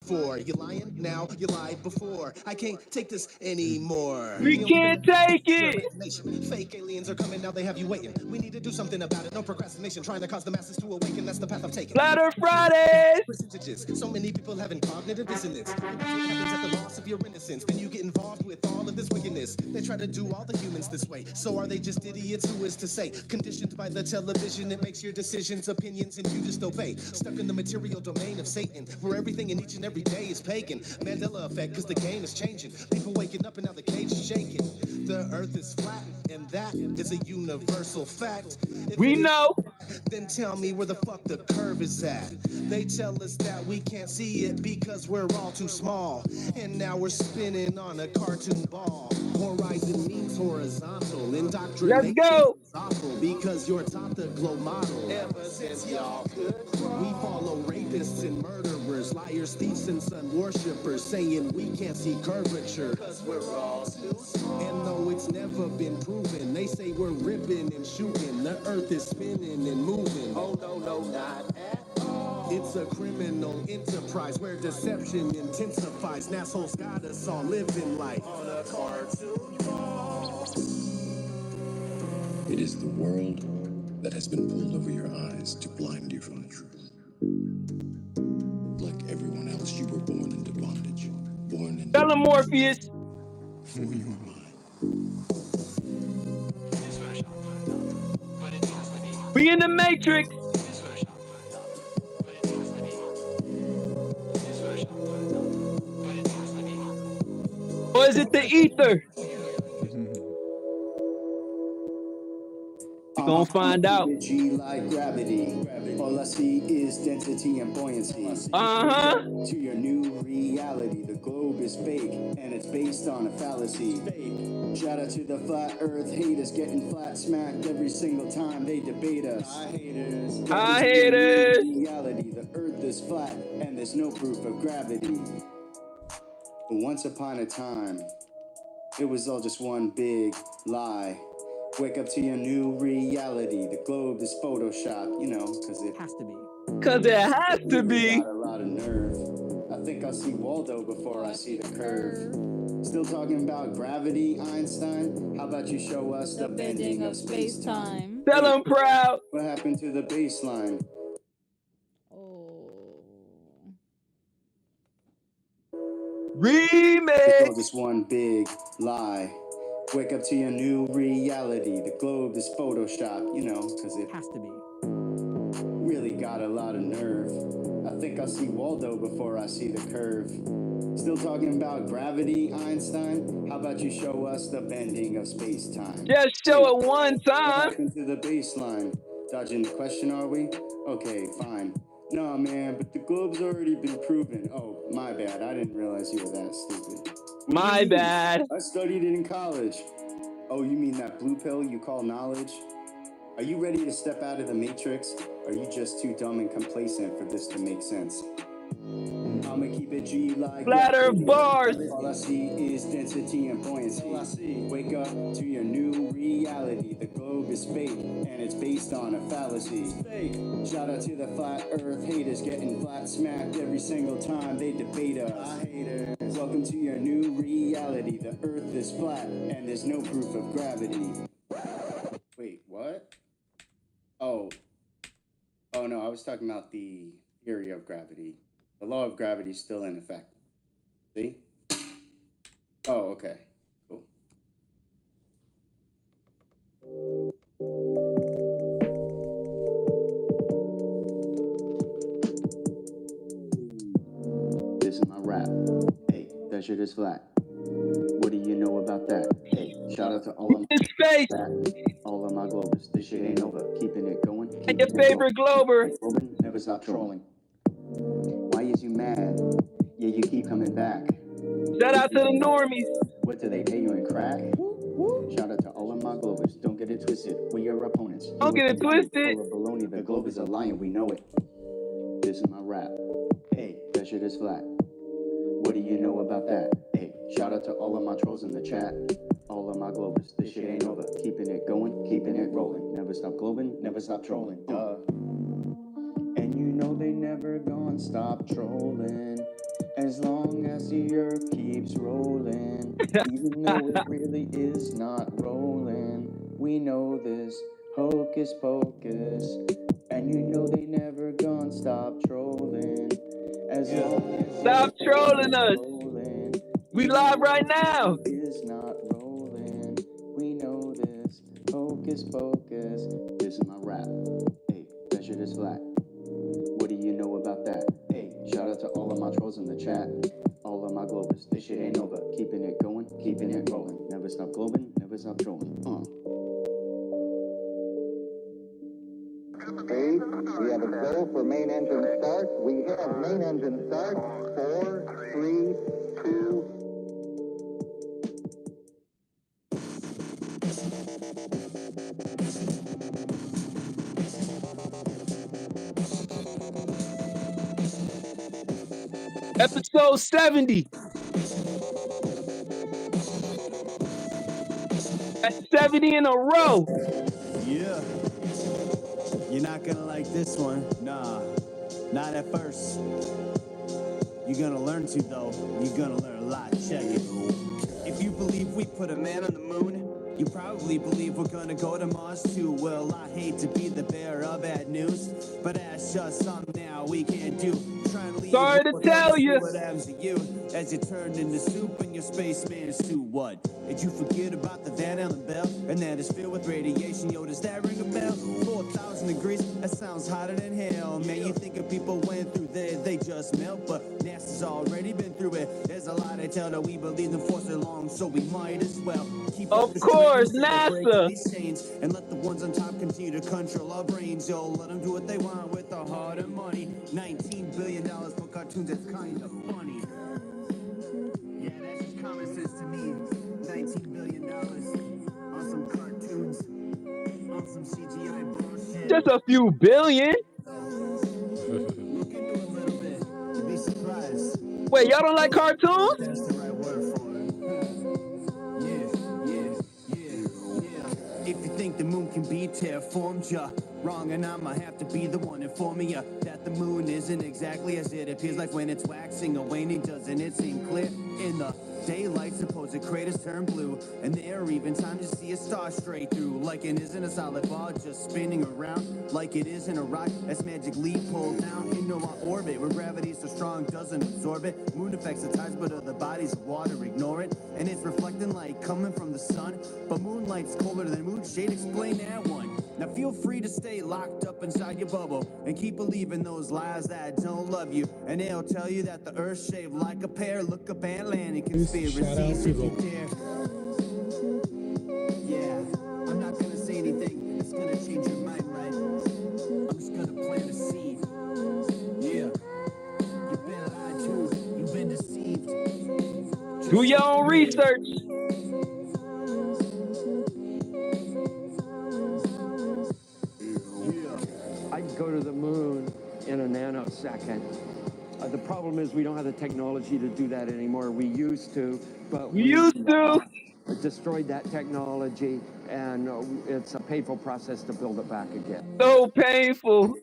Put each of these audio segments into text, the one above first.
for? You lying now? You lied before. I can't take this anymore. We can't take it. Fake aliens are coming now. They have you waiting. We need to do something about it. No procrastination. Trying to cause the masses to awaken. That's the path I'm taking. Flatter Fridays. Percentages. So many people having cognitive dissonance. What happens at the loss of your innocence? Then you get involved with all of this wickedness. They try to do all the humans this way. So are they just idiots? Who is to say? Conditioned by the television, it makes your decisions, opinions, and you just obey. Stuck in the material domain of Satan, where everything in each and every day is pagan. Mandela effect, cause the game is changing. People waking up and now the cage is shaking. The earth is flat, and that is a universal fact. If We know. Then tell me where the fuck the curve is at. They tell us that we can't see it because we're all too small. And now we're spinning on a cartoon ball. Horizon means horizontal. Indoctrination Let's go. is awful because you're taught the globe model. Ever since y'all could crawl. We follow rapists and murderers, liars, thieves, and sun worshippers, saying we can't see curvature because we're all too small. And though it's never been proven, they say we're ripping and shooting. The earth is spinning and moving. Oh no, no, not at all. It's a criminal enterprise where deception intensifies. NASA's got us all living life on a cartoon ball. It is the world that has been pulled over your eyes to blind you from the truth. Like everyone else, you were born into bondage. Born into Tell him, Morpheus. for your mind. We in the Matrix. Or is it the ether? We gonna find out. G like gravity. All I see is density and buoyancy. To your new reality. The globe is fake and it's based on a fallacy. Shout out to the flat earth haters getting flat smacked every single time they debate us. Hi, haters. Reality. The earth is flat and there's no proof of gravity. But once upon a time, it was all just one big lie. Wake up to your new reality. The globe is Photoshop, you know, cause it has to be. Cause it has to be. Got a lot of nerve. I think I'll see Waldo before I see the curve. Still talking about gravity, Einstein? How about you show us the bending of space-time? Tell him proud. What happened to the baseline? Remix. It's all just one big lie. Wake up to your new reality. The globe is Photoshop, you know, cause it has to be. Really got a lot of nerve. I think I'll see Waldo before I see the curve. Still talking about gravity, Einstein? How about you show us the bending of space-time? Just show it one What time. happened to the baseline? Dodging the question, are we? Okay, fine. Nah, man, but the globe's already been proven. Oh, my bad. I didn't realize you were that stupid. My bad. I studied it in college. Oh, you mean that blue pill you call knowledge? Are you ready to step out of the matrix? Or are you just too dumb and complacent for this to make sense? I'ma keep it G like Flatter bars. all I see is density and buoyancy. All I see. Wake up to your new reality. The globe is fake and it's based on a fallacy. Fake. Shout out to the flat earth haters getting flat smacked every single time they debate us. Haters. Welcome to your new reality. The earth is flat and there's no proof of gravity. Wait, what? Oh no, I was talking about the theory of gravity. The law of gravity is still in effect. See? Oh, okay. Cool. This is my rap. Hey, that shit is flat. What do you know about that? Hey, shout out to all of all of my globers. This shit ain't over. Keeping it going. And your favorite glober. Never stop trolling. Why is you mad? Yeah, you keep coming back. Shout out to the normies. What do they pay you in crack? Shout out to all of my globers. Don't get it twisted. We're your opponents. Don't get it twisted. Full of baloney. The globe is a lion. We know it. This is my rap. Hey, that shit is flat. What do you know about that? Hey, shout out to all of my trolls in the chat. All of my globers. This shit ain't over. Keeping it going. Keeping it rolling. Never stop globing. Never stop trolling. Duh. And you know they never gonna stop trolling. As long as the earth keeps rolling, even though it really is not rolling, we know this hocus pocus, and you know they never gonna stop trolling. As long as Stop the trolling earth us. is rolling, We even live though right it now. really is not rolling, we know this hocus pocus. This is my rap. Hey, measure this flat. What do you know about that? Hey, shout out to all of my trolls in the chat. All of my globers, this shit ain't over. Keeping it going, keeping it rolling. Never stop globing, never stop trolling. Three, we have a go for main engine start. We have main engine start. 4, 3, 2. Episode 70. That's 70 in a row. Yeah. You're not gonna like this one. Nah, not at first. You're gonna learn to, though. You're gonna learn a lot. Check it. If you believe we put a man on the moon, you probably believe we're gonna go to Mars too. Well, I hate to be the bearer of bad news, but that's just something now we can't do. Trying to leave Sorry to tell you. what happens to you as you turn into soup in your spaceman suit. What? Did you forget about the Van Allen bell? And that is filled with radiation. Yo, does that ring a bell? 4,000 degrees, that sounds hotter than hell. Man, you think if people went through there, they just melt, but NASA's already been through it. There's a lot I tell that we believe them for so long, so we might as well keep Of up the course, strings and break NASA. these chains, and let the ones on top continue to control our brains. Yo, let them do what they want with our hard and money. $19 billion for cartoons, that's kind of funny. Yeah, that's just common sense to me. $19 billion on some cartoons, on some CGI bullshit. Just a few billion. Look into it a little bit. You'd be surprised. Wait, y'all don't like cartoons? That's the right word for it. If you think the moon can be terraformed, you're wrong, and I'ma have to be the one informing you that the moon isn't exactly as it appears. Like when it's waxing or waning, doesn't it seem clear? In the daylight, supposed craters turn blue, and there are even times to see a star straight through. Like it isn't a solid ball just spinning around, like it isn't a rock that's magically pulled down into our orbit, where gravity is so strong doesn't absorb it. Moon affects the tides, but other bodies of water ignore it, and it's reflecting light coming from the sun. But moonlight's colder than moon shade. Explain that one. Now feel free to stay locked up inside your bubble and keep believing those lies that don't love you, and they'll tell you that the earth's shaped like a pear. Look up Atlantic conspiracies if you dare. Yeah, I'm not gonna say anything that's gonna change your mind, right? I'm just gonna plant a seed. Yeah, you've been lied to, you've been deceived. Do your own research. I can go to the moon in a nanosecond. The problem is we don't have the technology to do that anymore. We used to, but We used to. Destroyed that technology, and it's a painful process to build it back again. So painful.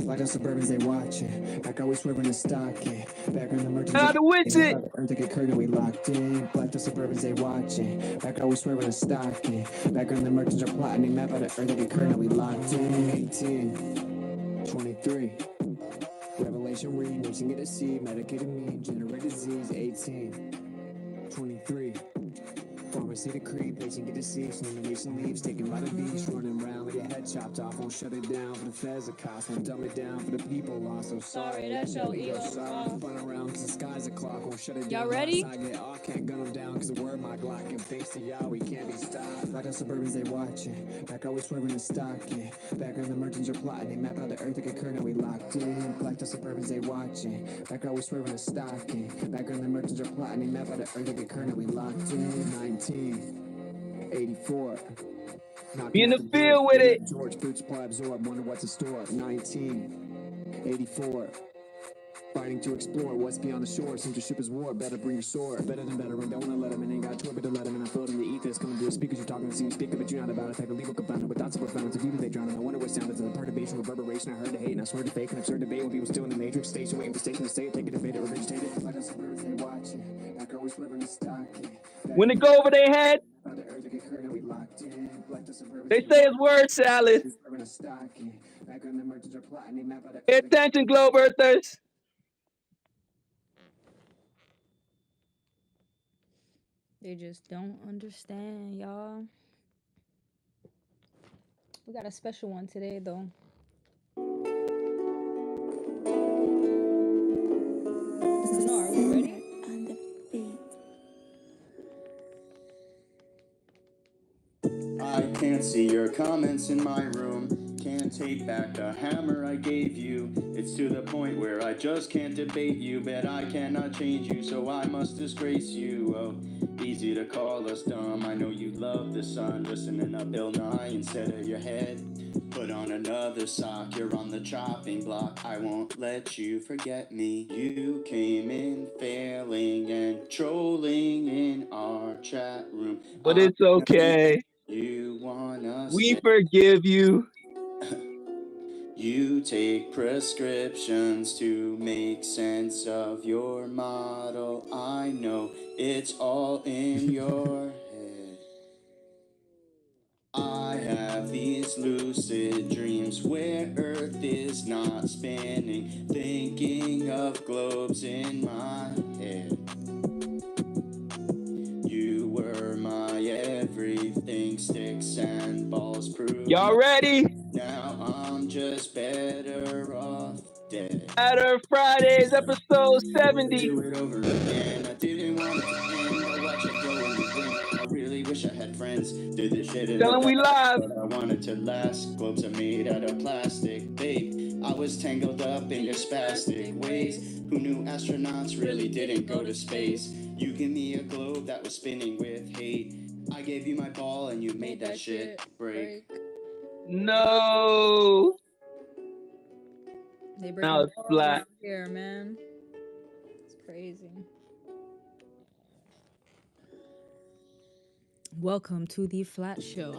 Like the Suburbans, they watching. Back always swerving the stock, yeah. Back on the merchants. How to witch it. Earth to get curtain, we locked in. Black the Suburbans, they watching. Back always swerving the stock, yeah. Back on the merchants are plotting. They map out the Earth to get curtain, we locked in. 18, 23. Revelation read, nation get a seed, medicated me, generate disease. 18, 23. Pharmacy decree, patient get deceived, so the nation leaves, taken by the beach, running around with your head chopped off, won't shut it down for the feds, the cost, won't dumb it down for the people lost. So sorry, that's your ego. Fun around cause the sky's a clock, won't shut it down. Y'all ready? I get off, can't gun them down cause the word my Glock, and thanks to y'all, we can't be stopped. Like the Suburbans, they watching, back always swerving the stock, yeah. Back on the merchants are plotting, they map out the Earth to get curtain, we locked in. Black the Suburbans, they watching, back always swerving the stock, yeah. Back on the merchants are plotting, they map out the Earth to get curtain, we locked in. 19. 84. Be in the field with it. George food supply absorb. Wonder what's in store. 1984. Fighting to explore what's beyond the shore. Since your ship is war, better bring your sword. Better than veteran, don't wanna let him in. Ain't got tour, but to let him in. I feel it in the ethers. Coming through the speakers, you're talking to see you speaking, but you're not about it. Type of legal confounded with thoughts of profound. To view they drown. I wonder what sounded to the perturbation, reverberation. I heard the hate, and I swear to fake, and absurd debate when people still in the matrix station, waiting for station to say it, take it, debate it, regurgitate it. Like a suburbs, they watch it. Like always living the stock. When it go over their head, they say it's word salad. Pay attention, globe earthers. They just don't understand, y'all. We got a special one today, though. No, are we ready? I can't see your comments in my room. Can't take back the hammer I gave you. It's to the point where I just can't debate you. Bet I cannot change you, so I must disgrace you. Oh, easy to call us dumb. I know you love the sun. Listening to Bill Nye instead of your head. Put on another sock, you're on the chopping block. I won't let you forget me. You came in failing and trolling in our chat room. But it's okay. You wanna We forgive you. You take prescriptions to make sense of your model. I know it's all in your head. I have these lucid dreams where Earth is not spinning, thinking of globes in my head. You were my everything, sticks and balls prove. Y'all ready? Now I'm just better off dead. Matter Fridays, episode 70. Do it over again. I didn't want it to end. I watch it go in the blink. I really wish I had friends. Did this shit in Tell the them we past, live. but I wanted to last. Globes are made out of plastic, babe. I was tangled up in your spastic ways. Who knew astronauts really didn't go to space? You give me a globe that was spinning with hate. I gave you my ball and you made that shit break. No. They Now breaking it's balls flat. over here, man. It's crazy. Welcome to the Flat Show.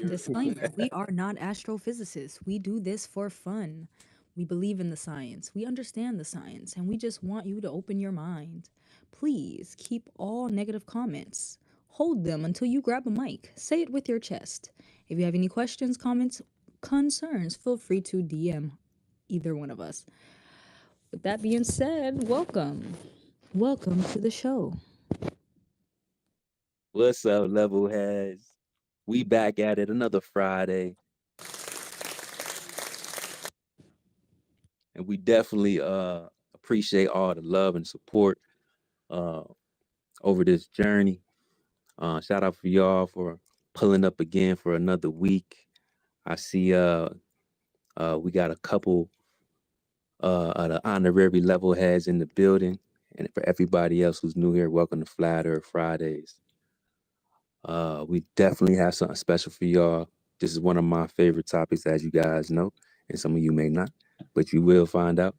Disclaimer, we are not astrophysicists. We do this for fun. We believe in the science. We understand the science, and we just want you to open your mind. Please keep all negative comments. Hold them until you grab a mic. Say it with your chest. If you have any questions, comments, concerns, feel free to DM either one of us. With that being said, welcome. Welcome to the show. What's up, level heads? We back at it another Friday. And we definitely appreciate all the love and support over this journey. Shout out for y'all for pulling up again for another week. I see we got a couple of the honorary level heads in the building. And for everybody else who's new here, welcome to Flat Earth Fridays. We definitely have something special for y'all. This is one of my favorite topics, as you guys know, and some of you may not, but you will find out.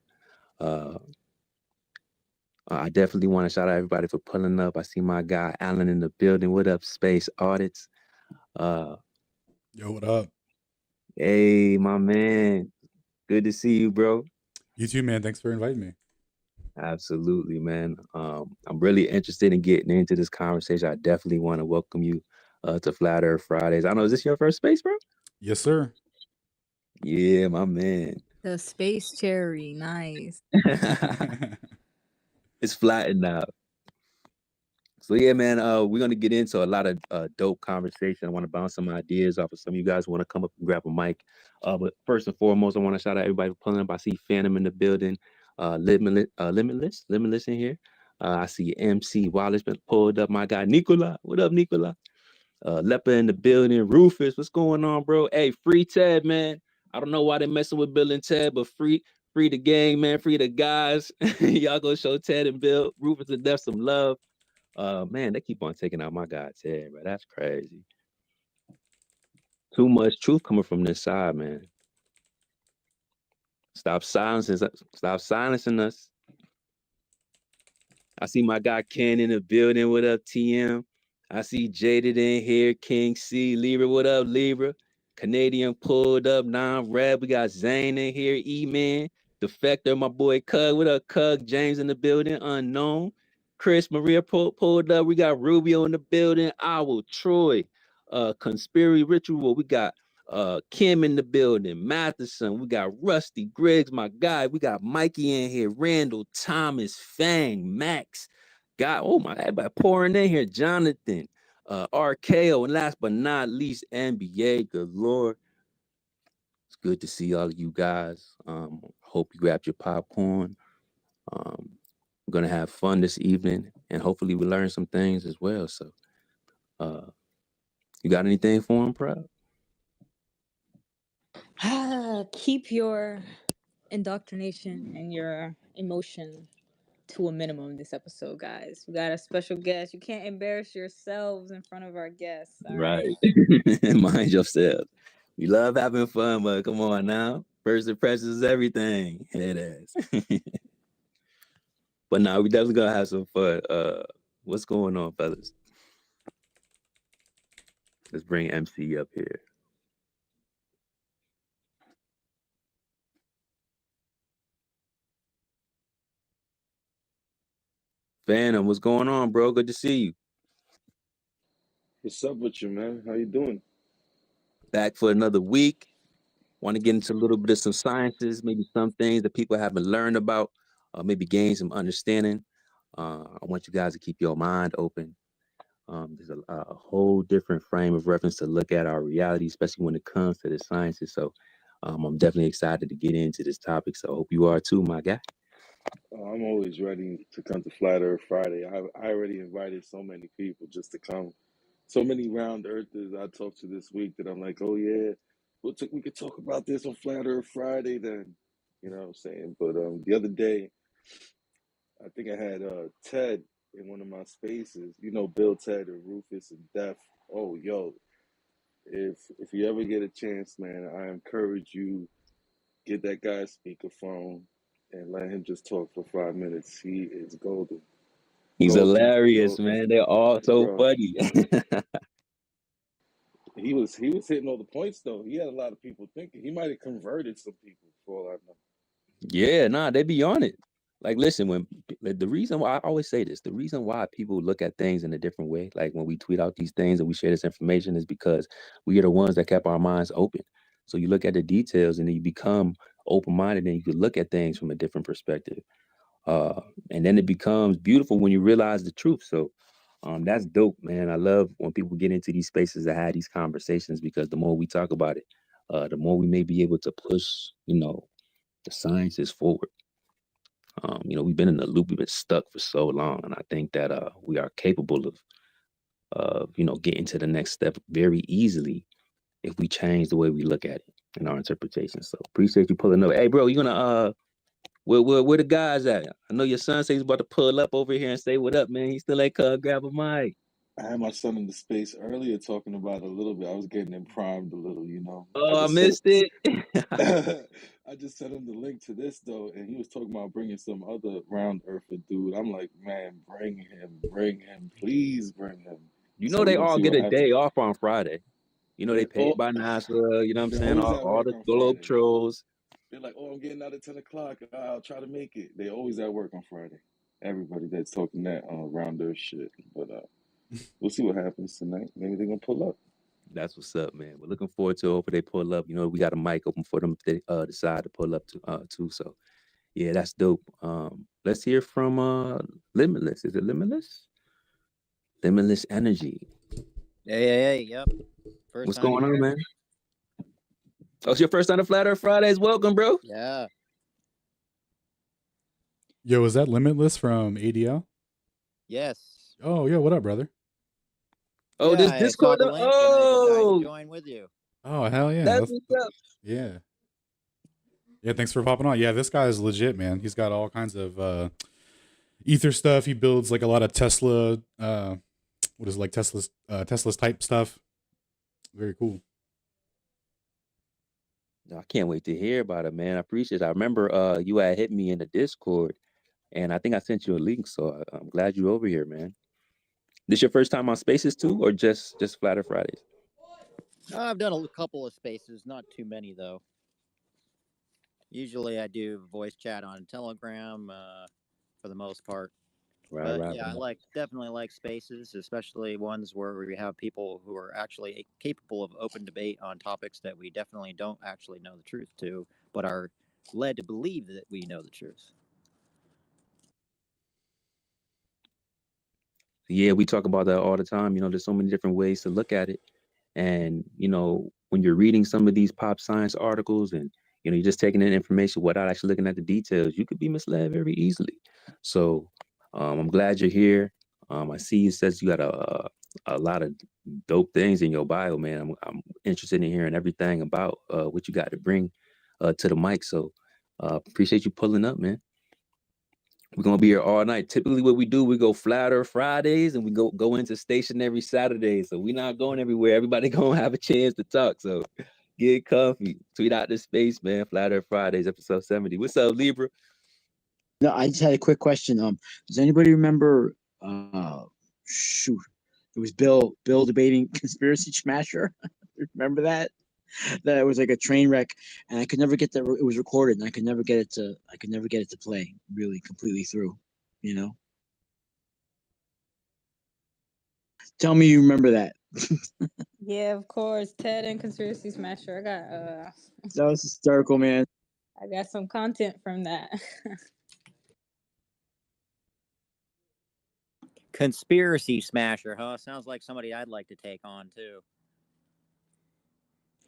I definitely want to shout out everybody for pulling up. I see my guy Alan in the building. What up, Space Audits? Yo, what up? Hey, my man. Good to see you, bro. You too, man. Thanks for inviting me. Absolutely, man. I'm really interested in getting into this conversation. I definitely want to welcome you to Flat Earth Fridays. I know, is this your first space, bro? Yes, sir. Yeah, my man. The space cherry, nice. It's flattened out. So yeah, man, we're gonna get into a lot of dope conversation. I want to bounce some ideas off of some of you guys who want to come up and grab a mic. But first and foremost, I want to shout out everybody for pulling up. I see Phantom in the building, Limitless in here. I see MC Wallace been pulled up. My guy Nicola, what up, Nicola? Leper in the building. Rufus, what's going on, bro? Hey, free Ted, man. I don't know why they're messing with Bill and Ted, but free the gang, man. Free the guys. Y'all go show Ted and Bill, Rufus and Def some love. Man, they keep on taking out my guy Ted, bro. That's crazy. Too much truth coming from this side, man. Stop silencing us. I see my guy Ken in the building. What up, TM? I see Jaded in here. King C. Libra, what up, Libra? Canadian pulled up, non-red. We got Zane in here. E-Man. Defector, my boy Cug. What up, Cug? James in the building. Unknown. Chris Maria pulled up. We got Rubio in the building. Owl, Troy. Conspiracy Ritual. We got Kim in the building. Matheson. We got Rusty Griggs, my guy. We got Mikey in here. Randall, Thomas, Fang, Max. God, oh my, everybody pouring in here. Jonathan, RKO, and last but not least, NBA. Good Lord. It's good to see all of you guys. Hope you grabbed your popcorn. We're gonna have fun this evening, and hopefully we learn some things as well. So, you got anything for him, Proud? Keep your indoctrination and your emotion to a minimum this episode, guys. We got a special guest. You can't embarrass yourselves in front of our guests. All right. Mind yourself. We love having fun, but come on now. First impressions is everything. It is. But now we definitely gonna have some fun. What's going on, fellas? Let's bring MC up here. Phantom, what's going on, bro? Good to see you. What's up with you, man? How you doing? Back for another week. Want to get into a little bit of some sciences, maybe some things that people haven't learned about, maybe gain some understanding. I want you guys to keep your mind open. There's a whole different frame of reference to look at our reality, especially when it comes to the sciences. So I'm definitely excited to get into this topic. So I hope you are too, my guy. I'm always ready to come to Flat Earth Friday. I already invited so many people just to come. So many round earthers I talked to this week that I'm like, oh yeah, we could talk about this on Flat Earth Friday then. You know what I'm saying? But the other day, I think I had Ted in one of my spaces. You know, Bill, Ted, and Rufus and Def. Oh, yo, if you ever get a chance, man, I encourage you, get that guy a speakerphone and let him just talk for 5 minutes. He is golden. He's Golden. hilarious, man. They're all so Bro. funny. He was hitting all the points though. He had a lot of people thinking. He might have converted some people for all I know. Yeah, nah, they be on it. Like, listen, when the reason why I always say this, the reason why people look at things in a different way, like when we tweet out these things and we share this information, is because we are the ones that kept our minds open. So you look at the details and then you become open-minded and you can look at things from a different perspective. And then it becomes beautiful when you realize the truth. So that's dope, man. I love when people get into these spaces and have these conversations, because the more we talk about it, the more we may be able to push, the sciences forward. We've been in the loop, we've been stuck for so long, and I think that we are capable of getting to the next step very easily if we change the way we look at it and our interpretation. So appreciate you pulling up. Hey, bro, you gonna where the guys at? I know your son says he's about to pull up over here and say what up, man. He still ain't grab a mic. I had my son in the space earlier talking about it a little bit. I was getting him primed a little, Oh, I missed it. I just sent him the link to this though, and he was talking about bringing some other round earther dude. I'm like, man, bring him, please bring him. So They we're gonna all see get what a day happens. off on Friday. They paid by NASA, you know what I'm They're saying? always at All work the on globe Friday. trolls. They're like, oh, I'm getting out at 10 o'clock. I'll try to make it. They always at work on Friday. Everybody that's talking that round earth shit. But we'll see what happens tonight. Maybe they're going to pull up. That's what's up, man. We're looking forward to it. Hopefully they pull up. We got a mic open for them if they decide to pull up too. So yeah, that's dope. Let's hear from Limitless. Is it Limitless? Limitless Energy. Hey, yep. What's going on, man? Oh, it's your first time to Flat Earth Fridays. Welcome, bro. Yeah. Yo, is that Limitless from ADL? Yes. Oh, yeah. What up, brother? Oh, yeah, this Discord. I saw the link and I decided to join with you. Oh, hell yeah. That's what's up. Yeah. Yeah, thanks for popping on. Yeah, this guy is legit, man. He's got all kinds of ether stuff. He builds like a lot of Tesla, Tesla's type stuff. Very cool. I can't wait to hear about it, man. I appreciate it. I remember you had hit me in the Discord, and I think I sent you a link, so I'm glad you're over here, man. This your first time on Spaces too, or just Flatter Fridays? I've done a couple of spaces, not too many though. Usually I do voice chat on Telegram for the most part. But yeah, I definitely like spaces, especially ones where we have people who are actually capable of open debate on topics that we definitely don't actually know the truth to, but are led to believe that we know the truth. Yeah, we talk about that all the time. You know, there's so many different ways to look at it. And, you know, when you're reading some of these pop science articles and, you know, you're just taking in information without actually looking at the details, you could be misled very easily. So I'm glad you're here. I see it says you got a lot of dope things in your bio, man. I'm interested in hearing everything about what you got to bring to the mic. So appreciate you pulling up, man. We're gonna be here all night. Typically, what we do, we go Flatter Fridays and we go into stationary Saturdays. So we're not going everywhere. Everybody gonna have a chance to talk. So get comfy. Tweet out the space, man. Flatter Fridays, episode 70. What's up, Libra? No, I just had a quick question. Does anybody remember? Shoot, it was Bill debating conspiracy smasher. Remember that? That it was like a train wreck, and I could never get that. It was recorded, and I could never get it to play really completely through. You know. Tell me you remember that. Yeah, of course. Ted and Conspiracy Smasher. I got That was hysterical, man. I got some content from that. Conspiracy smasher, huh? Sounds like somebody I'd like to take on too.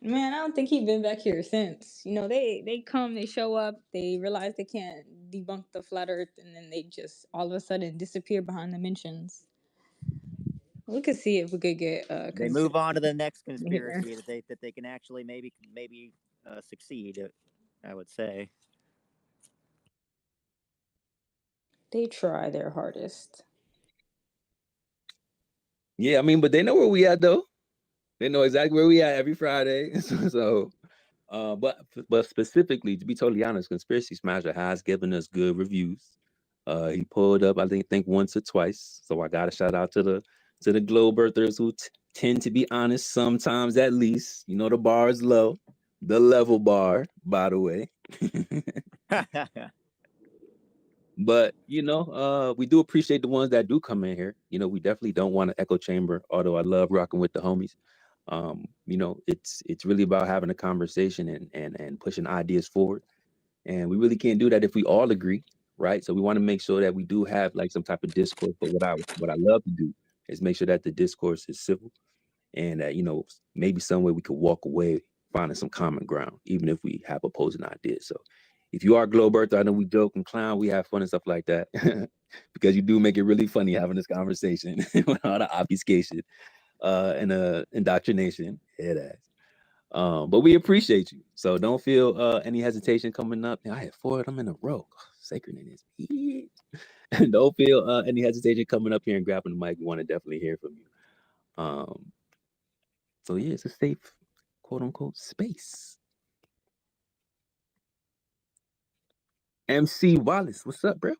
Man, I don't think he's been back here since. You know, they come, they show up, they realize they can't debunk the flat earth, and then they just all of a sudden disappear behind the mentions. We could see if we could get they move on to the next conspiracy that they can actually maybe succeed, I would say. They try their hardest. Yeah, I mean, but they know where we at though. They know exactly where we at every Friday. But specifically, to be totally honest, Conspiracy Smasher has given us good reviews. He pulled up, I think once or twice. So I got to shout out to the globe earthers who tend to be honest sometimes, at least. You know, the bar is low, the level bar, by the way. But you know, we do appreciate the ones that do come in here. You know, we definitely don't want an echo chamber. Although I love rocking with the homies. You know, it's really about having a conversation and pushing ideas forward. And we really can't do that if we all agree, right? So we want to make sure that we do have like some type of discourse. But what I love to do is make sure that the discourse is civil and that, you know, maybe somewhere we could walk away finding some common ground, even if we have opposing ideas. So if you are Globe Earth, I know we joke and clown, we have fun and stuff like that. Because you do make it really funny having this conversation with all the obfuscation and indoctrination. Head ass. But we appreciate you. So don't feel any hesitation coming up. I had 4 of them in a row. Sacred in his head. Don't feel any hesitation coming up here and grabbing the mic. We want to definitely hear from you. So yeah, it's a safe, quote unquote, space. MC Wallace, what's up, bro?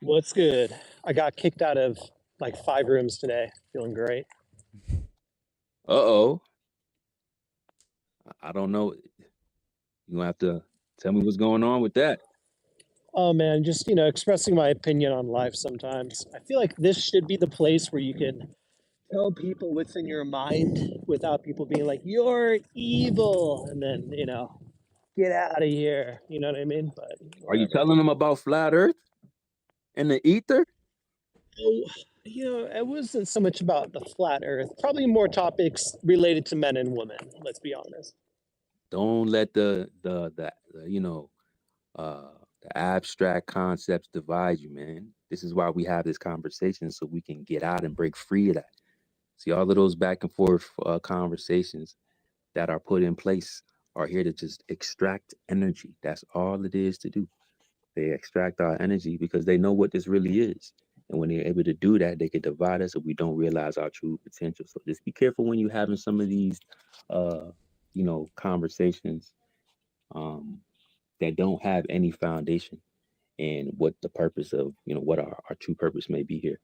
What's good? I got kicked out of like 5 rooms today. Feeling great. Uh-oh. I don't know. You're gonna have to tell me what's going on with that. Oh man, just expressing my opinion on life sometimes. I feel like this should be the place where you can tell people what's in your mind without people being like, "You're evil," and then, get out of here. You know what I mean? But Are you whatever. telling them about flat Earth and the ether? Oh, it wasn't so much about the flat earth, probably more topics related to men and women, let's be honest. Don't let the abstract concepts divide you, man. This is why we have this conversation, so we can get out and break free of that. See, all of those back and forth conversations that are put in place are here to just extract energy. That's all it is to do. They extract our energy because they know what this really is. And when they're able to do that, they can divide us if we don't realize our true potential. So just be careful when you're having some of these conversations that don't have any foundation and what the purpose of, what our true purpose may be here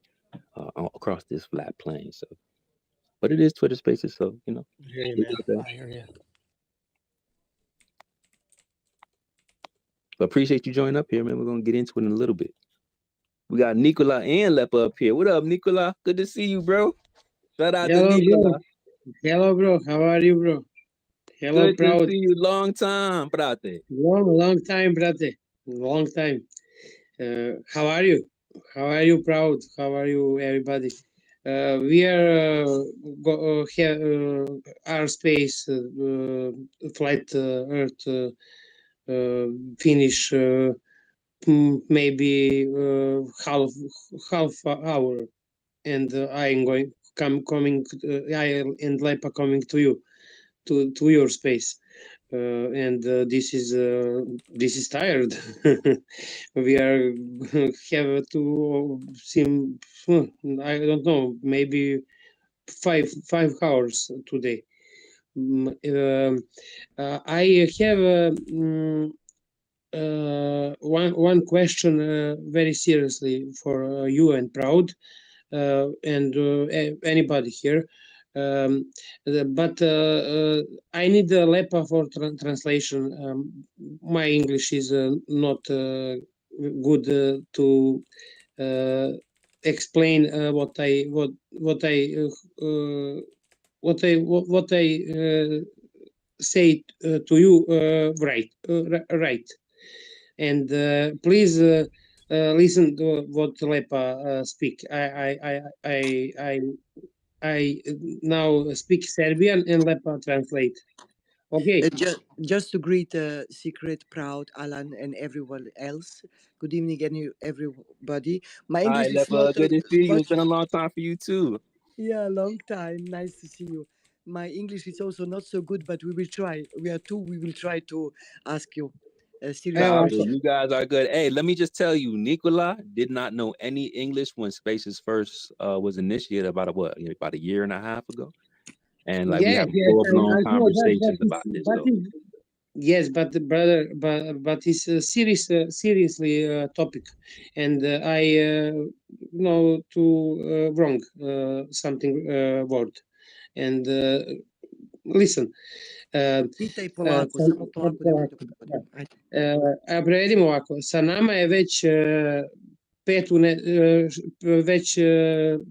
across this flat plane. So, but it is Twitter Spaces, so I hear you, man. I hear you. But appreciate you joining up here, man. We're gonna get into it in a little bit. We got Nicola and Lepa up here. What up, Nicola? Good to see you, bro. Shout out to Nicola. Hello, bro. How are you, bro? Hello, Good Proud. to see you. Long time, brate. Long time, brate. Long time. How are you? How are you, Proud? How are you, everybody? We are our space flight Earth finish maybe half hour, and I am coming. I and Lepa coming to you to your space. And this is tired. We are have to seem I don't know, maybe 5 hours today. I have one question very seriously for you and Proud and anybody here. But I need the LEPA for translation. My English is not good to explain what I say to you right. And please listen to what Lepa speak. I now speak Serbian and Lepa translate. Okay. Just to greet Secret, Proud, Alan, and everyone else. Good evening, everybody. My English Hi, is not good to see you. much. It's been a long time for you too. Yeah, long time. Nice to see you. My English is also not so good, but we will try. We are two. We will try to ask you. Seriously. You guys are good. Hey, let me just tell you, Nicola did not know any English when Spaces first was initiated about a year and a half ago, and we have full-blown conversations about this. Yes, but brother, but it's a seriously topic, and I know to wrong something word, and listen. Pitaj polako, samo polako, nemojte A prevedimo ovako, sa nama je već već 7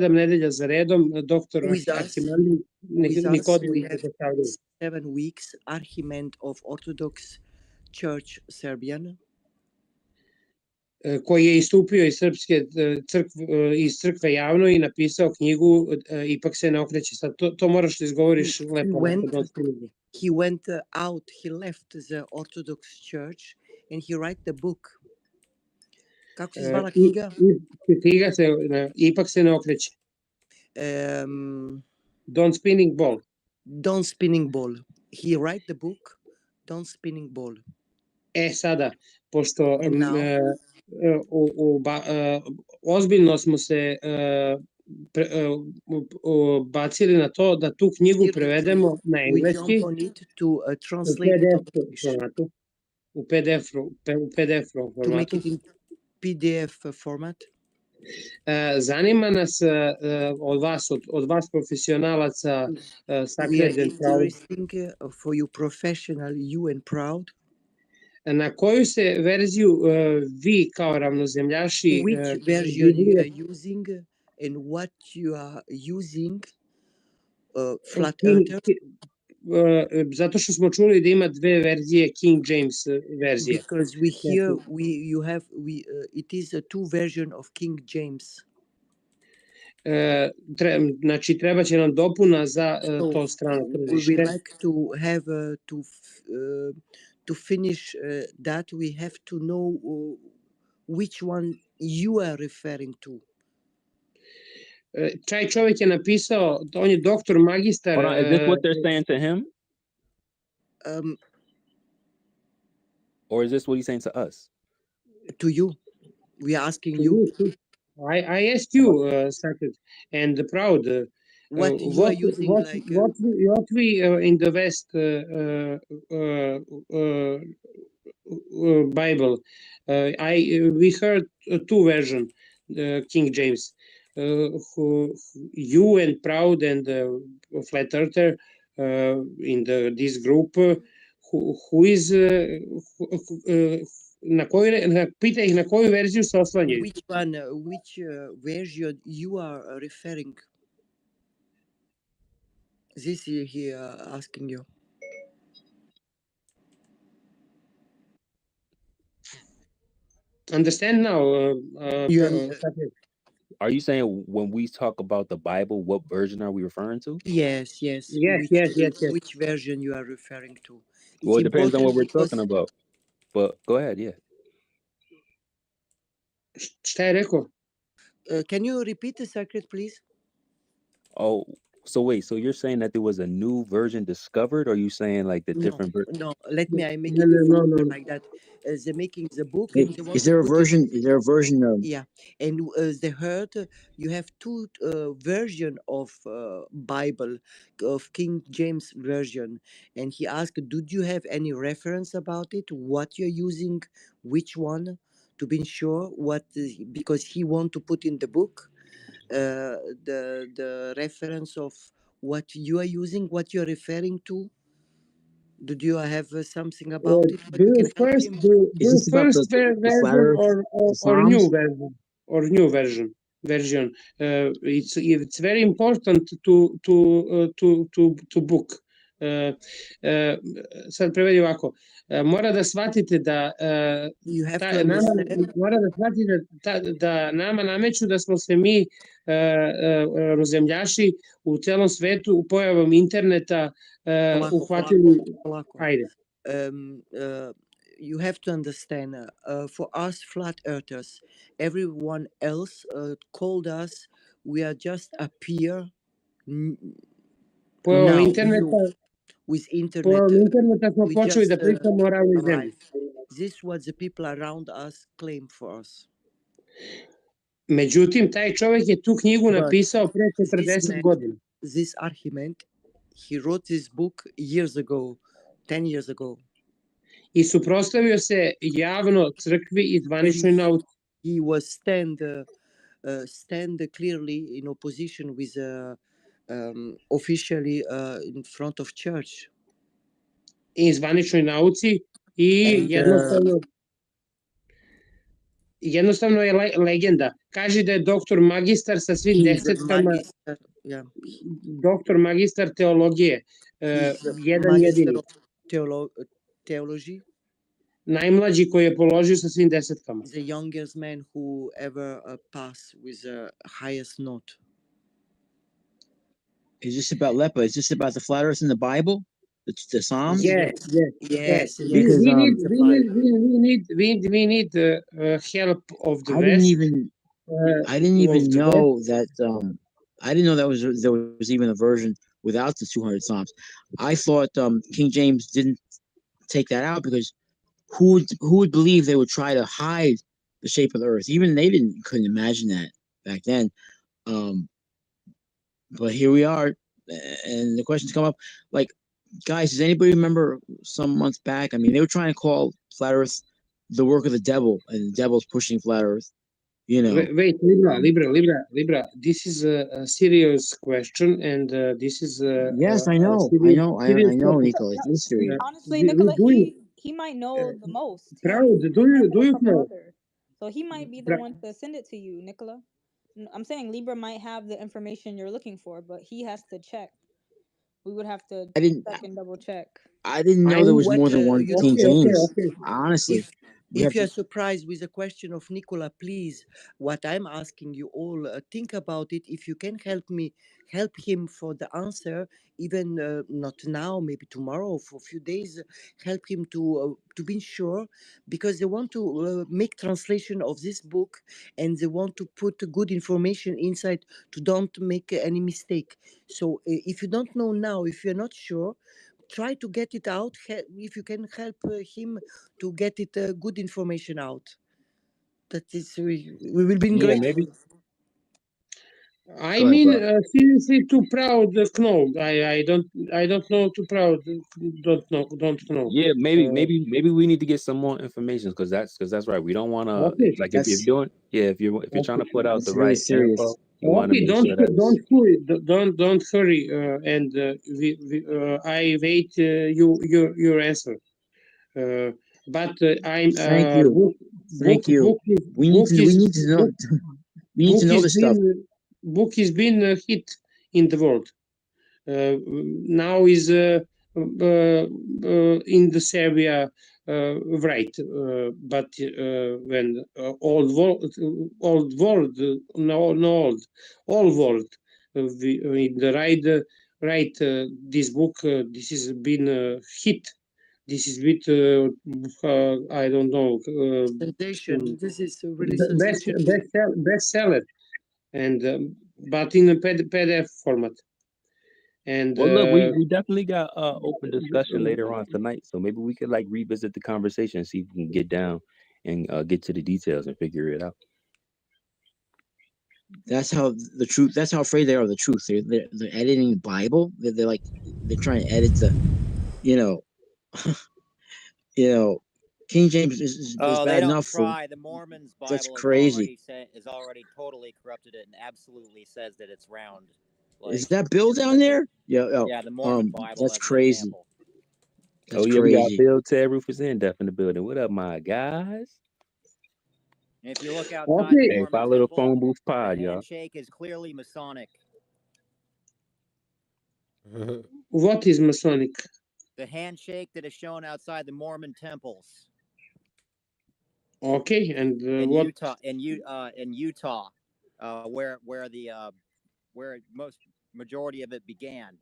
nedelja za redom doktor Arhimandrit Nikodem. 7 weeks Archimand of Orthodox Church Serbian, koji je istupio iz crkve javno i napisao knjigu Ipak se ne okreće. Sad to moraš da izgovoriš lepo. He went out, he left the Orthodox Church and he wrote the book. Kako se zvala knjiga? Knjiga se Ipak se ne okreće. Don't Spinning Ball. Don't Spinning Ball. He wrote the book Don't Spinning Ball. Sada, pošto ozbiljno smo se bacili na to da tu knjigu prevedemo na engleski u PDF formatu. To make it in PDF format. Zanima nas od vas profesionalaca Sacred and Proud. Interesting for you professional, you and Proud. Na koju se verziju vi kao ravnozemljaši which version you are using and what you are using flat earther? Zato što smo čuli da ima 2 verzije King James verzije. Because we hear it is a 2 version of King James. Znači treba će nam dopuna za to strano tržište. We like to have to finish that we have to know which one you are referring to. Taj čovjek je napisao, on je doktor, magistar. Is this what they're saying to him? Or is this what he's saying to us? To you. We are asking you. I asked you, Sacred and Proud. What you are using, like what we in the West Bible, we heard two versions, King James, who you and Proud and Flat Earther in this group, who is pita ih na koju verziju se oslanjaju. which one, which version you are referring? This he asking you. Understand now? Are you saying when we talk about the Bible, what version are we referring to? Yes. Which version you are referring to? It's Well, it depends on what we're because, talking about. But go ahead, yeah. Šta je rekao? Can you repeat the secret, please? Oh, so wait, so you're saying that there was a new version discovered, or are you saying like the different No, let me. I make No, it no, no. like that. They're making the book, Hey, and they want is there a to put it. version? Is there a version of? Yeah, and they heard you have two version of Bible, of King James version, and he asked, "Did you have any reference about it? What you're using, which one, to be sure what?" Because he want to put in the book the reference of what you are using, what you're referring to. Did you have something about it? But you can help him. Is this about the flat version Earth, the or new Psalms? version version. It's very important to book. Sad prevedi ovako. Mora da shvatite da You have to understand. mora da shvatite da nama nameću da smo se mi rozemljaši u celom svetu u pojavom interneta uhvatili. Ajde. You have to understand, for us flat earthers, everyone else called us, we are just appear Pojavom now interneta, with internet. pojavom interneta smo we počeli just da pričamo o ravnoj zemlji. This is what the people around us claim for us. Međutim, taj čovjek je tu knjigu napisao pre 40 godina. This Archimand, he wrote this book years ago, 10 years ago. I suprotstavio se javno crkvi i zvaničnoj nauci. He was stand clearly in opposition with officially in front of church. I zvaničnoj nauci i jednostavno je legenda. Kaže da je doktor magistar sa svim desetkama, doktor magistar teologije, jedan jedini. Theology. Najmlađi koji je položio sa svim desetkama. The youngest man who ever passed with the highest note. Is this about Lepa? Is this about the flat Earth in the Bible? The Psalms? Yes. Because we need help of the West. I didn't even know that. I didn't know that there was even a version without the 200 Psalms. I thought King James didn't take that out because who would believe they would try to hide the shape of the Earth? Even they couldn't imagine that back then. But here we are, and the questions come up like, guys, does anybody remember some months back? I mean, they were trying to call flat Earth the work of the devil, and the devil's pushing flat Earth. You know. Wait, Libra. This is a serious question, and this is yes, I know, Nicola. It's mystery. Honestly, Nicola, he might know the most. Proud, do you know? So he might be the one to send it to you, Nicola. I'm saying Libra might have the information you're looking for, but he has to check. We would have to check and double check. I didn't know there was more than one King James. Honestly. If you're surprised with the question of Nicola, please, what I'm asking you all, think about it. If you can help him for the answer, even not now, maybe tomorrow, for a few days, help him to be sure, because they want to make translation of this book, and they want to put good information inside to don't make any mistake. So if you don't know now, if you're not sure, try to get it out. If you can help him to get it good information out, that is we will be grateful. Maybe. I Go ahead, mean, bro. seriously, too proud. No, I don't know. Too proud. Don't know. Yeah, maybe we need to get some more information because that's right. We don't want to Okay, like if you're That's doing if you're trying okay, to put out the that's really right info, serious. you want to okay. make sure that it's Don't hurry. And I wait your answer. But I'm Thank you. Thank you. We need to know we need book to know is this stuff. been hit in the world. Now is in the Serbia, right, but when old world, no old, all world, in the right, this book, this has been hit. This is bit, I don't know, Sensation. This is really sensational. bestseller, and but in a PDF format. And well. Look, we definitely got open discussion later on tonight, so maybe we could like revisit the conversation and see if we can get down and get to the details and figure it out. That's how the truth. That's how afraid they are of the truth. They're editing the Bible. They're like they're trying to edit the, you know, you know, King James was Oh, they bad don't enough for. try. The Mormons' That's Bible crazy. is already totally corrupted it and absolutely says that it's round. Is that Bill down there? Yeah. Yeah, the Mormon Bible That's as an crazy. example. Oh That's yeah, we got crazy. Bill Ted Rufus and Def in the building. What up, my guys? And if you look outside the okay, Hey, Mormon follow the temple, phone booth the pod, y'all. handshake is clearly Masonic. what is Masonic? The handshake that is shown outside the Mormon temples Okay, and in what? Utah, where most majority of it began.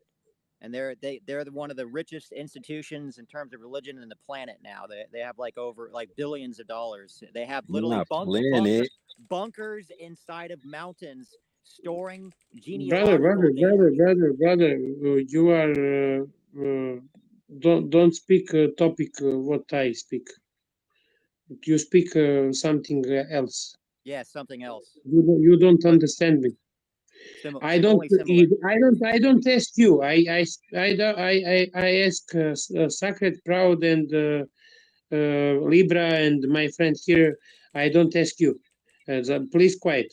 And they're one of the richest institutions in terms of religion in the planet now. They have like over like billions of dollars. They have literally Not planet. bunkers inside of mountains storing Brother, genealogical data. you are don't speak topic what I speak. You speak something else. Yeah, something else. You don't But understand me. only similar. I don't ask you. I ask Sacred, Proud, and Libra, and my friend here. I don't ask you. Please quiet.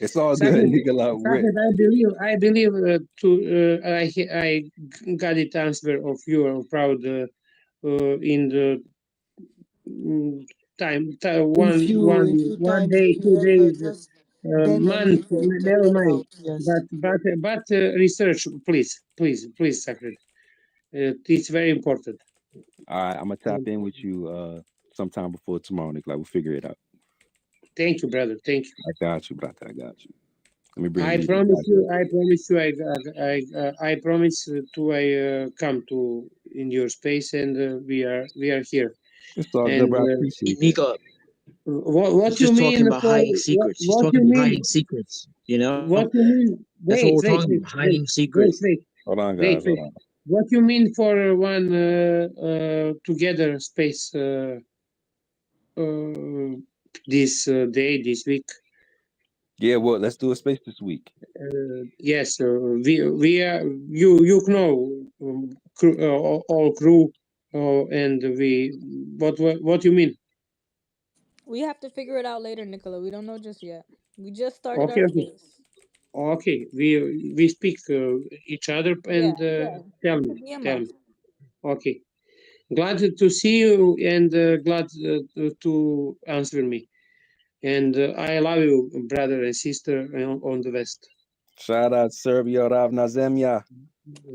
It's all good, Sacred, Nicola. I believe I got it answer of you, Proud, in the time, If you time, day, if you 2 days, have just Ben and month, Libra, check never that mind. out. Yes. But research, please, Sacred. It's very important. All right, I'm gonna tap in with you sometime before tomorrow, Nicola. We'll figure it out. Thank you, brother. Thank you. I got you, brother. I got you. Let me bring I these promise guys you. up. I promise to come to in your space, and we are here. It's all good, And bro. I appreciate that. Nico, what he's you just mean talking about for hiding secrets. He's what you talking about mean? hiding secrets. You know, What you mean? that's what we're talking about. Hiding secrets. Hold on, guys. Hold on. What you mean for one together space this day, this week? Yeah, well, let's do a space this week. Yes, we are you know all crew, and we what you mean? We have to figure it out later, Nicola. We don't know just yet. We just started Okay, our okay, space. okay. We speak each other Yeah, and yeah. DM tell me. us. Okay, glad to see you and glad to answer me. And I love you, brother and sister on the West. Shout out Serbia, Ravna Zemlja.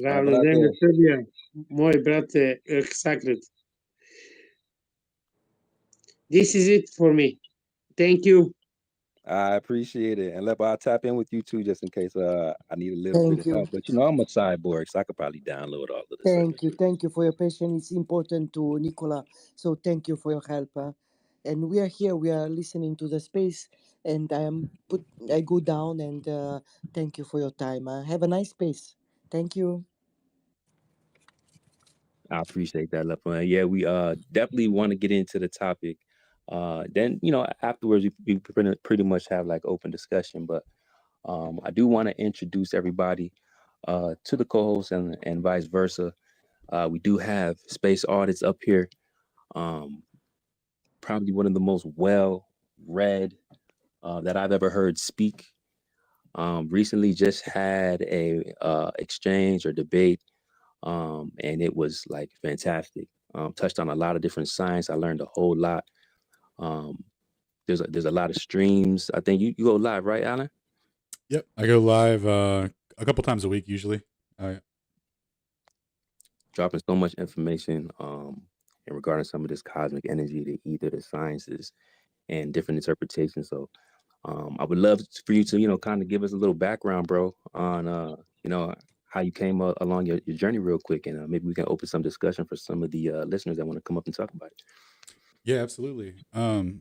My Ravno zemlja brother. Srbija, moj brate Sacred. This is it for me. Thank you. I appreciate it. And I'll tap in with you too, just in case I need a little bit Thank of you. help. But you know, I'm a cyborg, so I could probably download all of the Thank you. circuitry. Thank you for your patience. It's important to Nicola. So thank you for your help. And we are here. We are listening to the space. And I go down and thank you for your time. Have a nice space. Thank you. I appreciate that, Lefon. Yeah, we definitely want to get into the topic. Then afterwards we pretty much have like open discussion. But I do want to introduce everybody to the co-host and vice versa. We do have Space Audits up here. Probably one of the most well-read that I've ever heard speak. Recently just had a exchange or debate, and it was like fantastic. Touched on a lot of different science. I learned a whole lot. There's a lot of streams. I think you go live, right, Alan? Yep, I go live a couple times a week usually. Dropping so much information in regarding some of this cosmic energy, the ether, the sciences, and different interpretations. So I would love for you to, kind of give us a little background, bro, on, how you came along your journey real quick. And maybe we can open some discussion for some of the listeners that want to come up and talk about it. Yeah, absolutely.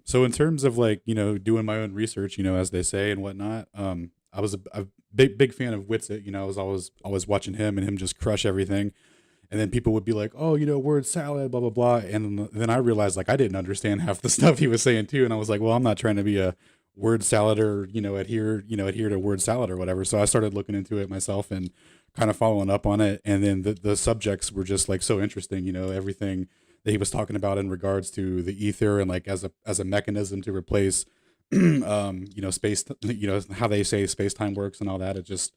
So in terms of like, doing my own research, as they say and whatnot, I was a big fan of Witsit. I was always watching him and him just crush everything. And then people would be like, oh, word salad, blah, blah, blah. And then I realized like I didn't understand half the stuff he was saying too. And I was like, well, I'm not trying to be a word salad or, adhere to word salad or whatever. So I started looking into it myself and kind of following up on it. And then the subjects were just like so interesting, everything that he was talking about in regards to the ether and like as a mechanism to replace, space, how they say space time works and all that. It just,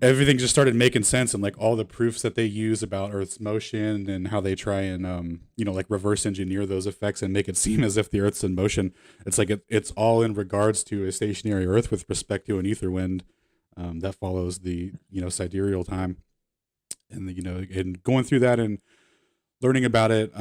everything just started making sense, and like all the proofs that they use about Earth's motion and how they try and like reverse engineer those effects and make it seem as if the Earth's in motion. It's like it's all in regards to a stationary Earth with respect to an ether wind that follows the sidereal time, and and going through that and learning about it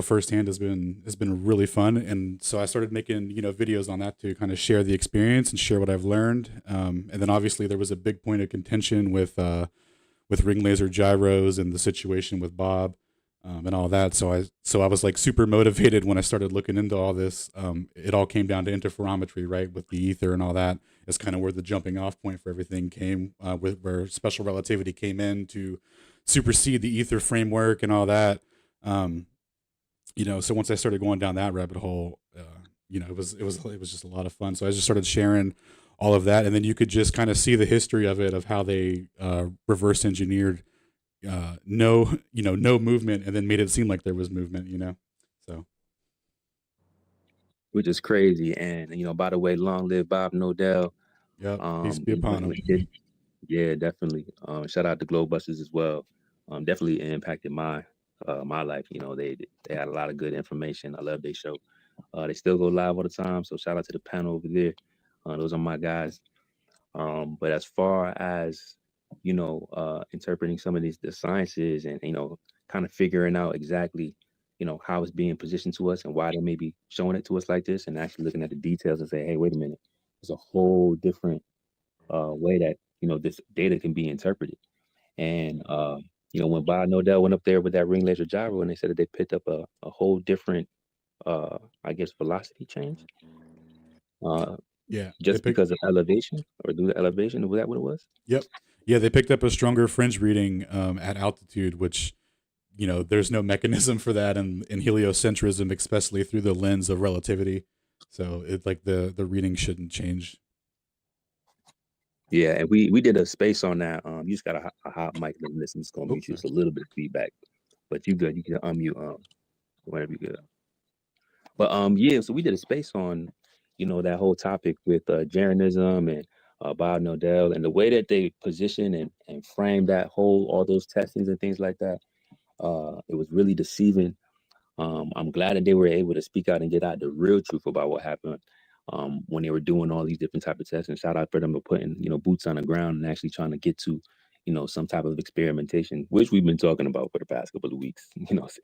firsthand has been really fun. And so I started making videos on that to kind of share the experience and share what I've learned. And then obviously there was a big point of contention with ring laser gyros and the situation with Bob and all that. So I was like super motivated when I started looking into all this. It all came down to interferometry, right, with the ether and all that. Is kind of where the jumping off point for everything came, with where special relativity came in to supersede the ether framework and all that. So once I started going down that rabbit hole, it was just a lot of fun. So I just started sharing all of that, and then you could just kind of see the history of it, of how they reverse engineered no movement, and then made it seem like there was movement. So Which is crazy. And by the way, long live Bob Nodell. Yeah, peace be upon him. Yeah, definitely. Shout out to Globebusters as well. Definitely impacted my life. They had a lot of good information. I love their show. They still go live all the time. So shout out to the panel over there. Those are my guys. But as far as interpreting some of the sciences and kind of figuring out exactly how it's being positioned to us and why they may be showing it to us like this, and actually looking at the details and say, hey, wait a minute, there's a whole different way that this data can be interpreted. And when Bob Nodell went up there with that ring laser gyro, and they said that they picked up a whole different I guess velocity change. Yeah, Just because of elevation, or due to elevation, was that what it was? Yep. Yeah, they picked up a stronger fringe reading at altitude, which there's no mechanism for that in heliocentrism, especially through the lens of relativity. So it's like the reading shouldn't change. Yeah, and we did a space on that. You just got a hot mic to listen. It's gonna mute you. Just a little bit of feedback, but you good. You can unmute whenever you good. But yeah, so we did a space on that whole topic with Jeranism and Bob Nodell, and the way that they position and frame that all those testings and things like that. It was really deceiving. I'm glad that they were able to speak out and get out the real truth about what happened when they were doing all these different type of tests. And shout out for them for putting boots on the ground and actually trying to get to some type of experimentation, which we've been talking about for the past couple of weeks.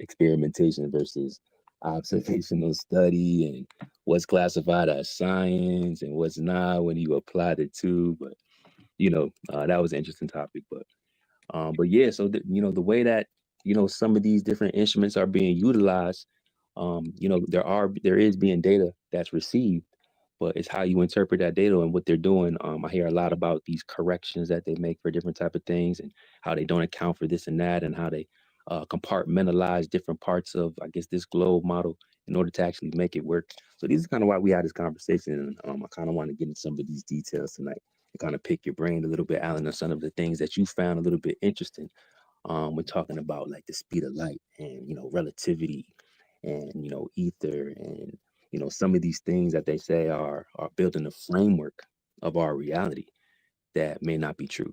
Experimentation versus observational study, and what's classified as science and what's not when you apply the two. But that was an interesting topic. But yeah, so the way that some of these different instruments are being utilized, there is being data that's received, but it's how you interpret that data and what they're doing. I hear a lot about these corrections that they make for different type of things, and how they don't account for this and that, and how they compartmentalize different parts of, I guess, this globe model in order to actually make it work. So this is kind of why we had this conversation, and I kind of want to get into some of these details tonight. kind of pick your brain a little bit, Alan, on some of the things that you found a little bit interesting. We're talking about like the speed of light and, relativity and, ether and, some of these things that they say are building the framework of our reality that may not be true.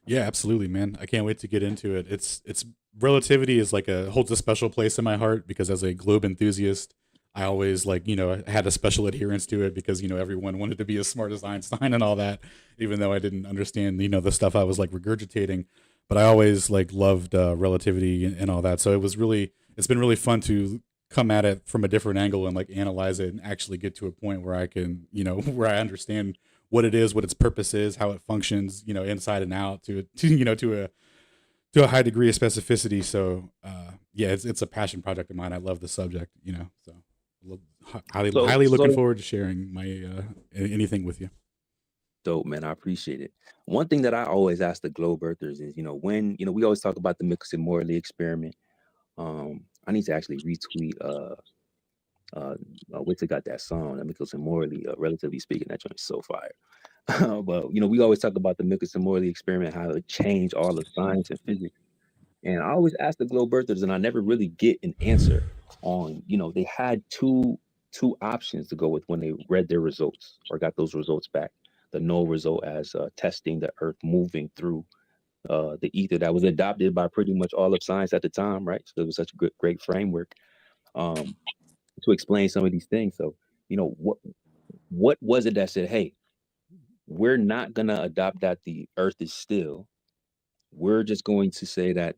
Yeah, absolutely, man. I can't wait to get into it. It's relativity is like holds a special place in my heart because as a globe enthusiast, I always had a special adherence to it because everyone wanted to be as smart as Einstein and all that, even though I didn't understand the stuff I was like regurgitating. But I always like loved relativity and all that. So it's been really fun to come at it from a different angle and like analyze it and actually get to a point where I can where I understand what it is, what its purpose is, how it functions, inside and out to a high degree of specificity. So yeah, it's a passion project of mine. I love the subject, so highly looking forward to sharing my anything with you. Dope, man. I appreciate it. One thing that I always ask the globe earthers is, when, we always talk about the Michelson-Morley experiment. I need to actually retweet Witsa got that song, that Michelson-Morley, relatively speaking, that joint's so fire. But we always talk about the Michelson-Morley experiment, how it changed all of science and physics. And I always ask the globe earthers, and I never really get an answer on, they had two options to go with when they read their results or got those results back. The null result as testing the Earth moving through the ether that was adopted by pretty much all of science at the time, right? So it was such a great framework to explain some of these things. So, what was it that said, hey, we're not gonna adopt that the Earth is still. We're just going to say that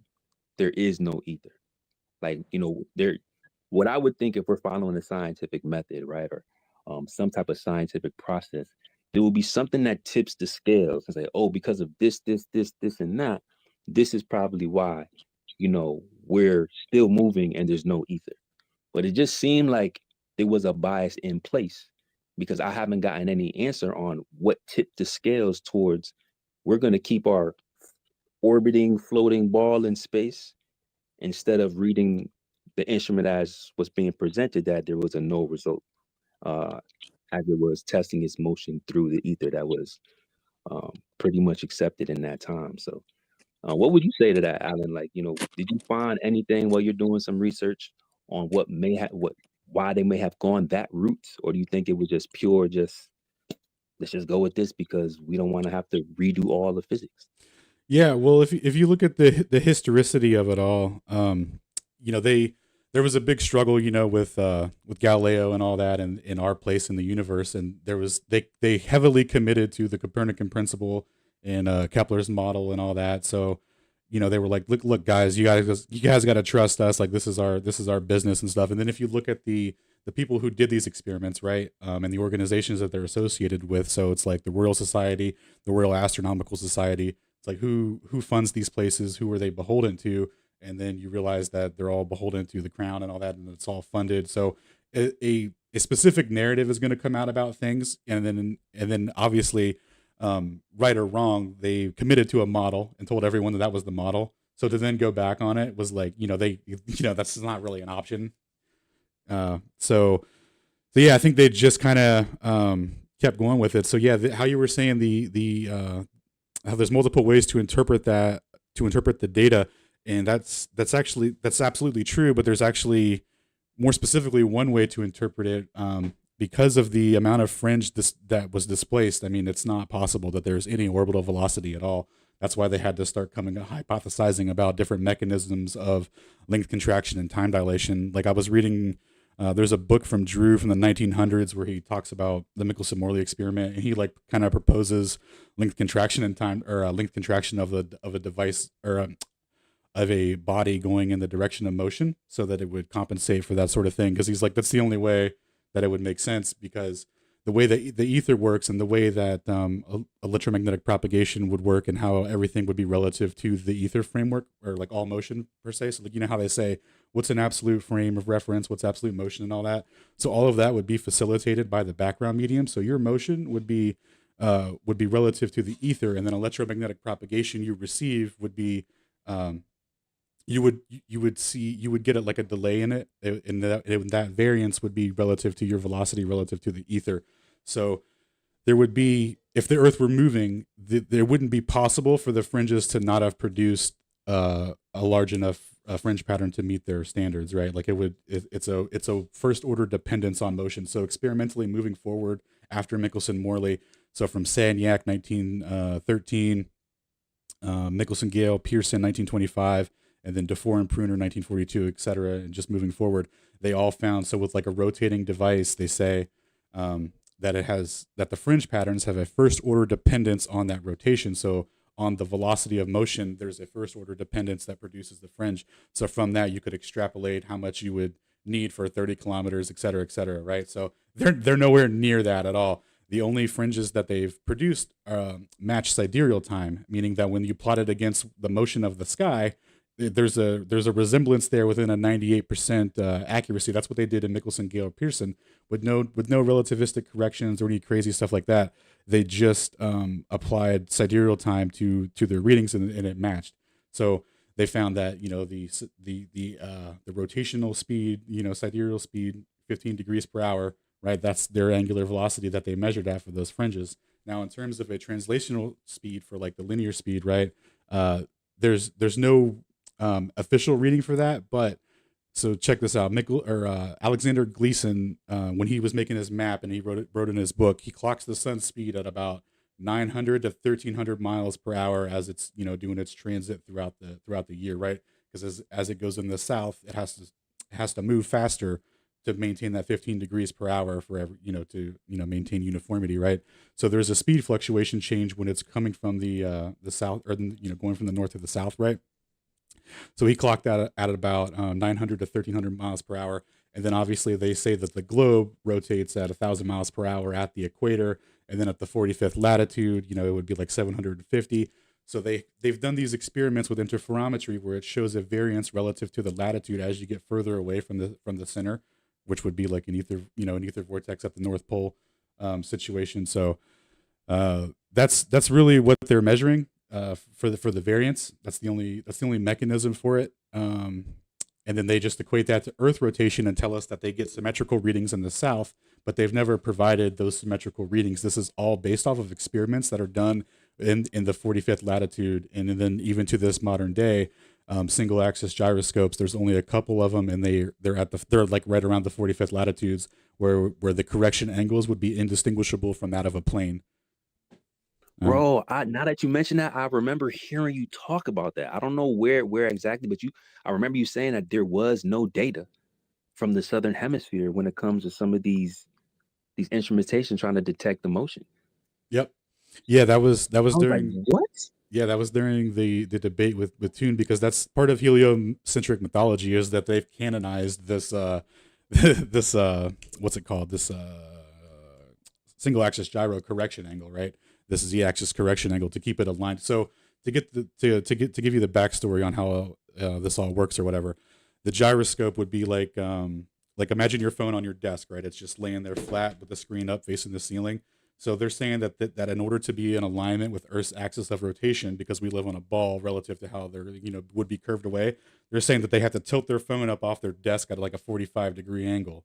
there is no ether. Like, what I would think if we're following a scientific method, right, or some type of scientific process, there will be something that tips the scales and say, oh, because of this, and that, this is probably why, we're still moving and there's no ether. But it just seemed like there was a bias in place because I haven't gotten any answer on what tipped the scales towards we're going to keep our orbiting, floating ball in space instead of reading the instrument as was being presented, that there was a null result as it was testing its motion through the ether that was pretty much accepted in that time. So what would you say to that, Alan? Like, did you find anything while you're doing some research on why they may have gone that route? Or do you think it was just pure, let's just go with this because we don't want to have to redo all the physics? Yeah, well, if you look at the historicity of it all, there was a big struggle, with Galileo and all that, and in our place in the universe, and they heavily committed to the Copernican principle and Kepler's model and all that. So, they were like, look, guys, you guys got to trust us. Like this is our business and stuff. And then if you look at the people who did these experiments, right, and the organizations that they're associated with, so it's like the Royal Society, the Royal Astronomical Society. It's like who funds these places? Who are they beholden to? And then you realize that they're all beholden to the crown and all that, and it's all funded. So a specific narrative is going to come out about things, and then obviously, right or wrong, they committed to a model and told everyone that was the model. So to then go back on it was like that's not really an option. So yeah, I think they just kind of kept going with it. So yeah, how you were saying how there's multiple ways to interpret the data, and that's absolutely true. But there's actually more specifically one way to interpret it because of the amount of fringe that was displaced. I mean, it's not possible that there's any orbital velocity at all. That's why they had to start hypothesizing about different mechanisms of length contraction and time dilation. Like I was reading. There's a book from Drew from the 1900s where he talks about the Michelson-Morley experiment, and he like kind of proposes length contraction in time, or length contraction of a device or of a body going in the direction of motion, so that it would compensate for that sort of thing. Because he's like, that's the only way that it would make sense, because the way that the ether works and the way that electromagnetic propagation would work and how everything would be relative to the ether framework, or like all motion per se. So like, how they say, what's an absolute frame of reference, what's absolute motion and all that. So all of that would be facilitated by the background medium. So your motion would be relative to the ether, and then electromagnetic propagation you receive would be, you would get it like a delay in it, and that variance would be relative to your velocity relative to the ether. So there would be, if the Earth were moving, there wouldn't be possible for the fringes to not have produced a large enough fringe pattern to meet their standards, right? Like it's a first order dependence on motion. So experimentally moving forward after Michelson-Morley, so from Sagnac 1913, Michelson-Gale, Pearson 1925, and then Dufour and Pruner 1942, et cetera, and just moving forward, they all found, so with like a rotating device, they say that the fringe patterns have a first order dependence on that rotation. So on the velocity of motion, there's a first order dependence that produces the fringe. So from that, you could extrapolate how much you would need for 30 kilometers, et cetera, right? So they're nowhere near that at all. The only fringes that they've produced match sidereal time, meaning that when you plot it against the motion of the sky, there's a resemblance there within a 98% accuracy. That's what they did in Michelson, Gale, Pearson, with no relativistic corrections or any crazy stuff like that. They just applied sidereal time to their readings, and it matched. So they found that the rotational speed, sidereal speed, 15 degrees per hour, right? That's their angular velocity that they measured at for those fringes. Now, in terms of a translational speed for like the linear speed, right? There's no official reading for that, but so check this out. Alexander Gleason, when he was making his map and he wrote in his book, he clocks the sun's speed at about 900 to 1300 miles per hour as it's doing its transit throughout the year, right? Because as it goes in the south, it has to move faster to maintain that 15 degrees per hour for to maintain uniformity, right? So there's a speed fluctuation change when it's coming from the south, or going from the north to the south, right? So he clocked that at about 900 to 1300 miles per hour. And then obviously they say that the globe rotates at 1,000 miles per hour at the equator. And then at the 45th latitude, it would be like 750. So they've done these experiments with interferometry where it shows a variance relative to the latitude as you get further away from the center, which would be like an ether vortex at the North Pole situation. So that's really what they're measuring. For the variance. That's the only mechanism for it. And then they just equate that to Earth rotation and tell us that they get symmetrical readings in the south, but they've never provided those symmetrical readings. This is all based off of experiments that are done in the 45th latitude, and then even to this modern day, single axis gyroscopes. There's only a couple of them, and they're like right around the 45th latitudes, where the correction angles would be indistinguishable from that of a plane. Bro, now that you mention that, I remember hearing you talk about that. I don't know where exactly, but I remember you saying that there was no data from the southern hemisphere when it comes to some of these instrumentation trying to detect the motion. Yep. Yeah, that was during like, what? Yeah, that was during the debate with Toon, because that's part of heliocentric mythology, is that they've canonized this this what's it called? This single axis gyro correction angle, right? This Z-axis correction angle to keep it aligned. So to give you the backstory on how this all works or whatever, the gyroscope would be like imagine your phone on your desk, right? It's just laying there flat with the screen up facing the ceiling. So they're saying that in order to be in alignment with Earth's axis of rotation, because we live on a ball relative to how they're would be curved away, they're saying that they have to tilt their phone up off their desk at like a 45-degree angle,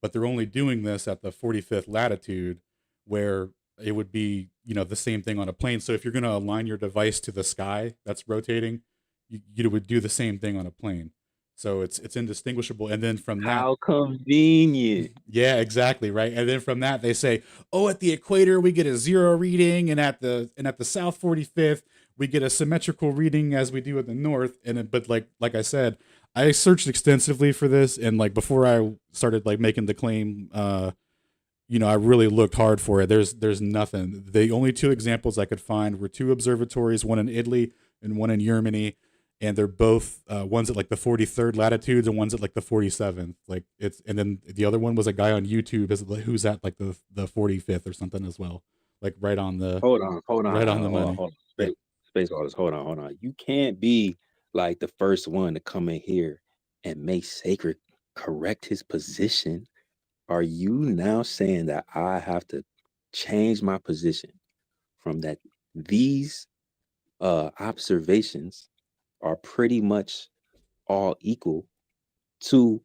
but they're only doing this at the 45th latitude, where it would be the same thing on a plane. So if you're going to align your device to the sky that's rotating, you would do the same thing on a plane. So it's indistinguishable. And then from that, how convenient. Yeah, exactly, right. And then from that they say, oh, at the equator we get a 0 reading, and at the south 45th we get a symmetrical reading as we do at the north. But like I said, I searched extensively for this, and like before I started like making the claim, I really looked hard for it. There's nothing. The only two examples I could find were two observatories, one in Italy and one in Germany, and they're both one's at like the 43rd latitudes and one's at like the 47th. And then the other one was a guy on YouTube who's at like the 45th or something as well, like right on the hold on right on the money. Hold on. Space artist, hold on. You can't be like the first one to come in here and make Sacred correct his position. Are you now saying that I have to change my position from that these observations are pretty much all equal to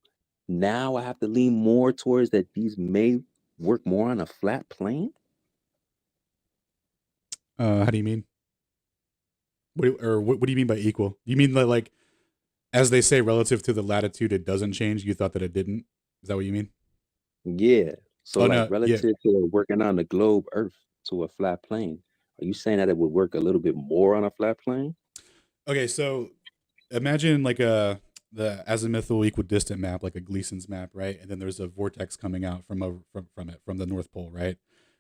now I have to lean more towards that these may work more on a flat plane? How do you mean? What do you mean by equal? You mean that, like, as they say, relative to the latitude, it doesn't change? You thought that it didn't? Is that what you mean? Yeah. So Oh like no, yeah. relative to working on the globe Earth to a flat plane, are you saying that it would work a little bit more on a flat plane? Okay, so imagine like the azimuthal equidistant map, like a Gleason's map, right? And then there's a vortex coming out from the North Pole, right?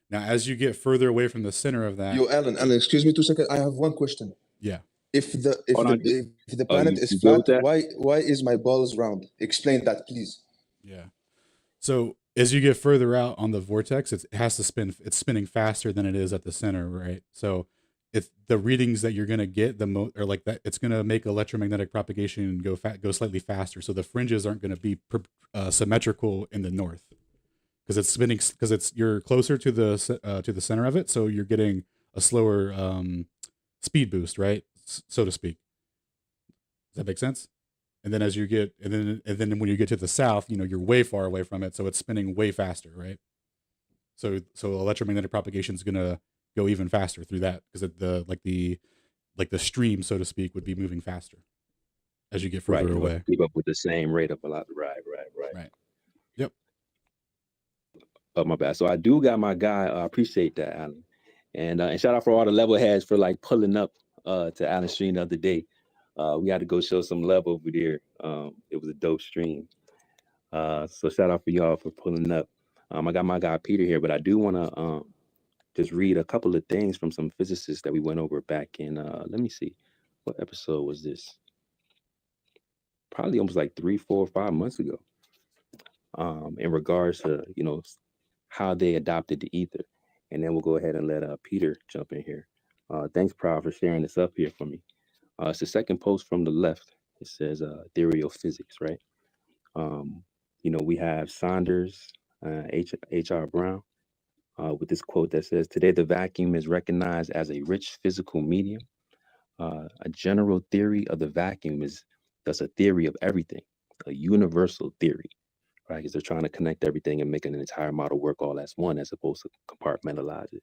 Now, as you get further away from the center of that, Yo, Alan, excuse me 2 seconds. I have one question. yeah. If the if Hold the on. if the Oh, planet is you good flat, with that? why is my balls round? Explain that, please. Yeah. So as you get further out on the vortex, it has to spin. It's spinning faster than it is at the center, right? So if the readings that you're gonna get or like that, it's gonna make electromagnetic propagation go slightly faster. So the fringes aren't gonna be symmetrical in the north because it's spinning because you're closer to the center of it, so you're getting a slower speed boost, right? So to speak. Does that make sense? And then as you get, and then when you get to the south, you're way far away from it, so it's spinning way faster, right? So electromagnetic propagation is gonna go even faster through that because the stream, so to speak, would be moving faster as you get Right. further away. Keep up with the same rate of velocity. Right. Yep. Oh, my bad. So I do got my guy. I appreciate that, Alan. And shout out for all the level heads for like pulling up to Alan's stream the other day. We had to go show some love over there. It was a dope stream. So shout out for y'all for pulling up. I got my guy Peter here, but I do want to just read a couple of things from some physicists that we went over back in, let me see, what episode was this? Probably almost like 3, 4, 5 months ago. In regards to, how they adopted the ether. And then we'll go ahead and let Peter jump in here. Thanks, Proud, for sharing this up here for me. It's the second post from the left. It says Ethereal physics, right? We have Saunders, H.R. Brown, with this quote that says, "Today the vacuum is recognized as a rich physical medium. A general theory of the vacuum is thus a theory of everything, a universal theory, right? Because they're trying to connect everything and make an entire model work all as one, as opposed to compartmentalize it.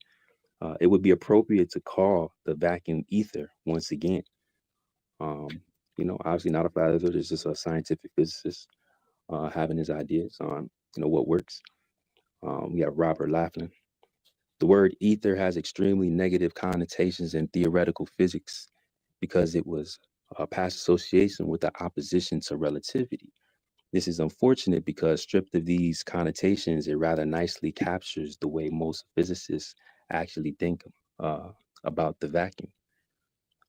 It would be appropriate to call the vacuum ether once again. Obviously not a flat earther, it's just a scientific physicist having his ideas on, what works. We have Robert Laughlin. The word ether has extremely negative connotations in theoretical physics because it was a past association with the opposition to relativity. This is unfortunate because stripped of these connotations, it rather nicely captures the way most physicists actually think about the vacuum.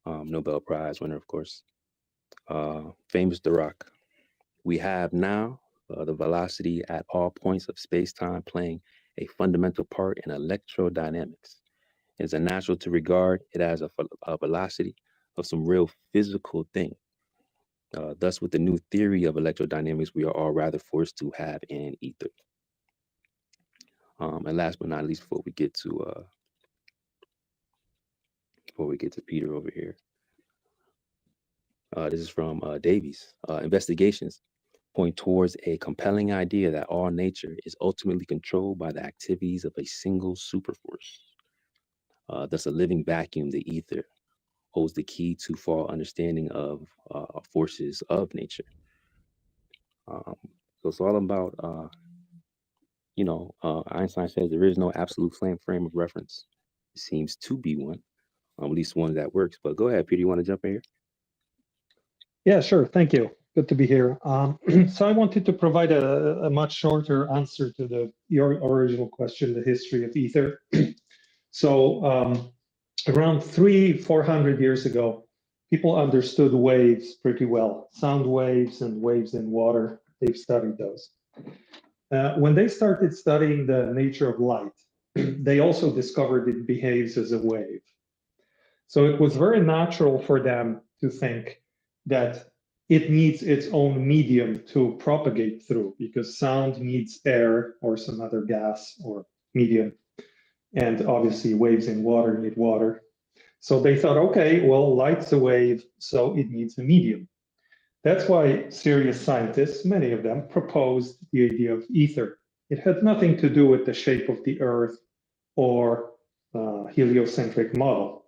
Nobel Prize winner, of course. Famous Dirac. We have now the velocity at all points of space-time playing a fundamental part in electrodynamics. It's unnatural to regard it as a velocity of some real physical thing. Thus, with the new theory of electrodynamics, we are all rather forced to have an ether. And last but not least, before we get to Peter over here, this is from Davies. Investigations point towards a compelling idea that all nature is ultimately controlled by the activities of a single superforce. Thus, a living vacuum, the ether, holds the key to full understanding of forces of nature. So it's all about, Einstein says there is no absolute frame of reference. It seems to be one, at least one that works. But go ahead, Peter, you want to jump in here? Yeah, sure. Thank you. Good to be here. So I wanted to provide a much shorter answer to your original question, the history of ether. So around 300-400 years ago, people understood waves pretty well, sound waves and waves in water. They've studied those. When they started studying the nature of light, they also discovered it behaves as a wave. So it was very natural for them to think that it needs its own medium to propagate through, because sound needs air or some other gas or medium. And obviously waves in water need water. So they thought, okay, well, light's a wave, so it needs a medium. That's why serious scientists, many of them, proposed the idea of ether. It had nothing to do with the shape of the Earth or heliocentric model.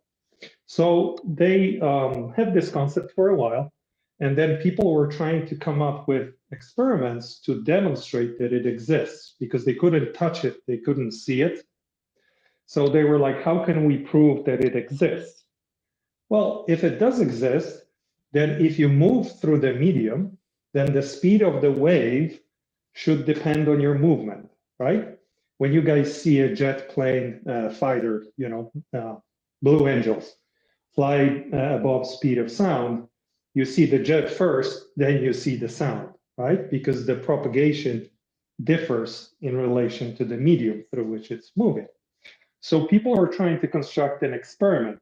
So they had this concept for a while, and then people were trying to come up with experiments to demonstrate that it exists because they couldn't touch it, they couldn't see it. So they were like, how can we prove that it exists? Well, if it does exist, then if you move through the medium, then the speed of the wave should depend on your movement, right? When you guys see a jet plane fighter, Blue Angels, fly above speed of sound, you see the jet first, then you see the sound, right? Because the propagation differs in relation to the medium through which it's moving. So people are trying to construct an experiment.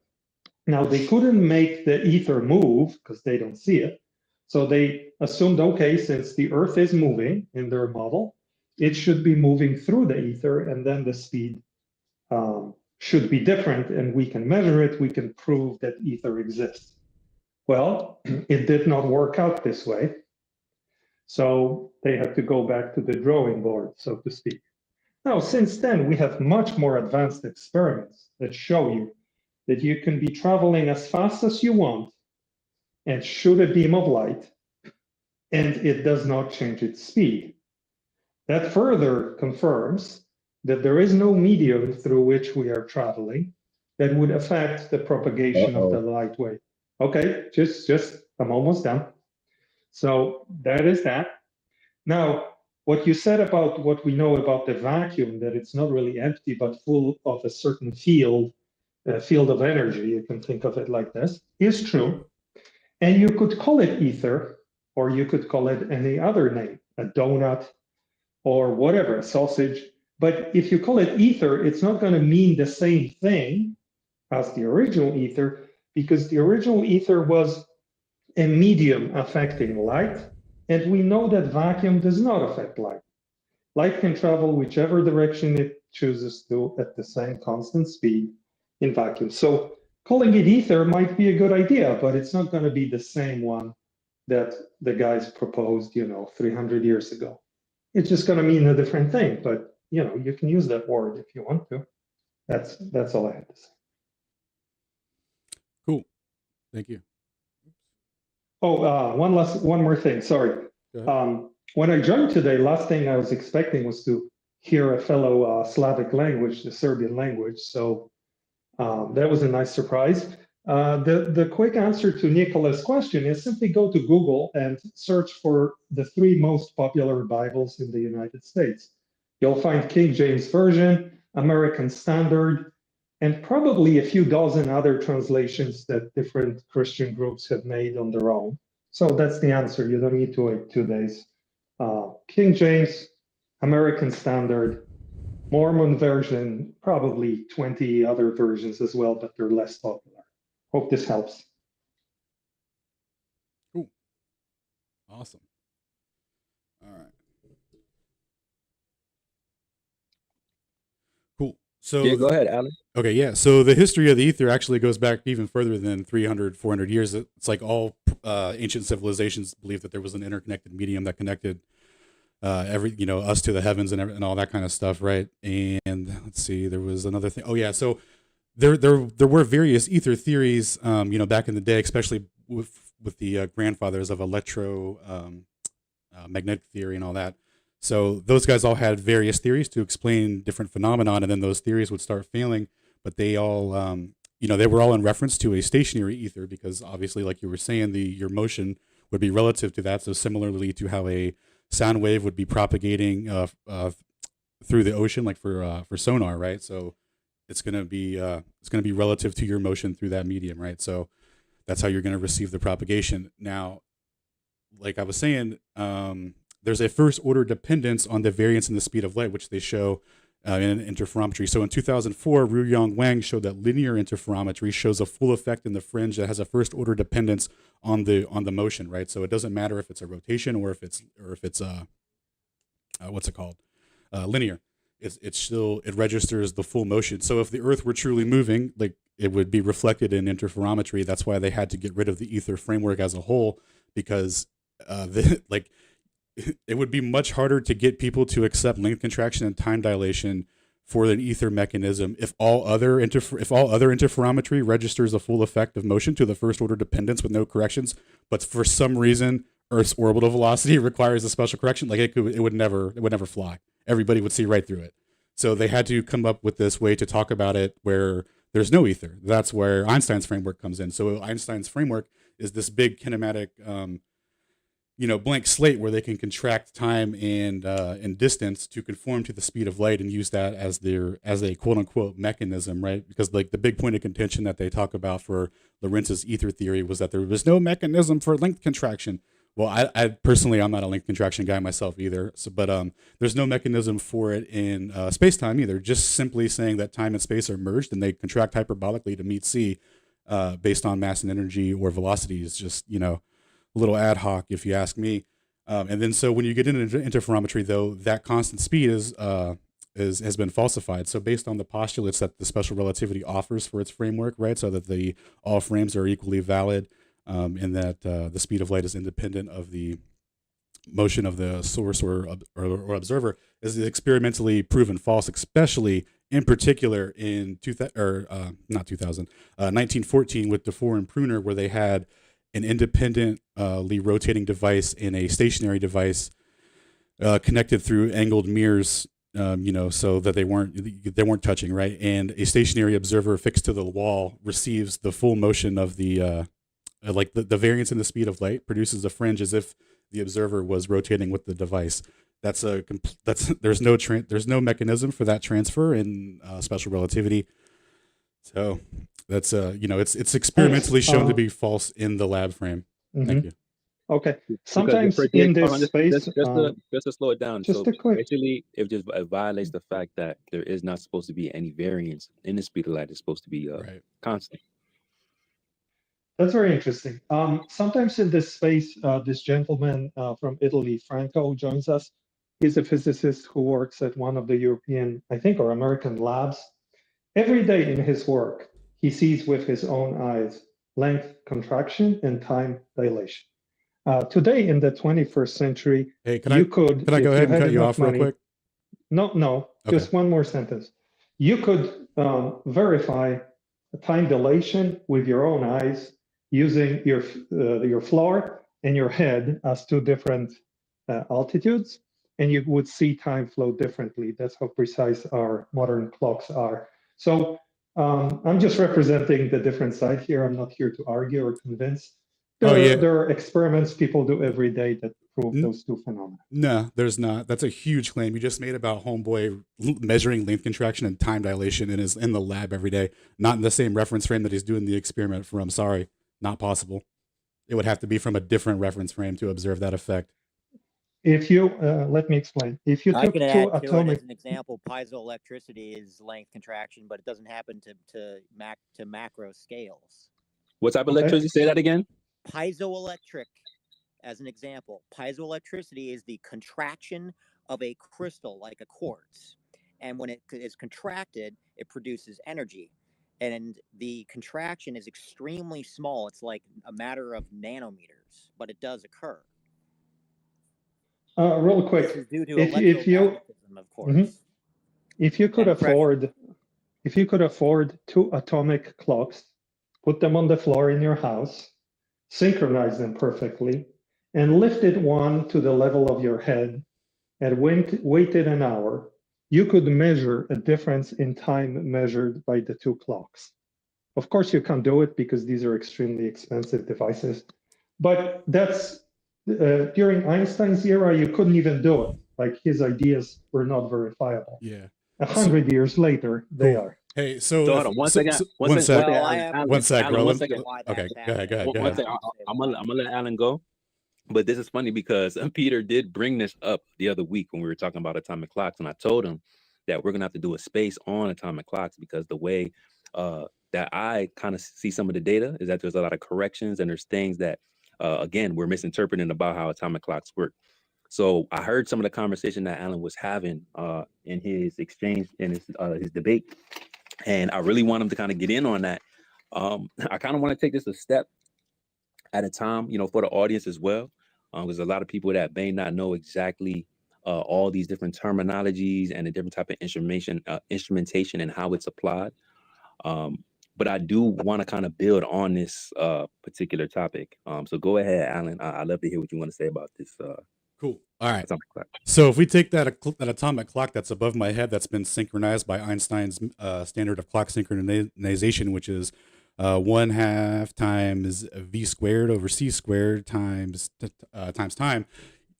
Now, they couldn't make the ether move because they don't see it. So they assumed, okay, since the Earth is moving in their model, it should be moving through the ether, and then the speed should be different, and we can measure it. We can prove that ether exists. Well, it did not work out this way. So they had to go back to the drawing board, so to speak. Now, since then, we have much more advanced experiments that show you that you can be traveling as fast as you want and shoot a beam of light, and it does not change its speed. That further confirms that there is no medium through which we are traveling that would affect the propagation of the light wave. Okay, just I'm almost done. So that is that. Now, what you said about what we know about the vacuum, that it's not really empty, but full of a certain field of energy, you can think of it like this, is true. And you could call it ether, or you could call it any other name, a donut, or whatever, a sausage. But if you call it ether, it's not going to mean the same thing as the original ether, because the original ether was a medium affecting light, and we know that vacuum does not affect light. Light can travel whichever direction it chooses to at the same constant speed in vacuum. So calling it ether might be a good idea, but it's not going to be the same one that the guys proposed, 300 years ago. It's just going to mean a different thing, but you can use that word if you want to. That's all I had to say. Cool. Thank you. Oh, one more thing. Sorry. When I joined today, last thing I was expecting was to hear a fellow Slavic language, the Serbian language. So that was a nice surprise. The quick answer to Nicola's question is simply go to Google and search for the 3 most popular Bibles in the United States. You'll find King James Version, American Standard, and probably a few dozen other translations that different Christian groups have made on their own. So that's the answer. You don't need to wait 2 days. King James, American Standard, Mormon version, probably 20 other versions as well, but they're less popular. Hope this helps. Cool. Awesome. All right. Cool. So yeah, go ahead, Alan. Okay, yeah. So the history of the ether actually goes back even further than 300, 400 years. It's like all ancient civilizations believed that there was an interconnected medium that connected us to the heavens and all that kind of stuff, right? And let's see, there was another thing. Oh yeah, so there were various ether theories, back in the day, especially with the grandfathers of magnetic theory and all that. So those guys all had various theories to explain different phenomenon, and then those theories would start failing. But they all, they were all in reference to a stationary ether, because obviously, like you were saying, your motion would be relative to that. So similarly to how a sound wave would be propagating through the ocean, like for sonar, right? So it's gonna be relative to your motion through that medium, right? So that's how you're gonna receive the propagation. Now, like I was saying, there's a first order dependence on the variance in the speed of light, which they show in interferometry. So in 2004, Ruyong Wang showed that linear interferometry shows a full effect in the fringe that has a first order dependence on the motion, right? So it doesn't matter if it's a rotation or if it's what's it called, linear. It registers the full motion. So if the Earth were truly moving, like, it would be reflected in interferometry. That's why they had to get rid of the ether framework as a whole, because it would be much harder to get people to accept length contraction and time dilation for an ether mechanism if all other interferometry registers a full effect of motion to the first order dependence with no corrections, but for some reason Earth's orbital velocity requires a special correction, like it would never fly. Everybody would see right through it. So they had to come up with this way to talk about it where there's no ether. That's where Einstein's framework comes in. So Einstein's framework is this big kinematic blank slate where they can contract time and distance to conform to the speed of light and use that as a quote unquote mechanism, right? Because like the big point of contention that they talk about for Lorentz's ether theory was that there was no mechanism for length contraction. Well, I personally, I'm not a length contraction guy myself either. So, but there's no mechanism for it in space-time either. Just simply saying that time and space are merged and they contract hyperbolically to meet c based on mass and energy or velocity is just a little ad hoc, if you ask me. And then so when you get into interferometry, though, that constant speed has been falsified. So based on the postulates that the special relativity offers for its framework, right, so that all frames are equally valid, and that the speed of light is independent of the motion of the source or observer, is experimentally proven false, especially in particular in 1914 with DeFore and Pruner, where they had an independently rotating device and a stationary device connected through angled mirrors, so that they weren't touching, right? And a stationary observer fixed to the wall receives the full motion of the the variance in the speed of light produces a fringe as if the observer was rotating with the device. There's no mechanism for that transfer in special relativity. So that's it's experimentally shown to be false in the lab frame. Thank you. Okay. Sometimes in this space, just to slow it down. Just so a quick. Basically, it violates the fact that there is not supposed to be any variance in the speed of light. It's supposed to be constant. That's very interesting. Sometimes in this space, this gentleman from Italy, Franco, joins us. He's a physicist who works at one of the European, I think, or American labs. Every day in his work, he sees with his own eyes length contraction and time dilation. Today, in the 21st century, can I go ahead and cut you off real quick? No, okay. Just one more sentence. You could verify time dilation with your own eyes using your floor and your head as two different altitudes, and you would see time flow differently. That's how precise our modern clocks are. So I'm just representing the different side here. I'm not here to argue or convince. There are experiments people do every day that prove those two phenomena. No, there's not. That's a huge claim you just made about homeboy measuring length contraction and time dilation in the lab every day, not in the same reference frame that he's doing the experiment from. Sorry, not possible. It would have to be from a different reference frame to observe that effect. If you let me explain. If you took two atomic, as an example, piezoelectricity is length contraction, but it doesn't happen to macro scales. What type of electricity? Say that again. Piezoelectric, as an example, piezoelectricity is the contraction of a crystal like a quartz, and when it is contracted, it produces energy, and the contraction is extremely small. It's like a matter of nanometers, but it does occur. Real quick, this is due to if you, of course. If you could afford two atomic clocks, put them on the floor in your house, synchronize them perfectly, and lifted one to the level of your head and waited an hour, you could measure a difference in time measured by the two clocks. Of course, you can't do it because these are extremely expensive devices, but that's during Einstein's era, you couldn't even do it. Like his ideas were not verifiable. Yeah. 100 years later, they are. Hey, so hold on one second. One sec, bro. Okay, go ahead. One second. I'm gonna let Alan go. But this is funny because Peter did bring this up the other week when we were talking about atomic clocks, and I told him that we're gonna have to do a space on atomic clocks because the way that I kind of see some of the data is that there's a lot of corrections and there's things that again we're misinterpreting about how atomic clocks work. So I heard some of the conversation that Alan was having in his exchange in his debate, and I really want him to kind of get in on that. I kind of want to take this a step at a time, for the audience as well, because a lot of people that may not know exactly all these different terminologies and the different type of instrumentation and how it's applied. But I do want to kind of build on this particular topic. So go ahead, Alan. I'd love to hear what you want to say about this. Cool. All right. Atomic clock. So if we take that atomic clock that's above my head, that's been synchronized by Einstein's standard of clock synchronization, which is 1/2 times v squared over c squared times time.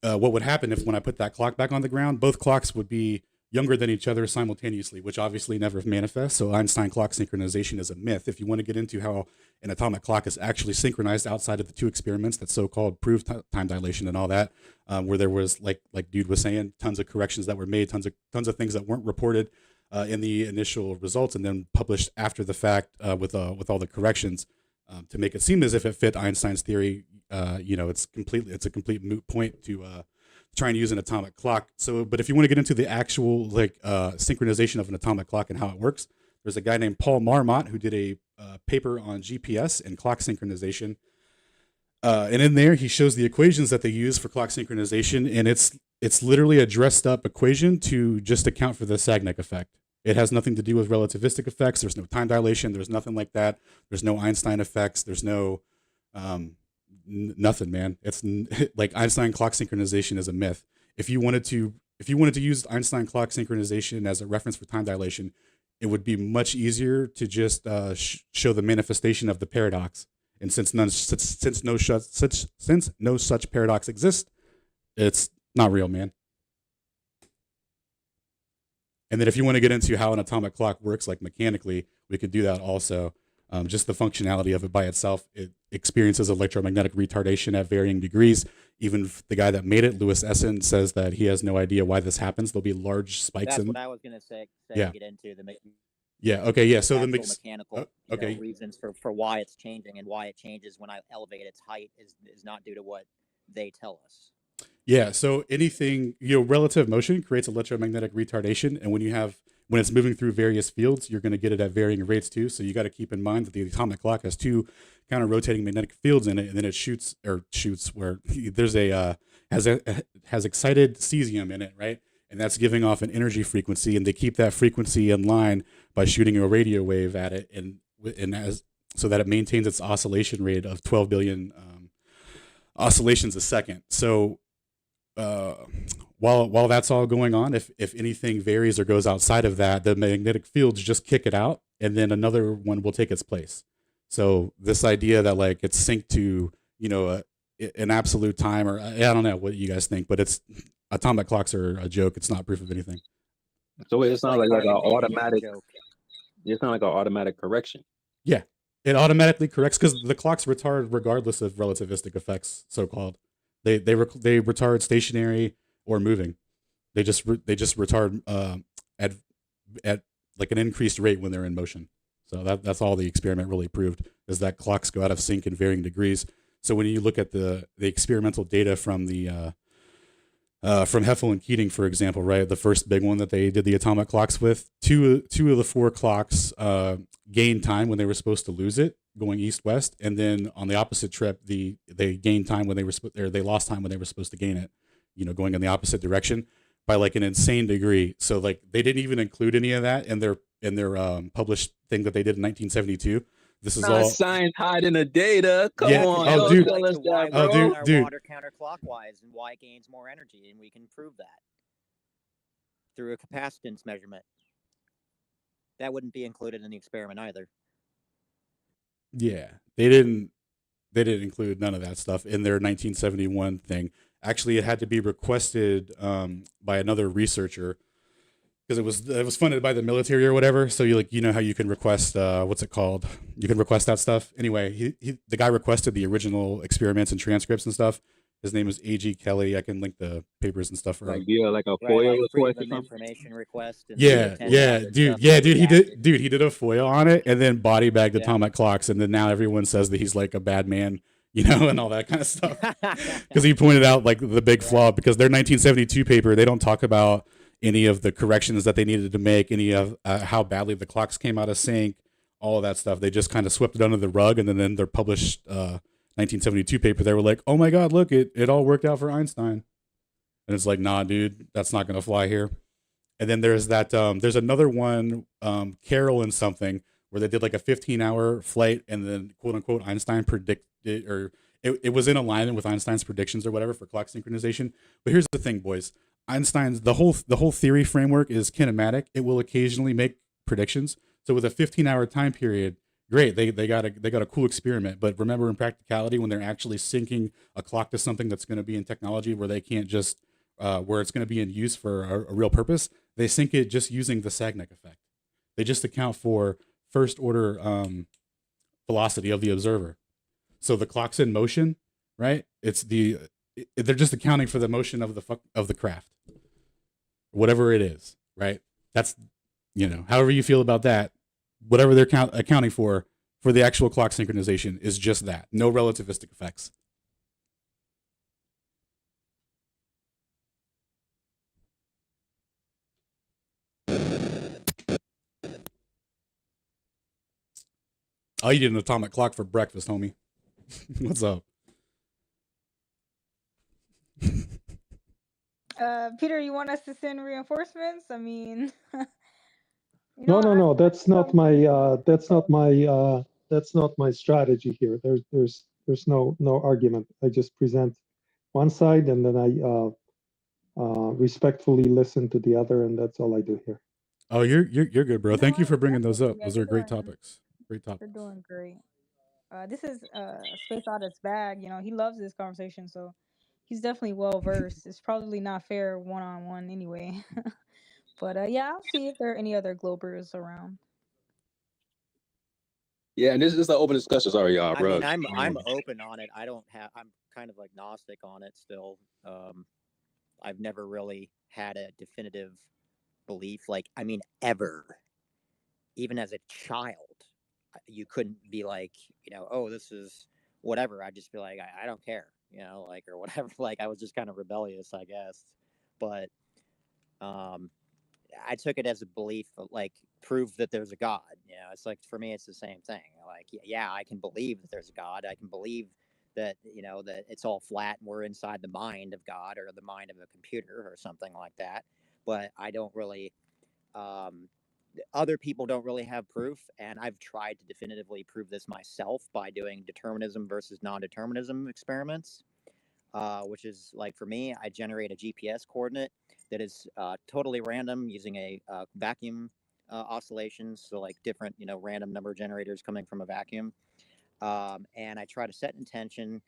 What would happen if when I put that clock back on the ground, both clocks would be younger than each other simultaneously, which obviously never manifests. So Einstein clock synchronization is a myth. If you want to get into how an atomic clock is actually synchronized outside of the two experiments that so-called proved time dilation and all that, where there was like Dude was saying, tons of corrections that were made, tons of things that weren't reported in the initial results and then published after the fact with all the corrections to make it seem as if it fit Einstein's theory. It's a complete moot point to try and use an atomic clock. So, but if you want to get into the actual synchronization of an atomic clock and how it works, there's a guy named Paul Marmot who did a paper on GPS and clock synchronization. And in there, he shows the equations that they use for clock synchronization, and it's literally a dressed up equation to just account for the Sagnac effect. It has nothing to do with relativistic effects. There's no time dilation. There's nothing like that. There's no Einstein effects. There's no nothing, man. It's like Einstein clock synchronization is a myth. If you wanted to use Einstein clock synchronization as a reference for time dilation, it would be much easier to just show the manifestation of the paradox. And since no such paradox exists, it's not real, man. And then if you want to get into how an atomic clock works, like mechanically, we could do that also. Just the functionality of it by itself, it experiences electromagnetic retardation at varying degrees. Even the guy that made it, Louis Essen, says that he has no idea why this happens. There'll be large spikes. That's what I was going to say. Yeah. Get into the So the mechanical reasons for why it's changing and why it changes when I elevate its height is not due to what they tell us. Yeah. So anything, relative motion creates electromagnetic retardation, and when it's moving through various fields, you're going to get it at varying rates too. So you got to keep in mind that the atomic clock has two kind of rotating magnetic fields in it, and then it shoots where there's has excited cesium in it, right? And that's giving off an energy frequency, and they keep that frequency in line by shooting a radio wave at it, so that it maintains its oscillation rate of 12 billion oscillations a second. So while that's all going on, if anything varies or goes outside of that, the magnetic fields just kick it out, and then another one will take its place. So this idea that it's synced to an absolute time, or I don't know what you guys think, but atomic clocks are a joke. It's not proof of anything. So it's not like an automatic. It's not like an automatic correction. Yeah, it automatically corrects because the clocks retard regardless of relativistic effects, so-called. They retard stationary or moving. They just retard at like an increased rate when they're in motion. So that's all the experiment really proved, is that clocks go out of sync in varying degrees. So when you look at the experimental data from from Heffel and Keating, for example, right, the first big one that they did the atomic clocks with, two of the four clocks gained time when they were supposed to lose it, going east-west, and then on the opposite trip, they gained time when they lost time when they were supposed to gain it, going in the opposite direction by like an insane degree. So like they didn't even include any of that in their published thing that they did in 1972. This is all science hiding the data. Come on, oh, dude. Dude. Water counterclockwise and why it gains more energy, and we can prove that through a capacitance measurement. That wouldn't be included in the experiment either. Yeah, they didn't include none of that stuff in their 1971 thing. Actually, it had to be requested by another researcher because it was funded by the military or whatever. So you know how you can request what's it called? You can request that stuff. Anyway, the guy requested the original experiments and transcripts and stuff. His name is A.G. Kelly. I can link the papers and stuff. Like a FOIA request. Information request. Dude. He did a FOIA on it and then body bagged atomic clocks, and then now everyone says that he's like a bad man, and all that kind of stuff. Because he pointed out like the big flaw, because their 1972 paper, they don't talk about any of the corrections that they needed to make, any of how badly the clocks came out of sync, all of that stuff. They just kind of swept it under the rug, and then in their published 1972 paper, they were like, "Oh my God, look, it all worked out for Einstein." And it's like, nah, dude, that's not going to fly here. And then there's that, there's another one, Carol and something, where they did like a 15-hour flight, and then quote unquote Einstein predicted, or it was in alignment with Einstein's predictions or whatever for clock synchronization. But here's the thing, boys. Einstein's the whole theory framework is kinematic. It will occasionally make predictions. So with a 15-hour time period, great, they got a cool experiment. But remember, in practicality, when they're actually syncing a clock to something that's going to be in technology where they can't just where it's going to be in use for a real purpose, they sync it just using the Sagnac effect. They just account for first order velocity of the observer. So the clock's in motion, right? They're just accounting for the motion of the craft, whatever it is, right? That's, however you feel about that, whatever they're accounting for the actual clock synchronization is just that. No relativistic effects. I'll eat an atomic clock for breakfast, homie. What's up? Peter, you want us to send reinforcements? I mean, No. That's not my strategy here. There's no argument. I just present one side, and then I respectfully listen to the other, and that's all I do here. Oh, you're good, bro. Thank you for bringing those up. Those are great topics. Great topics. They're doing great. This is Space Audit's bag. He loves this conversation, so he's definitely well versed. It's probably not fair one-on-one anyway. But yeah, I'll see if there are any other Globers around. Yeah, and this is an open discussion. Sorry, y'all. I mean, I'm open on it. I'm kind of agnostic on it still. I've never really had a definitive belief. Ever. Even as a child, you couldn't be like, oh, this is whatever. I'd just be like, I don't care, or whatever. I was just kind of rebellious, I guess. But I took it as a belief of prove that there's a God. It's for me, it's the same thing. Yeah, I can believe that there's a God. I can believe that, that it's all flat and we're inside the mind of God or the mind of a computer or something like that. But I don't really, other people don't really have proof. And I've tried to definitively prove this myself by doing determinism versus non-determinism experiments. Which is for me, I generate a GPS coordinate that is totally random using a vacuum oscillations. So different, random number generators coming from a vacuum. And I try to set intention,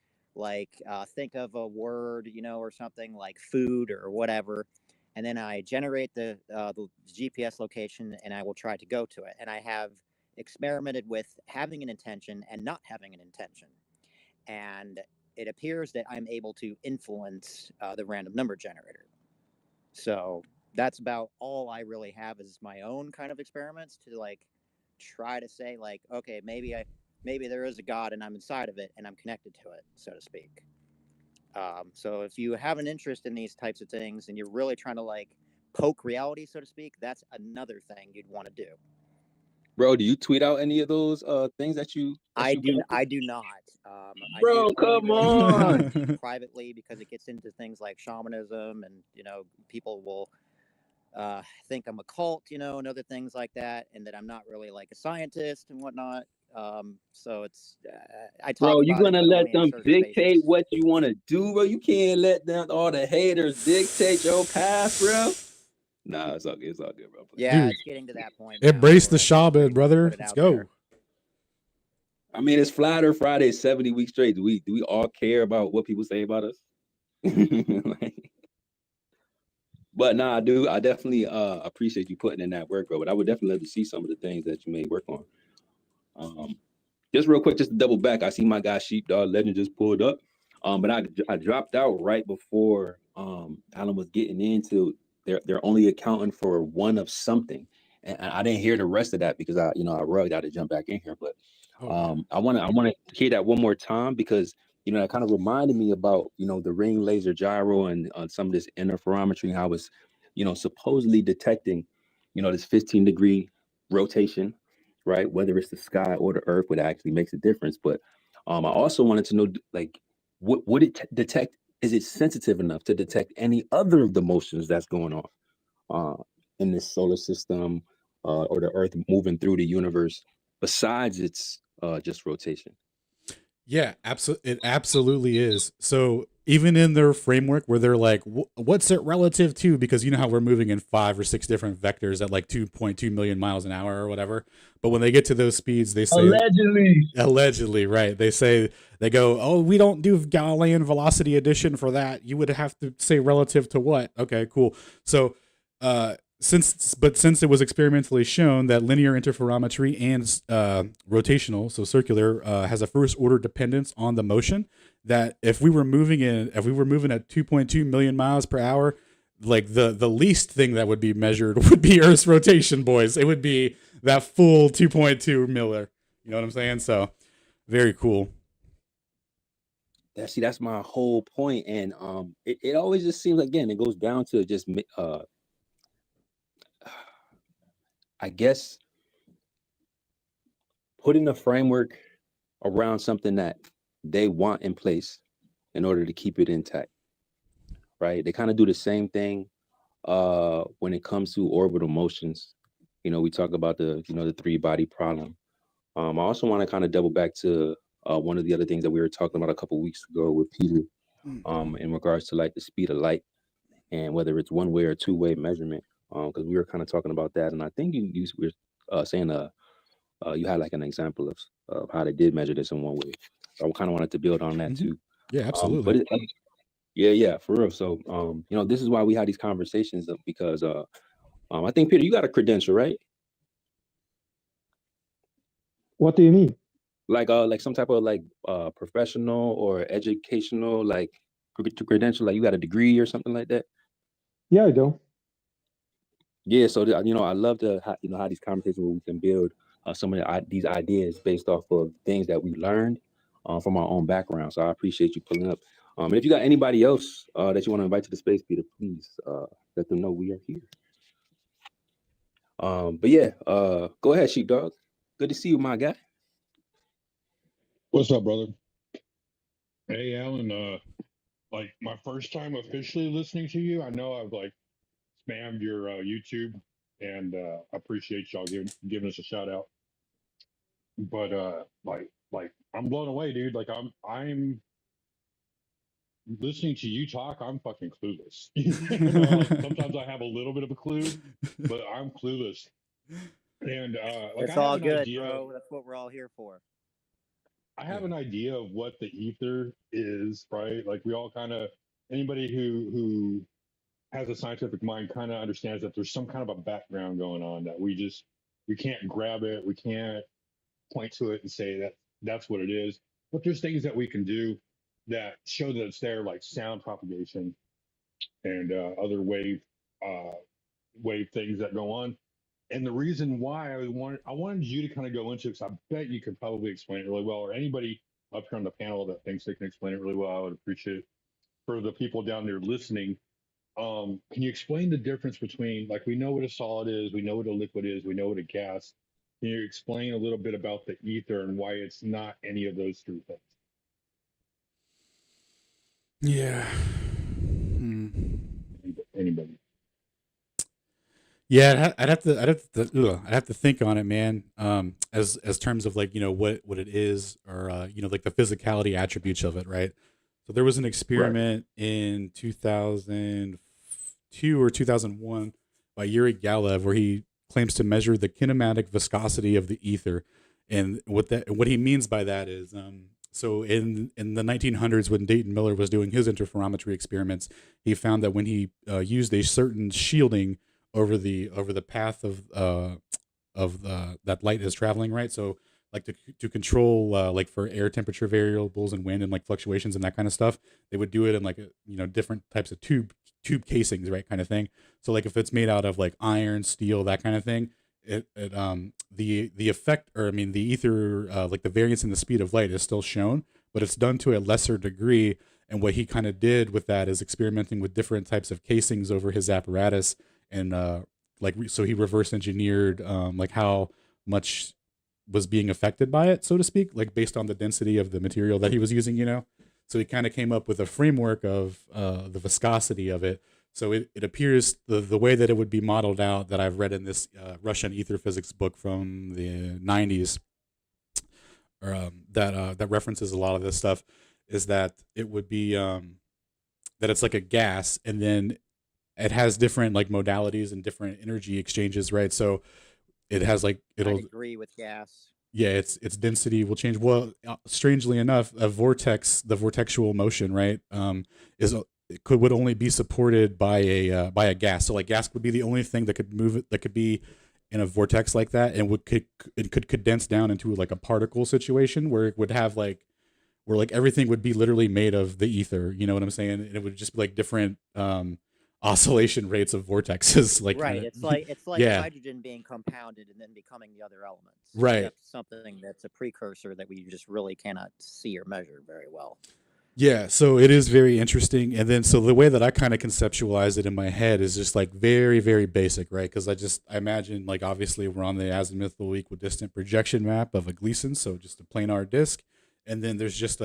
think of a word, or something like food or whatever. And then I generate the GPS location and I will try to go to it. And I have experimented with having an intention and not having an intention. And it appears that I'm able to influence the random number generator. So that's about all I really have is my own kind of experiments to try to say okay, maybe there is a God and I'm inside of it and I'm connected to it, so to speak. So if you have an interest in these types of things and you're really trying to poke reality, so to speak, that's another thing you'd want to do. Bro, do you tweet out any of those things that you? I do not. Bro, I do come on. keep privately because it gets into things like shamanism, and people will think I'm a cult, and other things like that, and that I'm not really a scientist and whatnot. So it's I talk. Bro, you gonna let them dictate spaces. what you want to do, bro? You can't let them all the haters dictate your path, bro. Nah, it's all good. It's all good, bro. Yeah, Dude, it's getting to that point. Embrace the Shabbat, brother. Let's go. There. I mean, it's Flat Earth Friday 70 weeks straight. Do we all care about what people say about us? But nah, dude, I definitely appreciate you putting in that work, bro. But I would definitely love to see some of the things that you may work on. Just real quick, just to double back, I see my guy Sheepdog Legend just pulled up. But I dropped out right before Alan was getting into they're only accounting for one of something. And I didn't hear the rest of that because I rugged out to jump back in here. But I want to hear that one more time because that kind of reminded me about the ring laser gyro and some of this interferometry, how it's supposedly detecting this 15-degree rotation, right? Whether it's the sky or the earth, what actually makes a difference. But I also wanted to know, what would it detect is it sensitive enough to detect any other of the motions that's going on in this solar system or the Earth moving through the universe besides its just rotation? Yeah, absolutely. It absolutely is. So even in their framework where they're like, what's it relative to? Because you know how we're moving in 5 or 6 different vectors at like 2.2 million miles an hour or whatever. But when they get to those speeds, they say allegedly, right? They go, oh, we don't do Galilean velocity addition for that. You would have to say relative to what? Okay, cool. So, since it was experimentally shown that linear interferometry and rotational, so circular, has a first order dependence on the motion, that if we were moving at 2.2 million miles per hour, like the least thing that would be measured would be Earth's rotation, boys. It would be that full 2.2 Miller. You know what I'm saying? So very cool. That's my whole point. And it always just seems, again, it goes down to just I guess putting a framework around something that they want in place in order to keep it intact, right? They kind of do the same thing when it comes to orbital motions. You know, we talk about the 3-body problem. I also want to kind of double back to one of the other things that we were talking about a couple of weeks ago with Peter, in regards to like the speed of light and whether it's one-way or two-way measurement, because we were kind of talking about that. And I think you were saying you had like an example of how they did measure this in one way. So I kind of wanted to build on that too. Yeah, absolutely. Yeah, for real. So this is why we had these conversations, because I think, Peter, you got a credential, right? What do you mean? Like some type of like professional or educational like credential, like you got a degree or something like that? Yeah, I do. Yeah, so I love to how these conversations where we can build some of these ideas based off of things that we learned from our own background. So I appreciate you pulling up. And if you got anybody else that you want to invite to the space, Peter, please let them know we are here. But yeah, go ahead, Sheepdog. Good to see you, my guy. What's up, brother? Hey, Alan. Like my first time officially listening to you. I know I've like spammed your YouTube, and I appreciate y'all giving us a shout out. But like I'm blown away, dude. Like I'm listening to you talk. I'm fucking clueless. Like sometimes I have a little bit of a clue, but I'm clueless. And it's all good, bro. That's what we're all here for. I have an idea of what the ether is, right? Like we all kind of, anybody who has a scientific mind kind of understands that there's some kind of a background going on that we can't grab it, we can't point to it and say that that's what it is. But there's things that we can do that show that it's there, like sound propagation and other wave things that go on. And the reason why I wanted you to kind of go into it, because I bet you could probably explain it really well, or anybody up here on the panel that thinks they can explain it really well, I would appreciate it. For the people down there listening, can you explain the difference between, like, we know what a solid is, we know what a liquid is, we know what a gas. Can you explain a little bit about the ether and why it's not any of those three things? Yeah. Anybody? Yeah, I'd have to think on it, man. As terms of like what it is, or like the physicality attributes of it, right? So there was an experiment in 2002 or 2001 by Yuri Galev where he claims to measure the kinematic viscosity of the ether, and what he means by that is so in the 1900s when Dayton Miller was doing his interferometry experiments, he found that when he used a certain shielding over the path of that light is traveling, right? So like to control like for air temperature variables and wind and like fluctuations and that kind of stuff, they would do it in like different types of tube casings, right, kind of thing. So like if it's made out of like iron, steel, that kind of thing, the effect, or I mean the ether, like the variance in the speed of light is still shown, but it's done to a lesser degree. And what he kind of did with that is experimenting with different types of casings over his apparatus, and so he reverse engineered like how much was being affected by it, so to speak, like based on the density of the material that he was using, So he kind of came up with a framework of the viscosity of it. So it appears the way that it would be modeled out that I've read in this Russian ether physics book from the 90s, or that references a lot of this stuff, is that it would be that it's like a gas, and then it has different like modalities and different energy exchanges, right? So it has like I agree with gas. Yeah, its density will change. Well, strangely enough, the vortexual motion, right, would only be supported by a gas. So like gas would be the only thing that could move it, that could be in a vortex like that, and it could condense down into like a particle situation where it would have like where like everything would be literally made of the ether. You know what I'm saying? And it would just be like different oscillation rates of vortexes. Like right, it's like yeah. hydrogen being compounded and then becoming the other elements. Right, that's something that's a precursor that we just really cannot see or measure very well. Yeah, so it is very interesting. And then so the way that I kind of conceptualize it in my head is just like very, very basic, right? Because I imagine like obviously we're on the azimuthal equidistant projection map of a Gleason, so just a planar disk. And then there's just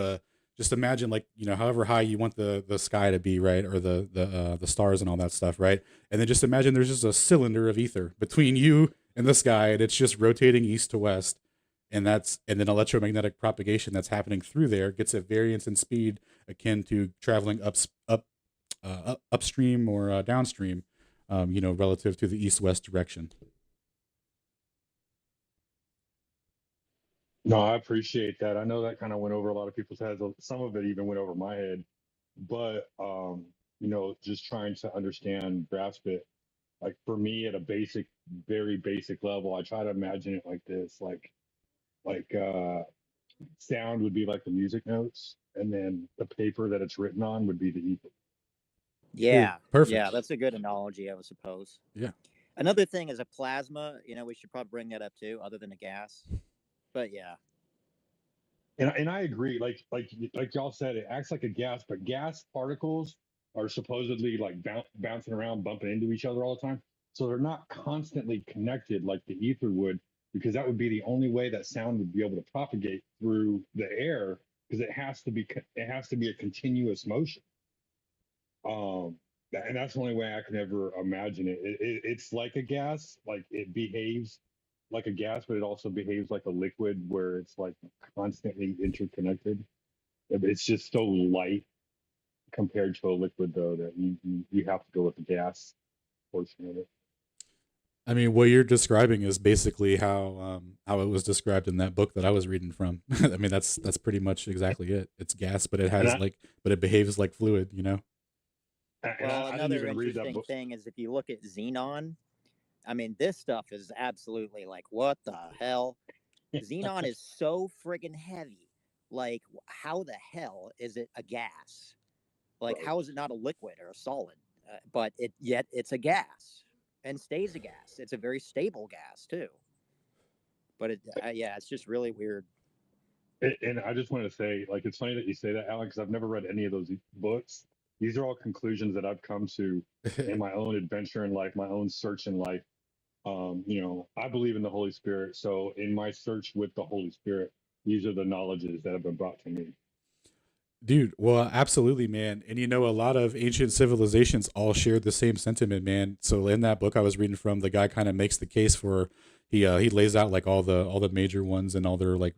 imagine like, you know, however high you want the sky to be, right? Or the stars and all that stuff, right? And then just imagine there's just a cylinder of ether between you and the sky, and it's just rotating east to west. And then electromagnetic propagation that's happening through there gets a variance in speed akin to traveling upstream or downstream, you know, relative to the east-west direction. No, I appreciate that. I know that kind of went over a lot of people's heads. Some of it even went over my head, but you know, just trying to understand, grasp it. Like for me, at a basic, very basic level, I try to imagine it like this: like sound would be like the music notes, and then the paper that it's written on would be the ether. Yeah, perfect. Yeah, that's a good analogy, I would suppose. Yeah. Another thing is a plasma. You know, we should probably bring that up too, other than a gas. But yeah. And I agree. Like y'all said, it acts like a gas, but gas particles are supposedly like bouncing around, bumping into each other all the time. So they're not constantly connected like the ether would, because that would be the only way that sound would be able to propagate through the air, because it has to be a continuous motion. And that's the only way I can ever imagine it. It's like a gas, like it behaves like a gas, but it also behaves like a liquid where it's like constantly interconnected. It's just so light compared to a liquid, though, that you have to go with the gas portion of it. I mean, what you're describing is basically how it was described in that book that I was reading from. I mean, that's pretty much exactly it. It's gas, but it behaves like fluid, you know? Well, another interesting thing is if you look at xenon, I mean, this stuff is absolutely like, what the hell? Xenon is so friggin' heavy. Like, how the hell is it a gas? Like, how is it not a liquid or a solid? But yet it's a gas and stays a gas. It's a very stable gas too. But it's just really weird. And I just wanted to say, like, it's funny that you say that, Alan, because I've never read any of those books. These are all conclusions that I've come to in my own adventure in life, my own search in life. You know, I believe in the Holy Spirit. So in my search with the Holy Spirit, these are the knowledges that have been brought to me. Dude, well, absolutely, man. And you know, a lot of ancient civilizations all shared the same sentiment, man. So in that book I was reading from, the guy kind of makes the case for he lays out like all the major ones and all their like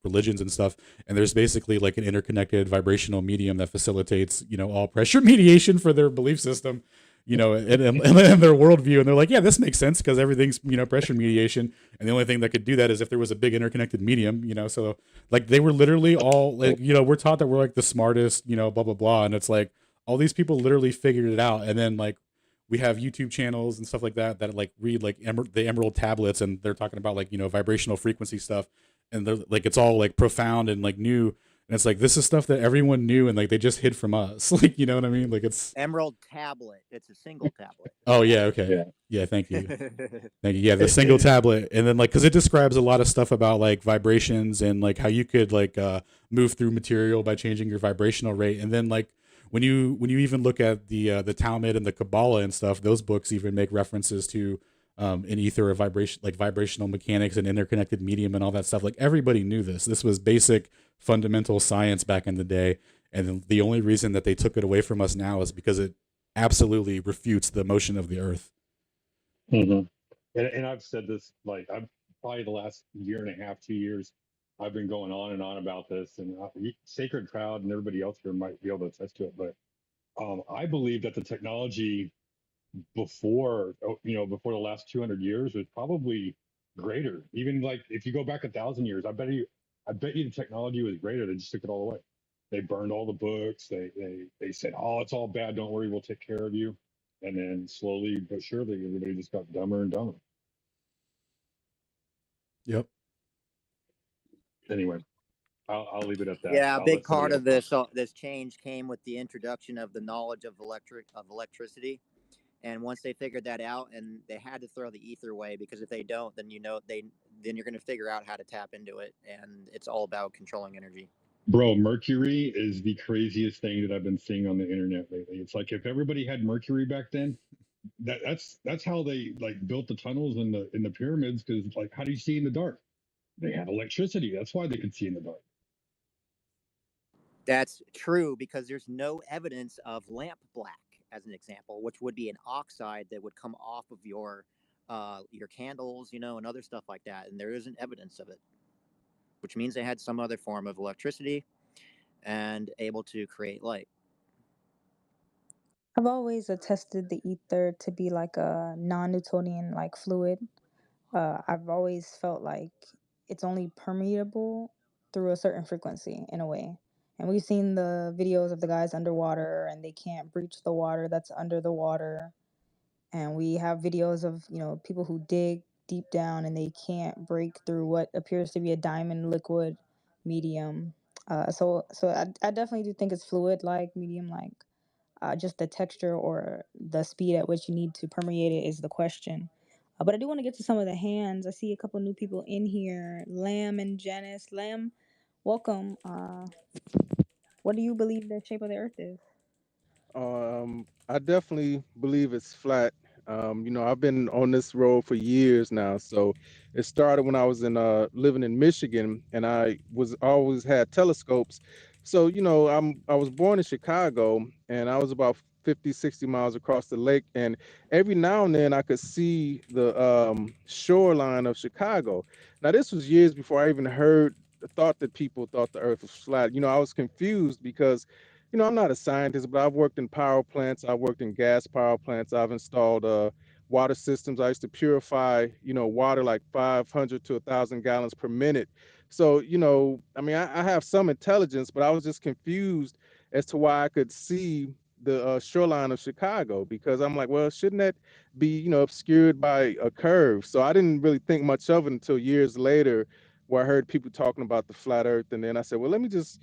religions and stuff. And there's basically like an interconnected vibrational medium that facilitates, you know, all pressure mediation for their belief system, you know, and their worldview. And they're like, yeah, this makes sense because everything's, you know, pressure mediation. And the only thing that could do that is if there was a big interconnected medium, you know. So like they were literally all like, you know, we're taught that we're like the smartest, you know, blah, blah, blah. And it's like all these people literally figured it out. And then like we have YouTube channels and stuff like that like read like the Emerald tablets, and they're talking about like, you know, vibrational frequency stuff. And they're like, it's all like profound and like new. And it's like, this is stuff that everyone knew and like they just hid from us. Like, you know what I mean? Like it's Emerald tablet. It's a single tablet. Oh yeah, okay. Yeah, thank you. Thank you. Yeah, the single tablet. And then like, cause it describes a lot of stuff about like vibrations and like how you could like move through material by changing your vibrational rate. And then like when you even look at the Talmud and the Kabbalah and stuff, those books even make references to in ether or vibration, like vibrational mechanics and interconnected medium and all that stuff. Like everybody knew this. This was basic fundamental science back in the day. And the only reason that they took it away from us now is because it absolutely refutes the motion of the Earth. Mm-hmm. And I've said this, like, I've probably the last year and a half, 2 years, I've been going on and on about this, and Sacred Crowd and everybody else here might be able to attest to it. But I believe that the technology before, before the last 200 years was probably greater. Even like if you go back 1,000 years, I bet you the technology was greater. They just took it all away. They burned all the books. They said, "Oh, it's all bad. Don't worry, we'll take care of you." And then slowly but surely, everybody just got dumber and dumber. Yep. Anyway, I'll leave it at that. Yeah, a I'll big let somebody part else of talk. this change came with the introduction of the knowledge of electricity. And once they figured that out, and they had to throw the ether away, because if they don't, then then you're going to figure out how to tap into it, and it's all about controlling energy. Bro, Mercury is the craziest thing that I've been seeing on the internet lately. It's like if everybody had Mercury back then, that's how they like built the tunnels in the pyramids, because like how do you see in the dark? They had electricity. That's why they could see in the dark. That's true, because there's no evidence of lamp black, as an example, which would be an oxide that would come off of your candles, and other stuff like that, and there isn't evidence of it, which means they had some other form of electricity and able to create light. I've always attested the ether to be like a non-Newtonian like fluid. I've always felt like it's only permeable through a certain frequency in a way. And we've seen the videos of the guys underwater and they can't breach the water that's under the water. And we have videos of, people who dig deep down and they can't break through what appears to be a diamond liquid medium. So I definitely do think it's fluid like, medium like. Just the texture or the speed at which you need to permeate it is the question. But I do want to get to some of the hands. I see a couple new people in here. Lamb and Janice. Lamb, welcome. What do you believe the shape of the Earth is? I definitely believe it's flat. I've been on this road for years now. So it started when I was living in Michigan, and I was always had telescopes. So I was born in Chicago, and I was about 50, 60 miles across the lake, and every now and then I could see the shoreline of Chicago. Now this was years before I even thought that people thought the Earth was flat. I was confused because I'm not a scientist, but I've worked in power plants. I've worked in gas power plants. I've installed water systems. I used to purify, water like 500 to 1,000 gallons per minute. So, I have some intelligence, but I was just confused as to why I could see the shoreline of Chicago, because I'm like, well, shouldn't that be, obscured by a curve? So I didn't really think much of it until years later, where I heard people talking about the flat Earth. And then I said, well, let me just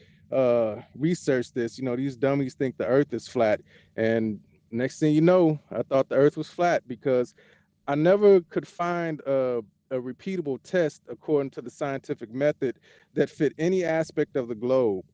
research this. These dummies think the Earth is flat, and next thing you know, I thought the Earth was flat because I never could find a repeatable test according to the scientific method that fit any aspect of the globe.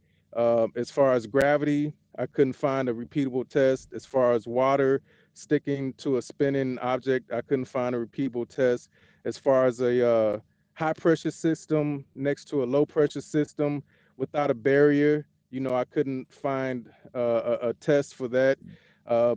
As far as gravity, I couldn't find a repeatable test. As far as water sticking to a spinning object, I couldn't find a repeatable test. As far as a high pressure system next to a low pressure system without a barrier, I couldn't find a test for that.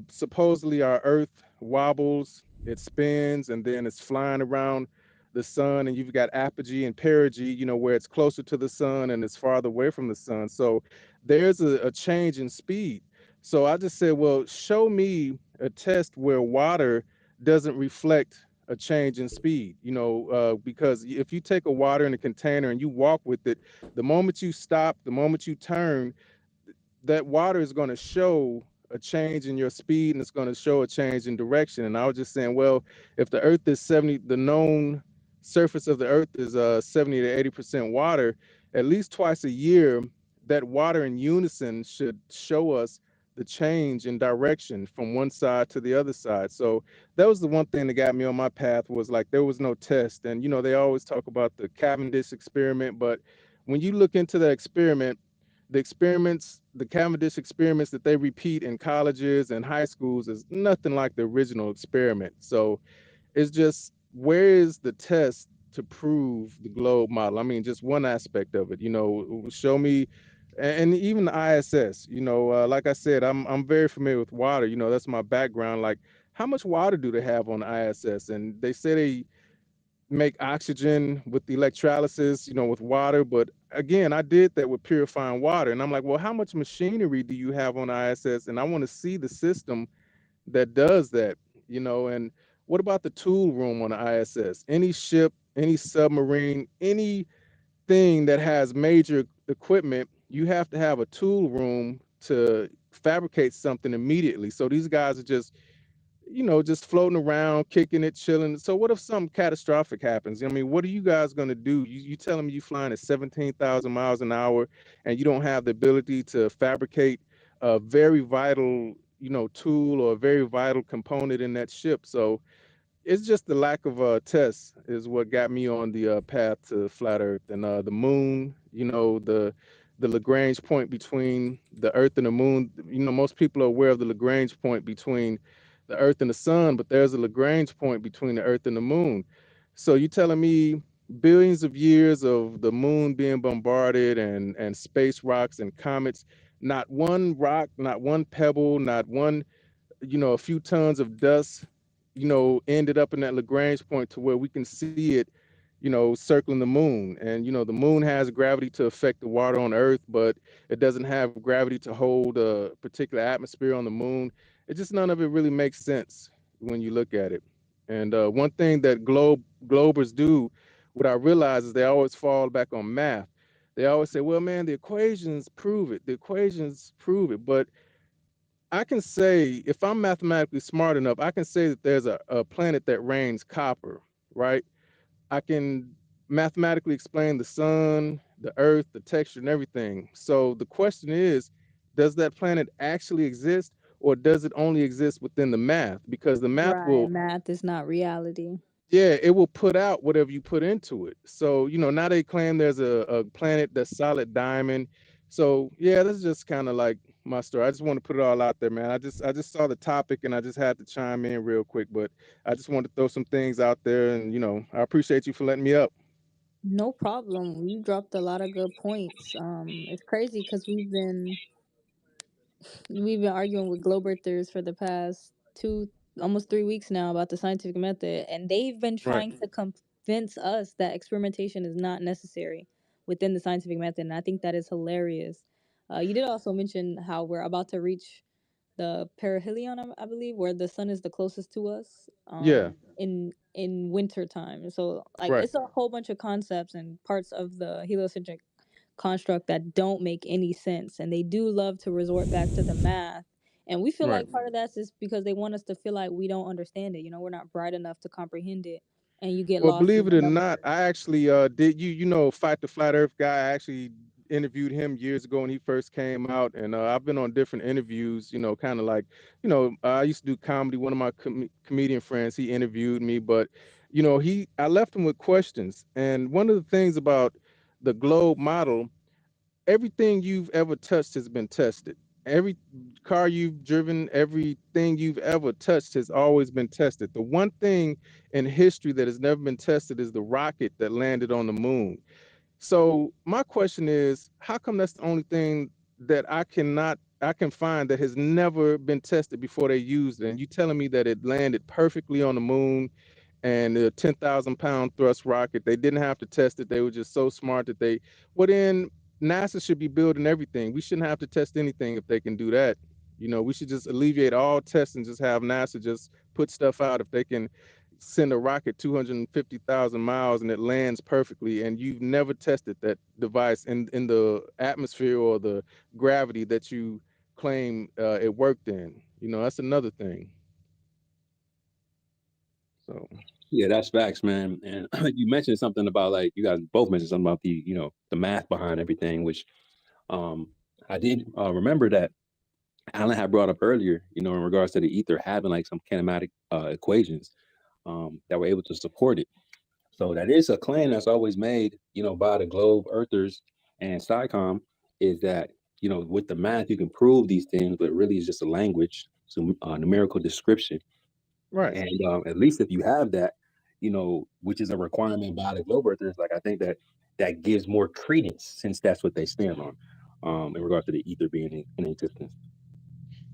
Supposedly, our Earth wobbles, it spins, and then it's flying around the sun. And you've got apogee and perigee, where it's closer to the sun and it's farther away from the sun. So there's a change in speed. So I just said, well, show me a test where water doesn't reflect a change in speed, because if you take a water in a container and you walk with it, the moment you stop, the moment you turn, that water is going to show a change in your speed, and it's going to show a change in direction. And I was just saying, well, if the Earth is 70, the known surface of the Earth is 70 to 80% water, at least twice a year, that water in unison should show us the change in direction from one side to the other side. So that was the one thing that got me on my path, was like there was no test. And they always talk about the Cavendish experiment, but when you look into that experiment, the Cavendish experiments that they repeat in colleges and high schools is nothing like the original experiment. So it's just, where is the test to prove the globe model? I mean, just one aspect of it, show me and even the ISS. Like I said, I'm very familiar with water. That's my background. Like, how much water do they have on the ISS? And they say they make oxygen with the electrolysis, with water. But again, I did that with purifying water, and I'm like, well, how much machinery do you have on the ISS? And I want to see the system that does that. And what about the tool room on the ISS? Any ship, any submarine, anything that has major equipment, you have to have a tool room to fabricate something immediately. So these guys are just floating around, kicking it, chilling. So what if something catastrophic happens? I mean, what are you guys going to do? You telling me you flying at 17,000 miles an hour and you don't have the ability to fabricate a very vital, tool or a very vital component in that ship. So it's just the lack of tests is what got me on the path to flat Earth. And the moon. The Lagrange point between the Earth and the moon. Most people are aware of the Lagrange point between the Earth and the sun, but there's a Lagrange point between the Earth and the moon. So you telling me billions of years of the moon being bombarded and space rocks and comets, not one rock, not one pebble, not one, a few tons of dust, ended up in that Lagrange point to where we can see it, circling the moon. And, the moon has gravity to affect the water on Earth, but it doesn't have gravity to hold a particular atmosphere on the moon. None of it really makes sense when you look at it. And one thing that globers do, what I realize is they always fall back on math. They always say, well, man, the equations prove it. The equations prove it. But I can say, if I'm mathematically smart enough, I can say that there's a planet that rains copper, right? I can mathematically explain the sun, the earth, the texture, and everything. So the question is, does that planet actually exist, or does it only exist within the math? Because the math Right, will, math is not reality. yeah, it will put out whatever you put into it. So, now they claim there's a planet that's solid diamond. So yeah, this is just kind of like my story. I just want to put it all out there, man. I just saw the topic and I just had to chime in real quick, but I just wanted to throw some things out there, and I appreciate you for letting me up. No problem. You dropped a lot of good points. It's crazy because we've been arguing with globe earthers for the past almost 3 weeks now about the scientific method, and they've been Right. trying to convince us that experimentation is not necessary within the scientific method, and I think that is hilarious. You did also mention how we're about to reach the perihelion, I believe, where the sun is the closest to us, Yeah. in winter time. So like Right. it's a whole bunch of concepts and parts of the heliocentric construct that don't make any sense, and they do love to resort back to the math, and we feel Right. like part of that's just because they want us to feel like we don't understand it, we're not bright enough to comprehend it, and you get Well, lost believe in it the or not, numbers. I actually did Fight the Flat Earth guy. I actually interviewed him years ago when he first came out, and I've been on different interviews. Kind of like, I used to do comedy. One of my comedian friends, he interviewed me, but I left him with questions. And one of the things about the globe model, everything you've ever touched has been tested. Every car you've driven, everything you've ever touched has always been tested. The one thing in history that has never been tested is the rocket that landed on the moon. So my question is, how come that's the only thing that I can find that has never been tested before they used it? And you telling me that it landed perfectly on the moon, and the 10,000-pound thrust rocket, they didn't have to test it. They were just so smart that well, then NASA should be building everything. We shouldn't have to test anything if they can do that. We should just alleviate all tests and just have NASA just put stuff out. If they can send a rocket 250,000 miles and it lands perfectly, and you've never tested that device in the atmosphere or the gravity that you claim it worked in, that's another thing. So Yeah, that's facts, man. And you mentioned something about, like, you guys both mentioned something about the math behind everything, which I did remember that Alan had brought up earlier, in regards to the ether having like some kinematic equations that were able to support it. So that is a claim that's always made, by the globe earthers and SciComm, is that, with the math, you can prove these things, but really it's just a language, some numerical description. right. And at least if you have that, which is a requirement by the globe earthers, like, I think that gives more credence, since that's what they stand on. in regards to the ether being in existence.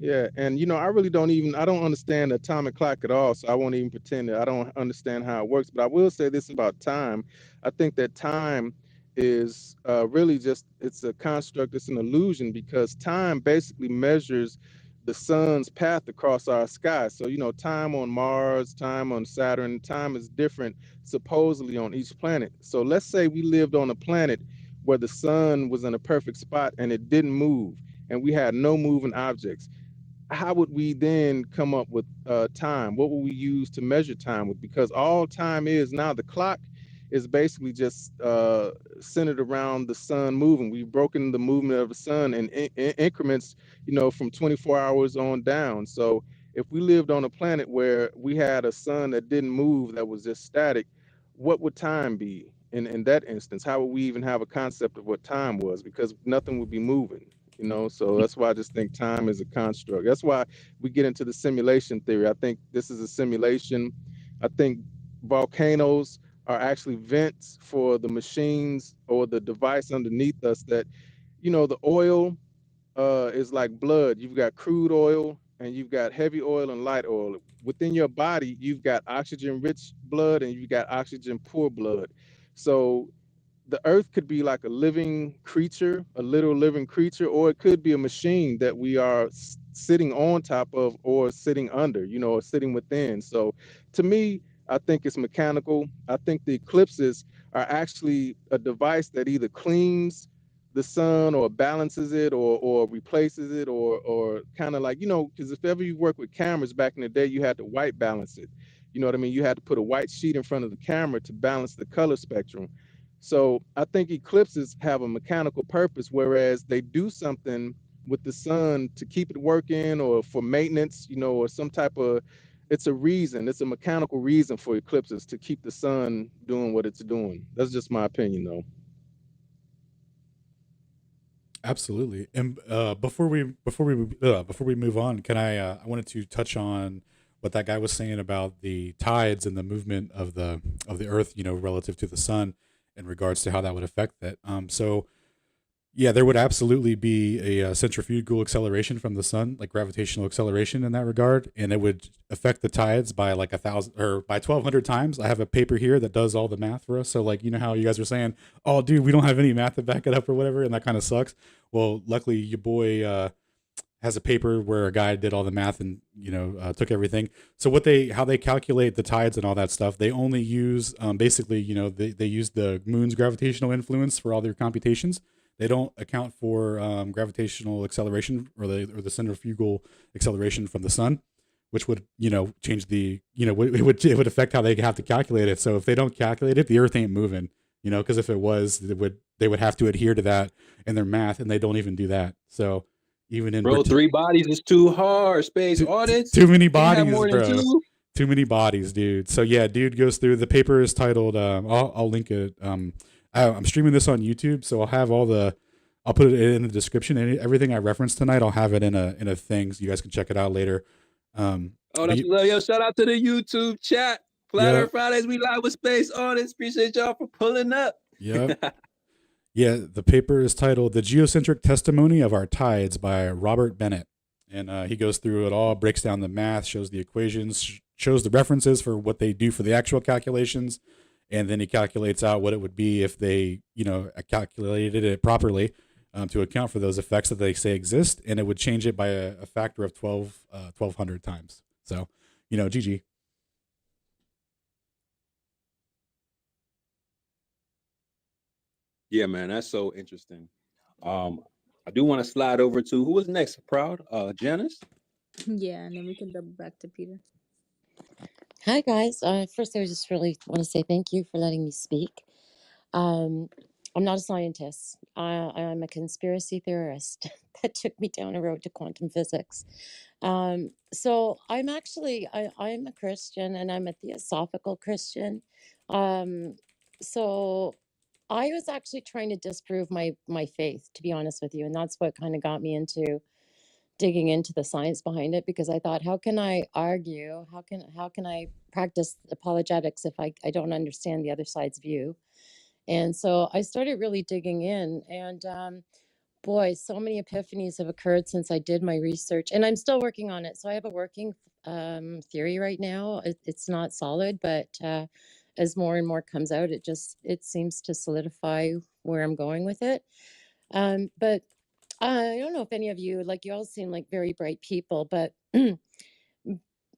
Yeah, and I really I don't understand the atomic clock at all, so I won't even pretend that I don't understand how it works. But I will say this about time. I think that time is really just it's a construct, it's an illusion because time basically measures the sun's path across our sky. So, time on Mars, time on Saturn, time is different supposedly on each planet. So let's say we lived on a planet where the sun was in a perfect spot and it didn't move and we had no moving objects. How would we then come up with time? What would we use to measure time with? Because all time is now, the clock is basically just centered around the sun moving. We've broken the movement of the sun in increments, from 24 hours on down. So if we lived on a planet where we had a sun that didn't move, that was just static, what would time be in that instance? How would we even have a concept of what time was? Because nothing would be moving. So that's why I just think time is a construct. That's why we get into the simulation theory. I think this is a simulation. I think volcanoes are actually vents for the machines or the device underneath us that, the oil is like blood. You've got crude oil and you've got heavy oil and light oil. Within your body, you've got oxygen rich blood and you've got oxygen poor blood. So the earth could be like a living creature, a literal living creature, or it could be a machine that we are sitting on top of or sitting under, or sitting within. So to me, I think it's mechanical. I think the eclipses are actually a device that either cleans the sun or balances it or replaces it or kind of like, because if ever you work with cameras back in the day, you had to white balance it. You know what I mean? You had to put a white sheet in front of the camera to balance the color spectrum. So I think eclipses have a mechanical purpose, whereas they do something with the sun to keep it working or for maintenance, or some type of, it's a reason, it's a mechanical reason for eclipses to keep the sun doing what it's doing. That's just my opinion though. Absolutely. And before we move on, can I wanted to touch on what that guy was saying about the tides and the movement of the Earth, relative to the sun, in regards to how that would affect that. So yeah, there would absolutely be a centrifugal acceleration from the sun, like gravitational acceleration in that regard, and it would affect the tides by like 1,000 or by 1,200 times. I have a paper here that does all the math for us. So like, how you guys were saying, oh, dude, we don't have any math to back it up or whatever, and that kind of sucks. Well, luckily, your boy has a paper where a guy did all the math and took everything. So how they calculate the tides and all that stuff, they only use basically they use the moon's gravitational influence for all their computations. They don't account for gravitational acceleration or the centrifugal acceleration from the sun, which would change the it would affect how they have to calculate it. So if they don't calculate it, the Earth ain't moving. Because if it was, they would have to adhere to that in their math, and they don't even do that. So even in Bro, 3 bodies is too hard. Space audits. Too many Can't have bodies, more than bro. 2. Too many bodies, dude. So yeah, dude goes through. The paper is titled. I'll link it. I'm streaming this on YouTube, so I'll put it in the description. And everything I referenced tonight, I'll have it in a thing, so you guys can check it out later. That's love. Yo, shout out to the YouTube chat. Flat Earth Fridays, we live with Space Audits. Appreciate y'all for pulling up. Yep. Yeah, the paper is titled "The Geocentric Testimony of Our Tides" by Robert Bennett, and he goes through it all, breaks down the math, shows the equations, shows the references for what they do for the actual calculations, and then he calculates out what it would be if they, calculated it properly to account for those effects that they say exist, and it would change it by a factor of 1,200 times. So, GG. Yeah, man, that's so interesting. I do want to slide over to who was next. Proud, Janice. Yeah, and then we can double back to Peter. Hi guys. First, I just really want to say thank you for letting me speak. I'm not a scientist. I'm a conspiracy theorist that took me down a road to quantum physics. So I'm actually I'm a Christian, and I'm a theosophical Christian. So I was actually trying to disprove my faith, to be honest with you, and that's what kind of got me into digging into the science behind it, because I thought, how can I argue? How can I practice apologetics if I don't understand the other side's view? And so I started really digging in, and boy, so many epiphanies have occurred since I did my research, and I'm still working on it. So I have a working theory right now. It's not solid, but as more and more comes out, it seems to solidify where I'm going with it. But I don't know if any of you, like, you all seem like very bright people, but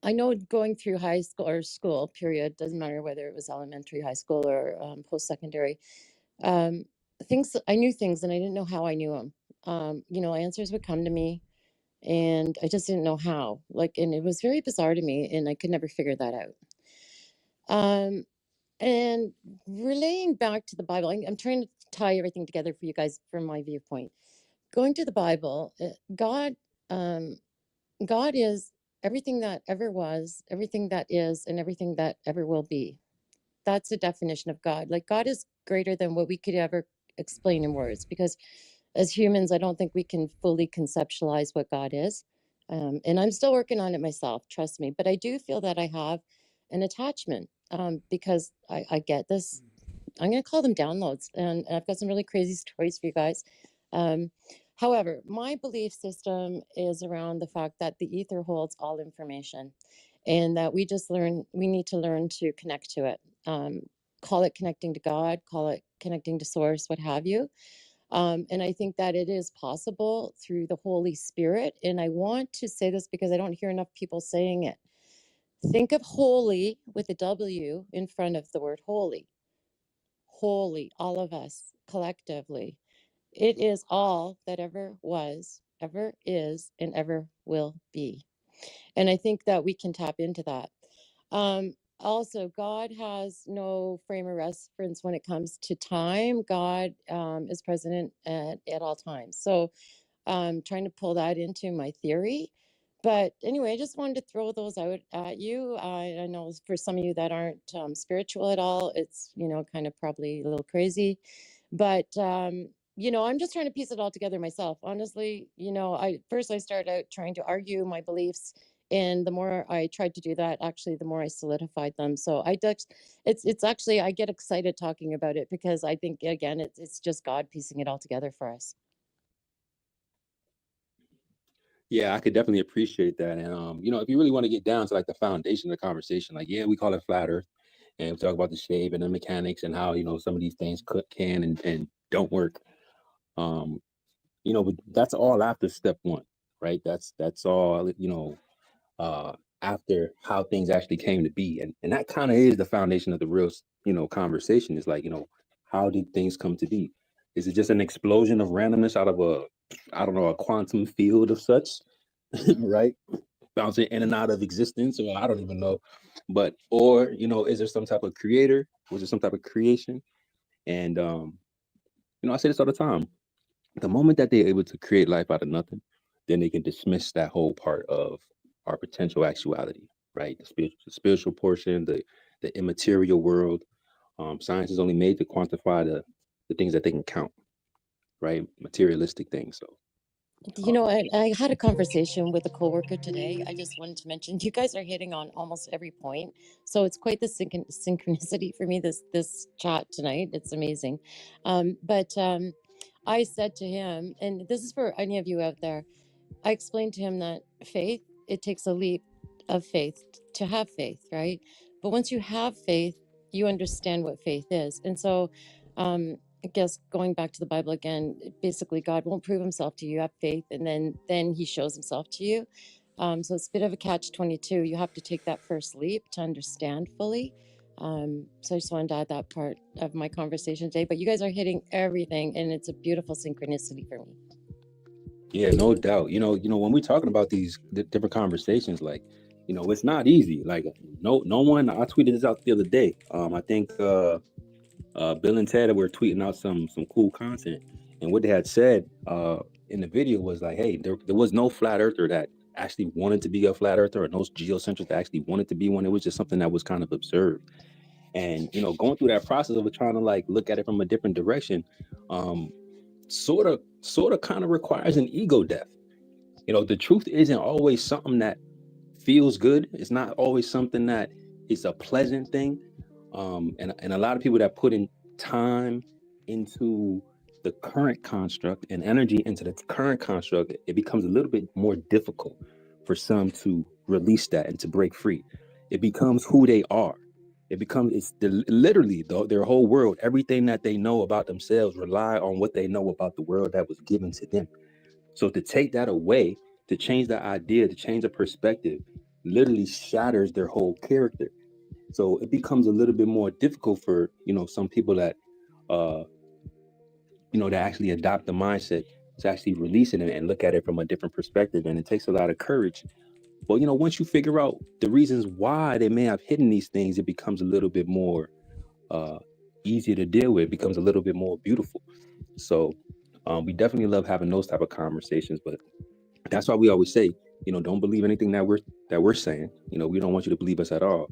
I know going through high school or school period, doesn't matter whether it was elementary, high school, or post-secondary, things, I knew things and I didn't know how I knew them. Answers would come to me and I just didn't know how, and it was very bizarre to me and I could never figure that out. And relaying back to the Bible, I'm trying to tie everything together for you guys from my viewpoint. Going to the Bible, God is everything that ever was, everything that is, and everything that ever will be. That's the definition of God. Like, God is greater than what we could ever explain in words, because as humans, I don't think we can fully conceptualize what God is. And I'm still working on it myself, trust me. But I do feel that I have an attachment because I get this. I'm going to call them downloads. And I've got some really crazy stories for you guys. However, my belief system is around the fact that the ether holds all information and that we need to learn to connect to it. Call it connecting to God, call it connecting to source, what have you. And I think that it is possible through the Holy Spirit. And I want to say this because I don't hear enough people saying it. Think of holy with a W in front of the word holy. Holy, all of us collectively. It is all that ever was, ever is, and ever will be. And I think that we can tap into that. Also, God has no frame of reference when it comes to time. God is present at all times. So trying to pull that into my theory. But anyway, I just wanted to throw those out at you. I know for some of you that aren't spiritual at all, it's, kind of probably a little crazy. But, I'm just trying to piece it all together myself. Honestly, I started out trying to argue my beliefs. And the more I tried to do that, actually, the more I solidified them. So it's actually, I get excited talking about it because I think, again, it's just God piecing it all together for us. Yeah, I could definitely appreciate that. And if you really want to get down to like the foundation of the conversation, like, yeah, we call it flat Earth, and we talk about the shape and the mechanics and how some of these things can and don't work. But that's all after step one, right? That's all after how things actually came to be, and that kind of is the foundation of the real conversation. Is like, how did things come to be? Is it just an explosion of randomness out of a quantum field of such? Right, bouncing in and out of existence, or I don't even know, or is there some type of creator? Was there some type of creation? And I say this all the time: the moment that they're able to create life out of nothing, then they can dismiss that whole part of our potential actuality, right? The spiritual portion, the immaterial world. Science is only made to quantify the things that they can count, right? Materialistic things. So I had a conversation with a coworker today. I just wanted to mention you guys are hitting on almost every point, so it's quite the synchronicity for me. This chat tonight, it's amazing. But I said to him, and this is for any of you out there. I explained to him that faith, it takes a leap of faith to have faith, right? But once you have faith, you understand what faith is, and so. I guess going back to the Bible again, basically God won't prove himself to you. You have faith, and then he shows himself to you. So it's a bit of a catch-22. You have to take that first leap to understand fully. So I just wanted to add that part of my conversation today. But you guys are hitting everything, and it's a beautiful synchronicity for me. Yeah, no doubt. When we're talking about these different conversations, like, it's not easy. Like, no one. I tweeted this out the other day. I think Bill and Ted were tweeting out some cool content, and what they had said in the video was like, hey, there was no flat earther that actually wanted to be a flat earther, or no geocentric that actually wanted to be one. It was just something that was kind of observed. And going through that process of trying to like look at it from a different direction, sort of kind of requires an ego death. The truth isn't always something that feels good. It's not always something that is a pleasant thing. And a lot of people that put in time into the current construct and energy into the current construct, it becomes a little bit more difficult for some to release that and to break free. It becomes who they are. It becomes, literally their whole world, everything that they know about themselves rely on what they know about the world that was given to them. So to take that away, to change the idea, to change the perspective, literally shatters their whole character. So it becomes a little bit more difficult for, some people that, that actually adopt the mindset to actually release it and look at it from a different perspective. And it takes a lot of courage. But, once you figure out the reasons why they may have hidden these things, it becomes a little bit more easier to deal with. It becomes a little bit more beautiful. So we definitely love having those type of conversations. But that's why we always say, don't believe anything that we're saying. We don't want you to believe us at all.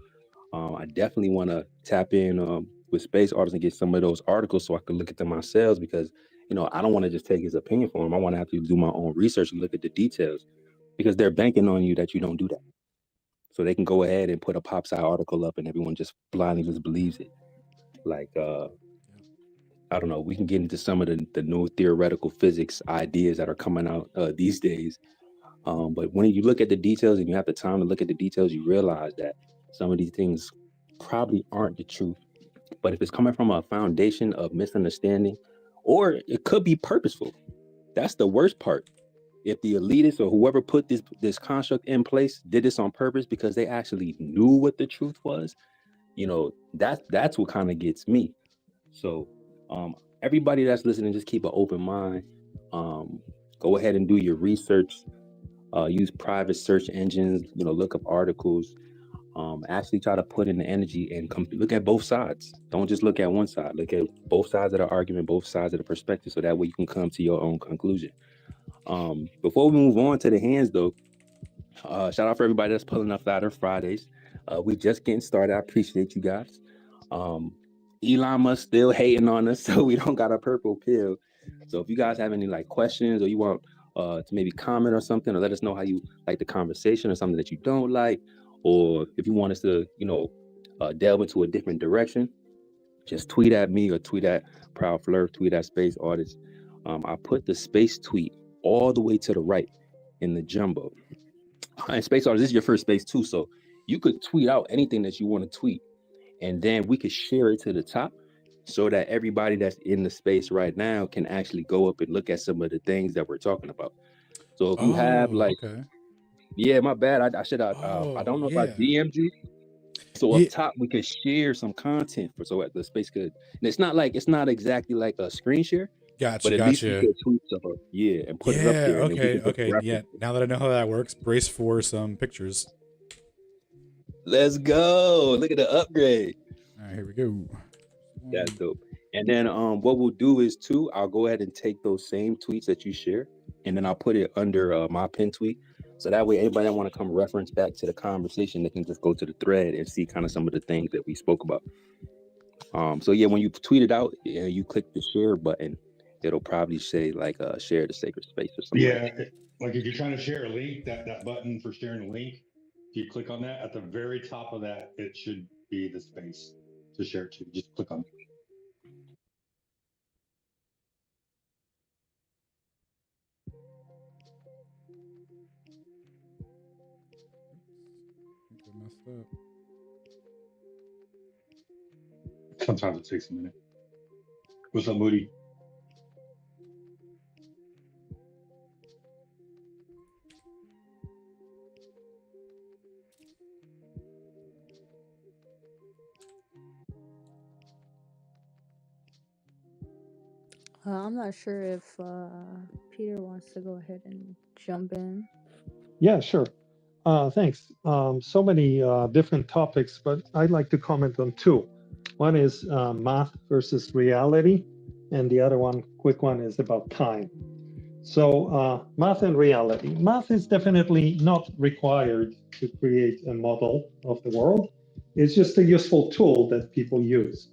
I definitely want to tap in with Space Artists and get some of those articles so I can look at them myself, because I don't want to just take his opinion for him. I want to have to do my own research and look at the details, because they're banking on you that you don't do that. So they can go ahead and put a pop sci article up and everyone just blindly just believes it. Like I don't know, we can get into some of the new theoretical physics ideas that are coming out these days. But when you look at the details and you have the time to look at the details, you realize that some of these things probably aren't the truth. But if it's coming from a foundation of misunderstanding, or it could be purposeful, that's the worst part. If the elitists or whoever put this construct in place did this on purpose because they actually knew what the truth was, that's what kind of gets me. So everybody that's listening, just keep an open mind. Go ahead and do your research. Use private search engines, look up articles. Actually try to put in the energy and look at both sides. Don't just look at one side. Look at both sides of the argument, both sides of the perspective, so that way you can come to your own conclusion. Before we move on to the hands, though, shout out for everybody that's pulling up Flat Earth Fridays. We just getting started. I appreciate you guys. Elon Musk still hating on us, so we don't got a purple pill. So if you guys have any questions, or you want to maybe comment or something, or let us know how you like the conversation, or something that you don't like, or if you want us to delve into a different direction, just tweet at me or tweet at Proud Flirt, tweet at Space Artists. I put the space tweet all the way to the right in the jumbo. And Space Artists, this is your first space too, so you could tweet out anything that you want to tweet, and then we could share it to the top, so that everybody that's in the space right now can actually go up and look at some of the things that we're talking about. So if you have yeah, my bad, I should have I don't know if I DM'd you. So up top we could share some content so at the space could, and it's not exactly like a screen share. Gotcha. But at least we could tweet stuff up, and put it up there. Okay. Yeah. Now that I know how that works, brace for some pictures. Let's go. Look at the upgrade. All right, here we go. That's dope. And then what we'll do is too, I'll go ahead and take those same tweets that you share, and then I'll put it under my pin tweet. So that way anybody that want to come reference back to the conversation, they can just go to the thread and see kind of some of the things that we spoke about. So yeah, when you tweet it out, you click the share button, it'll probably say share the sacred space or something. Yeah, like if you're trying to share a link, that button for sharing a link, if you click on that, at the very top of that, it should be the space to share to. Just click on it. Messed up. Sometimes it takes a minute. What's up, Moody? I'm not sure if Peter wants to go ahead and jump in. Yeah, sure. Thanks. So many different topics, but I'd like to comment on two. One is math versus reality, and the other one, quick one, is about time. So math and reality. Math is definitely not required to create a model of the world. It's just a useful tool that people use.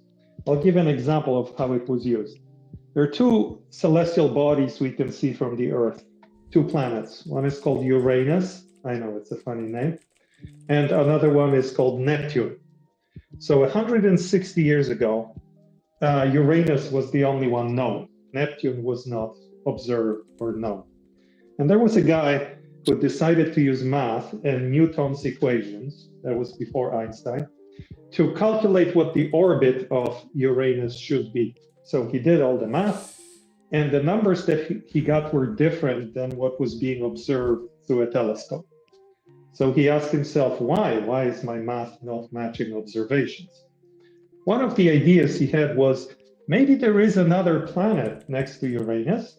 I'll give an example of how it was used. There are two celestial bodies we can see from the Earth, two planets. One is called Uranus. I know it's a funny name. And another one is called Neptune. So 160 years ago, Uranus was the only one known. Neptune was not observed or known. And there was a guy who decided to use math and Newton's equations, that was before Einstein, to calculate what the orbit of Uranus should be. So he did all the math, and the numbers that he got were different than what was being observed through a telescope. So he asked himself, why? Why is my math not matching observations? One of the ideas he had was, maybe there is another planet next to Uranus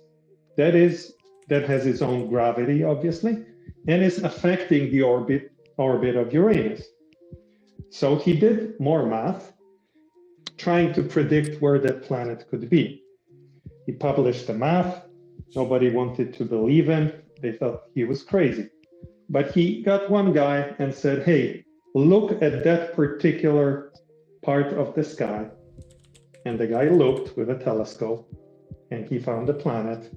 that has its own gravity, obviously, and is affecting the orbit of Uranus. So he did more math, trying to predict where that planet could be. He published the math. Nobody wanted to believe him. They thought he was crazy. But he got one guy and said, hey, look at that particular part of the sky. And the guy looked with a telescope, and he found a planet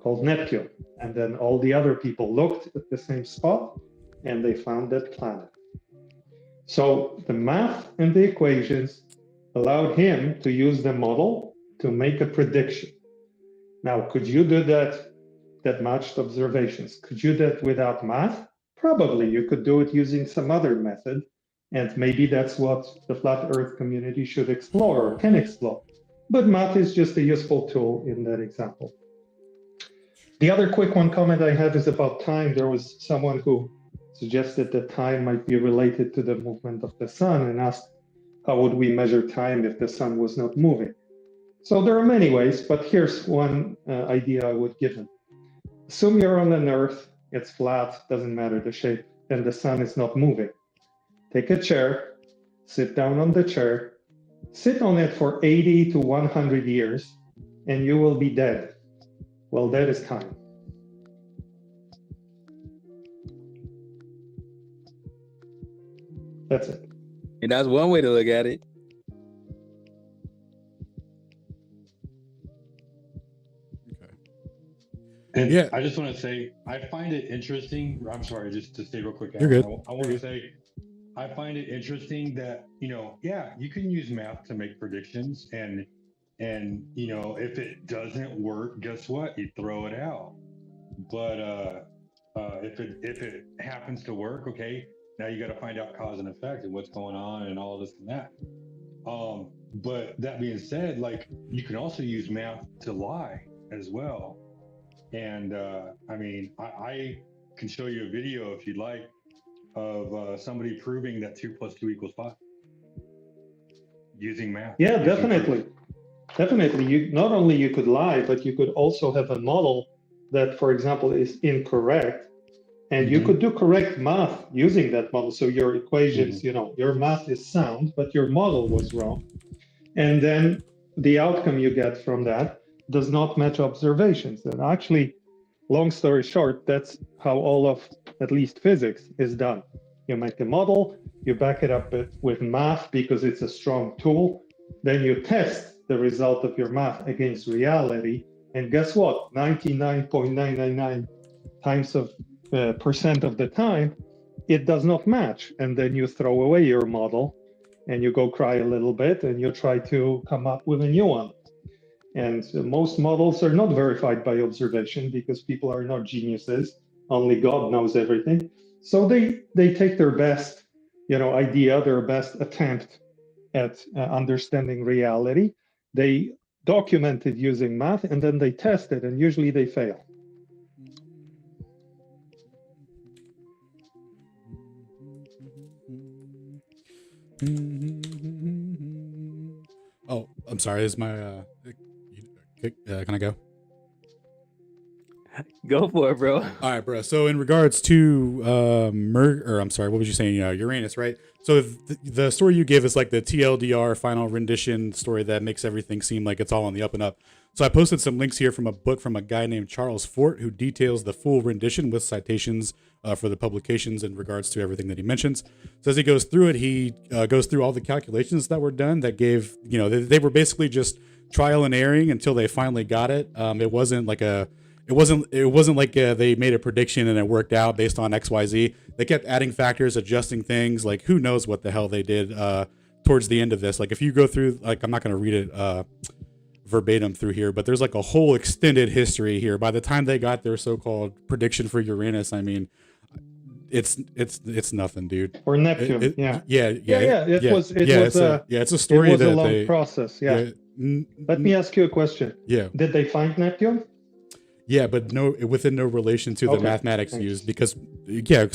called Neptune. And then all the other people looked at the same spot, and they found that planet. So the math and the equations allowed him to use the model to make a prediction. Now, could you do that matched observations? Could you do that without math? Probably. You could do it using some other method, and maybe that's what the flat Earth community should explore or can explore. But math is just a useful tool in that example. The other quick comment I have is about time. There was someone who suggested that time might be related to the movement of the sun and asked, how would we measure time if the sun was not moving? So there are many ways, but here's one idea I would give them. Assume you're on an Earth, it's flat, doesn't matter the shape, and the sun is not moving. Take a chair, sit down on the chair, sit on it for 80 to 100 years, and you will be dead. Well, that is time. That's it. And that's one way to look at it. And yeah, I just want to say, I find it interesting. I'm sorry, just to say real quick. You're good. I want to say, I find it interesting that, yeah, you can use math to make predictions, and if it doesn't work, guess what? You throw it out. But if it happens to work, okay, now you got to find out cause and effect and what's going on and all this and that. But that being said, like, you can also use math to lie as well. And I mean, I can show you a video if you'd like of somebody proving that 2 + 2 = 5 using math. Yeah, definitely. Definitely. You not only you could lie, but you could also have a model that, for example, is incorrect, and you could do correct math using that model. So your equations, your math is sound, but your model was wrong. And then the outcome you get from that does not match observations. And actually, long story short, that's how all of at least physics is done. You make a model, you back it up with math because it's a strong tool, then you test the result of your math against reality, and guess what? 99.999 times of percent of the time, it does not match. And then you throw away your model and you go cry a little bit and you try to come up with a new one. And most models are not verified by observation because people are not geniuses. Only God knows everything. So they take their best, idea, their best attempt at understanding reality. They document it using math, and then they test it, and usually they fail. Oh, I'm sorry. Is my can I go? Go for it, bro. All right, bro. So in regards to I'm sorry, what was you saying? Uranus, right? So the story you give is like the TLDR final rendition story that makes everything seem like it's all on the up and up. So I posted some links here from a book from a guy named Charles Fort, who details the full rendition with citations for the publications in regards to everything that he mentions. So as he goes through it, he goes through all the calculations that were done that gave, they were basically just trial and erring until they finally got it. It wasn't like they made a prediction and it worked out based on XYZ. They kept adding factors, adjusting things. Like, who knows what the hell they did towards the end of this. Like, if you go through, like, I'm not going to read it verbatim through here, but there's like a whole extended history here. By the time they got their so-called prediction for Uranus, I mean, it's nothing, dude. Or Neptune, yeah. It was it's a story it was that a long process. Let me ask you a question. Yeah. Did they find Neptune? Yeah, but within no relation to the mathematics thanks. used, because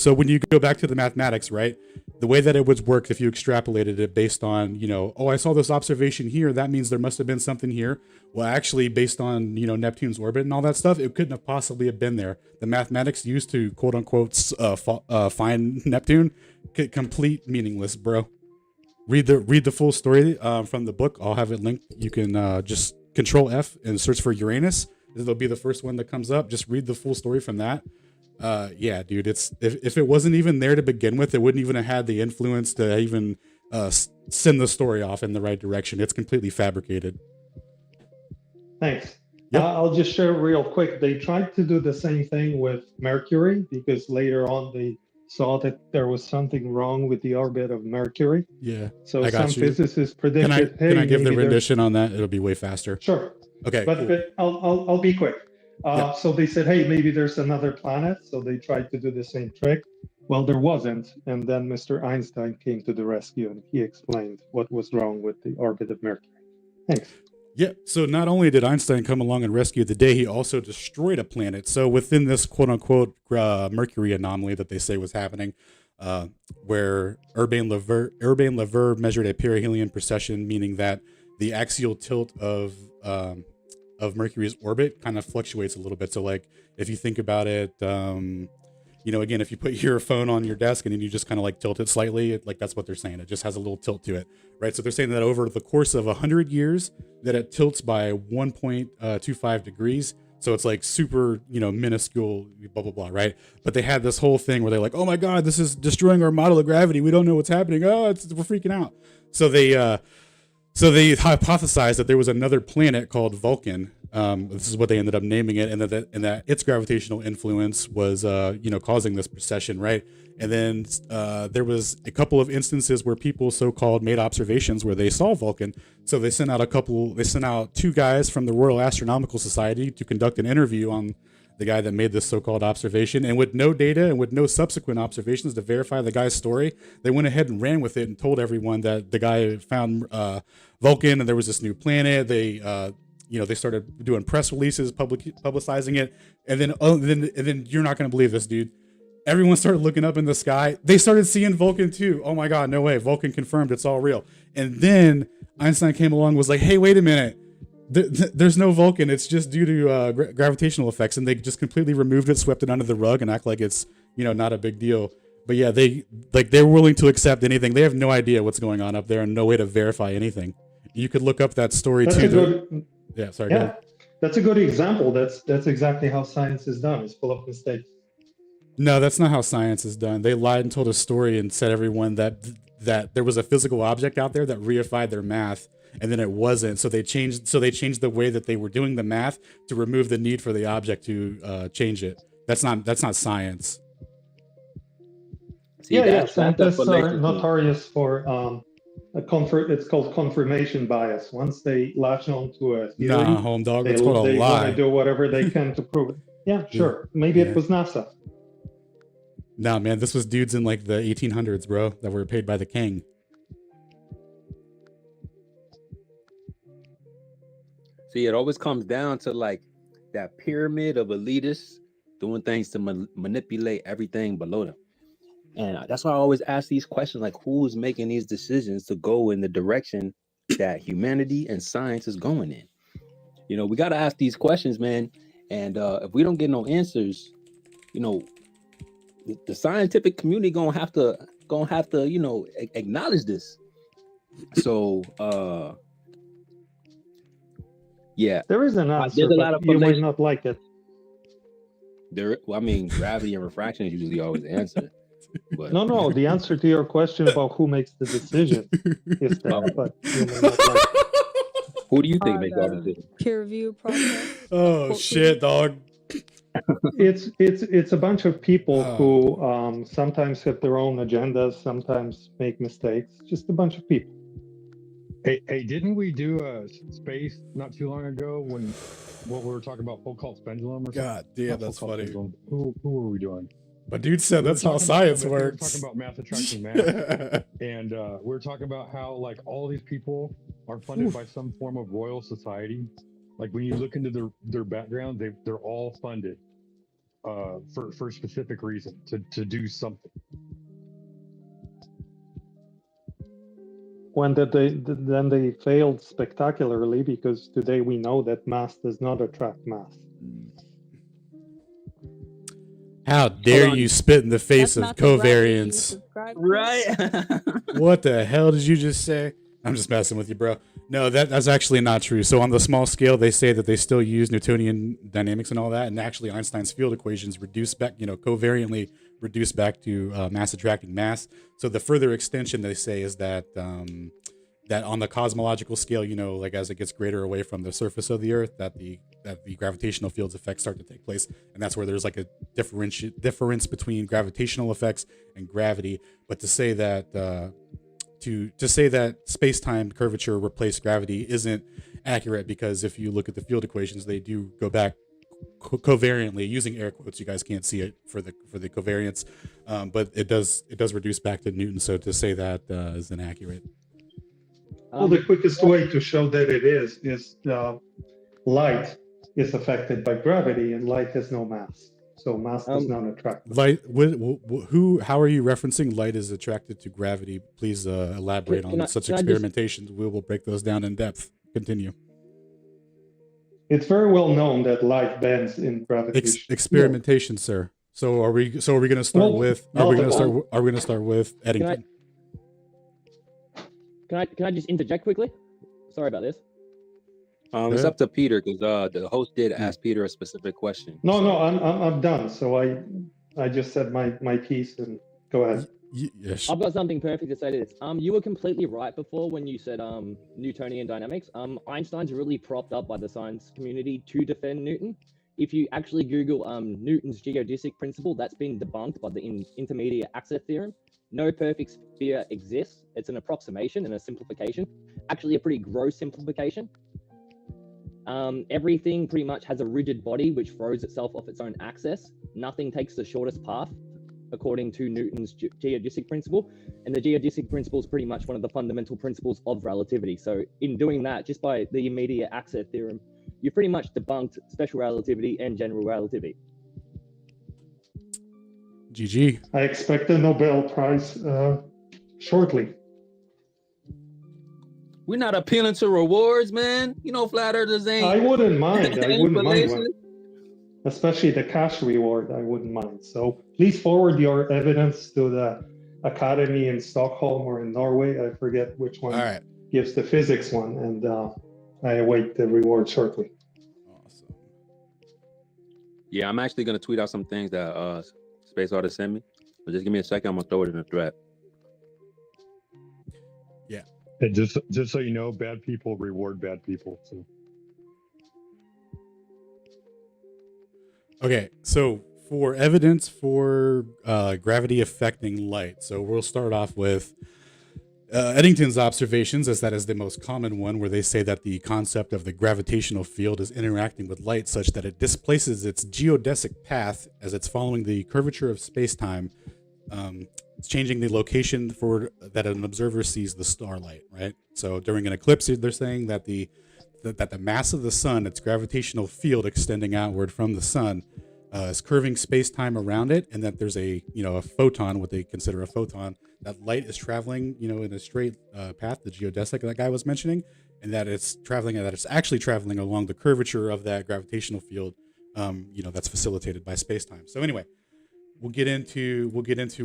so when you go back to the mathematics, right, the way that it would work if you extrapolated it based on, I saw this observation here, that means there must have been something here. Well, actually, based on, Neptune's orbit and all that stuff, it couldn't have possibly have been there. The mathematics used to quote unquote find Neptune, complete meaningless, bro. Read the full story from the book. I'll have it linked. You can just Control F and search for Uranus. It'll be the first one that comes up. Just read the full story from that. Yeah, dude, it's if it wasn't even there to begin with, it wouldn't even have had the influence to even send the story off in the right direction. It's completely fabricated. Thanks. Yep. I'll just share real quick. They tried to do the same thing with Mercury because later on they saw that there was something wrong with the orbit of Mercury. Yeah. So some physicists predicted. Can I give the rendition on that? It'll be way faster. Sure. Okay. But I'll be quick. So they said, hey, maybe there's another planet. So they tried to do the same trick. Well, there wasn't. And then Mr. Einstein came to the rescue and he explained what was wrong with the orbit of Mercury. Thanks. Yeah, so not only did Einstein come along and rescue the day, he also destroyed a planet. So within this quote-unquote Mercury anomaly that they say was happening, where Urbain Le measured a perihelion precession, meaning that the axial tilt of Mercury's orbit kind of fluctuates a little bit. So like if you think about it, again, if you put your phone on your desk and then you just kind of like tilt it slightly, like that's what they're saying. It just has a little tilt to it, right? So they're saying that over the course of 100 years that it tilts by 1.25 degrees. So it's like super, minuscule, blah, blah, blah, right? But they had this whole thing where they're like, oh my God, this is destroying our model of gravity. We don't know what's happening. We're freaking out. So they hypothesized that there was another planet called Vulcan. This is what they ended up naming it, and that its gravitational influence was, causing this precession, right? And then there was a couple of instances where people so-called made observations where they saw Vulcan. So they sent out two guys from the Royal Astronomical Society to conduct an interview on the guy that made this so-called observation, and with no data and with no subsequent observations to verify the guy's story, they went ahead and ran with it and told everyone that the guy found Vulcan and there was this new planet. They started doing press releases, publicizing it, and then you're not going to believe this, dude. Everyone started looking up in the sky. They started seeing Vulcan too. Oh my God, no way. Vulcan confirmed, it's all real. And then Einstein came along and was like, hey, wait a minute. There's no Vulcan. It's just due to gravitational effects. And they just completely removed it, swept it under the rug and act like it's, not a big deal. But yeah, they're willing to accept anything. They have no idea what's going on up there and no way to verify anything. You could look up that story too. Yeah, sorry. Yeah, that's a good example. That's exactly how science is done. It's full of mistakes. No, that's not how science is done. They lied and told a story and said everyone that there was a physical object out there that reified their math, and then it wasn't. So they changed the way that they were doing the math to remove the need for the object to change it. That's not science. See, scientists are notorious for it's called confirmation bias. Once they latch on to a theory, home dog, it's called a lie. They want to do whatever they can to prove it. Yeah, sure. Maybe it was NASA. Nah, man, this was dudes in like the 1800s, bro, that were paid by the king. See, it always comes down to like that pyramid of elitists doing things to manipulate everything below them. And that's why I always ask these questions, like who's making these decisions to go in the direction that humanity and science is going in? We got to ask these questions, man. And if we don't get no answers, the scientific community gonna have to acknowledge this. So yeah, there is an answer. There's a lot of you might not like it. Gravity and refraction is usually always the answer. But no, the answer to your question about who makes the decision is there, but you may not like it. Who do you think makes all the decisions? Peer review process. Oh shit, dog. It's a bunch of people who sometimes have their own agendas, sometimes make mistakes. Just a bunch of people. Hey, didn't we do a space not too long ago when what we were talking about Foucault's pendulum or something? God damn, Not that's Foucault's funny. pendulum. Who were we doing? But dude said We were that's how talking about science we were works. talking about mass attracting mass, and we were talking about how like all these people are funded by some form of royal society. Like when you look into their background, they're all funded for a specific reason to do something. When then they failed spectacularly, because today we know that mass does not attract mass. How dare you spit in the face of covariance? Right? What the hell did you just say? I'm just messing with you, bro. No, that's actually not true. So on the small scale, they say that they still use Newtonian dynamics and all that, and actually Einstein's field equations reduce back, covariantly reduce back to mass attracting mass. So the further extension they say is that that on the cosmological scale, like as it gets greater away from the surface of the Earth, that the gravitational field's effects start to take place, and that's where there's like a difference between gravitational effects and gravity. But to say that to say that space-time curvature replaced gravity isn't accurate, because if you look at the field equations, they do go back covariantly, using air quotes. You guys can't see it for the covariance, but it does reduce back to Newton. So to say that is inaccurate. Well, the quickest way to show that it is light is affected by gravity, and light has no mass, so mass does not attract light. How are you referencing light is attracted to gravity? Please elaborate on such experimentations. We will break those down in depth. Continue. It's very well known that light bends in gravitation. Experimentation, sir. So are we going to start with? Are we going to start with Eddington? Can I just interject quickly? Sorry about this. It's up to Peter, because the host did ask Peter a specific question. No, I'm done. So I just said my piece, and go ahead. Yes. I've got something perfect to say to this. You were completely right before when you said Newtonian dynamics. Einstein's really propped up by the science community to defend Newton. If you actually Google Newton's geodesic principle, that's been debunked by the intermediate access theorem. No perfect sphere exists. It's an approximation and a simplification, actually a pretty gross simplification. Everything pretty much has a rigid body which throws itself off its own axis. Nothing takes the shortest path, according to Newton's geodesic principle. And the geodesic principle is pretty much one of the fundamental principles of relativity. So in doing that, just by the immediate access theorem, you pretty much debunked special relativity and general relativity. GG. I expect a Nobel Prize shortly. We're not appealing to rewards, man. Flat earthers ain't. I wouldn't mind. I wouldn't mind one. Especially the cash reward, I wouldn't mind. So please forward your evidence to the Academy in Stockholm or in Norway. I forget which one gives the physics one, and I await the reward shortly. Awesome. Yeah, I'm actually going to tweet out some things that SpaceAudits sent me. So just give me a second. I'm going to throw it in the thread. Yeah. And just so you know, bad people reward bad people. So. Okay, so for evidence for gravity affecting light, so we'll start off with Eddington's observations, as that is the most common one, where they say that the concept of the gravitational field is interacting with light such that it displaces its geodesic path as it's following the curvature of space-time. It's changing the location for that an observer sees the starlight, right? So during an eclipse, they're saying that the mass of the sun, its gravitational field extending outward from the sun, is curving space-time around it, and that there's a photon, what they consider a photon, that light is traveling, in a straight path, the geodesic that guy was mentioning, and that it's actually traveling along the curvature of that gravitational field, that's facilitated by space-time. So anyway, we'll get into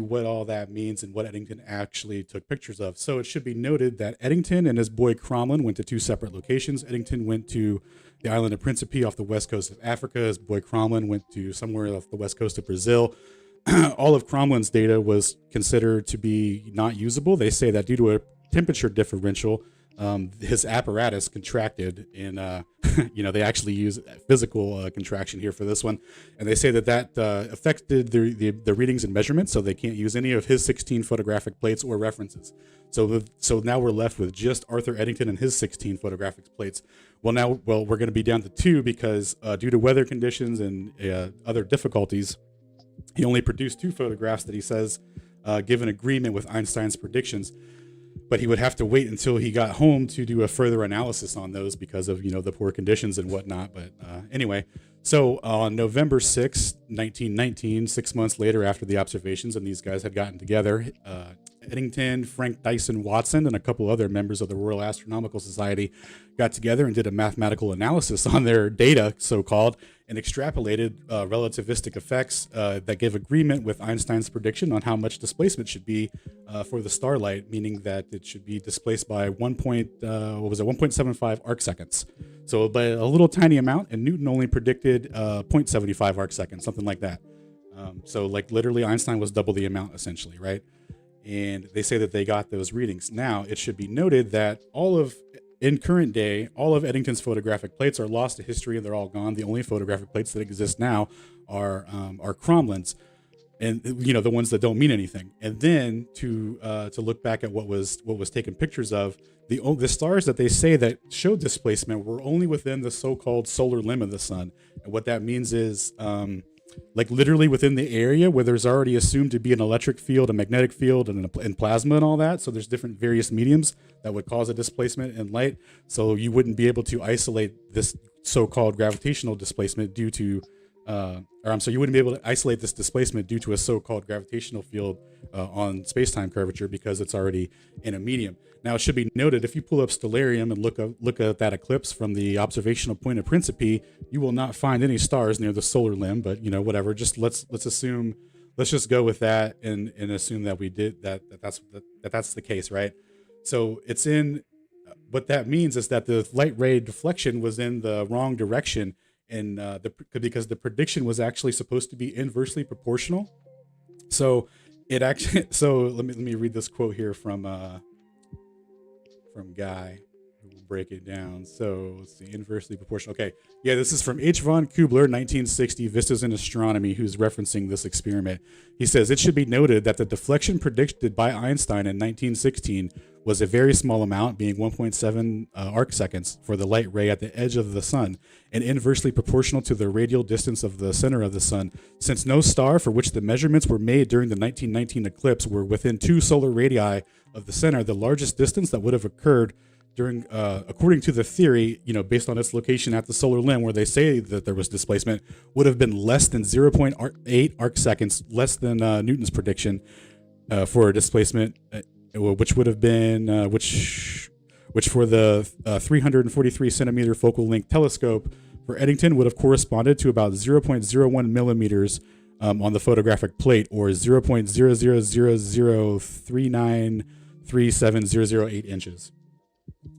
what all that means and what Eddington actually took pictures of. So it should be noted that Eddington and his boy Cromlin went to two separate locations. Eddington went to the island of Principe off the west coast of Africa. His boy Cromlin went to somewhere off the west coast of Brazil. All of Cromlin's data was considered to be not usable. They say that due to a temperature differential, his apparatus contracted in, they actually use physical contraction here for this one. And they say that affected the readings and measurements, so they can't use any of his 16 photographic plates or references. So now we're left with just Arthur Eddington and his 16 photographic plates. Well, we're going to be down to 2 because due to weather conditions and other difficulties, he only produced 2 photographs that he says give an agreement with Einstein's predictions. But he would have to wait until he got home to do a further analysis on those because of, the poor conditions and whatnot. But anyway, so on November 6, 1919, 6 months later after the observations and these guys had gotten together, Eddington, Frank Dyson Watson, and a couple other members of the Royal Astronomical Society got together and did a mathematical analysis on their data, so-called, and extrapolated relativistic effects that gave agreement with Einstein's prediction on how much displacement should be for the starlight, meaning that it should be displaced by 1.75 arc seconds. So by a little tiny amount, and Newton only predicted 0.75 arc seconds, something like that. So like literally Einstein was double the amount essentially, right? And they say that they got those readings. Now, it should be noted that in current day, all of Eddington's photographic plates are lost to history and they're all gone. The only photographic plates that exist now are Cromlin's, and the ones that don't mean anything. And then to look back at what was taken pictures of, the stars that they say that showed displacement were only within the so-called solar limb of the sun. And what that means is like literally within the area where there's already assumed to be an electric field, a magnetic field, and plasma and all that. So there's different various mediums that would cause a displacement in light. So you wouldn't be able to isolate this so-called gravitational displacement due to, you wouldn't be able to isolate this displacement due to a so-called gravitational field on space-time curvature because it's already in a medium. Now, it should be noted, if you pull up Stellarium and look at that eclipse from the observational point of Principe, you will not find any stars near the solar limb. But whatever. Just let's just go with that and assume that we did that's the case, right? So it's in. What that means is that the light ray deflection was in the wrong direction, and because the prediction was actually supposed to be inversely proportional. So it actually. So let me read this quote here from Guy, who will break it down. So let's see, inversely proportional. Okay, yeah, this is from H. von Kubler, 1960, Vistas in Astronomy, who's referencing this experiment. He says, it should be noted that the deflection predicted by Einstein in 1916 was a very small amount, being 1.7 arc seconds for the light ray at the edge of the sun, and inversely proportional to the radial distance of the center of the sun. Since no star for which the measurements were made during the 1919 eclipse were within 2 solar radii of the center, the largest distance that would have occurred during, according to the theory, based on its location at the solar limb where they say that there was displacement, would have been less than 0.8 arc seconds, less than Newton's prediction for a displacement, which would have been, which for the 343 centimeter focal length telescope for Eddington would have corresponded to about 0.01 millimeters on the photographic plate, or 0.000393708 inches.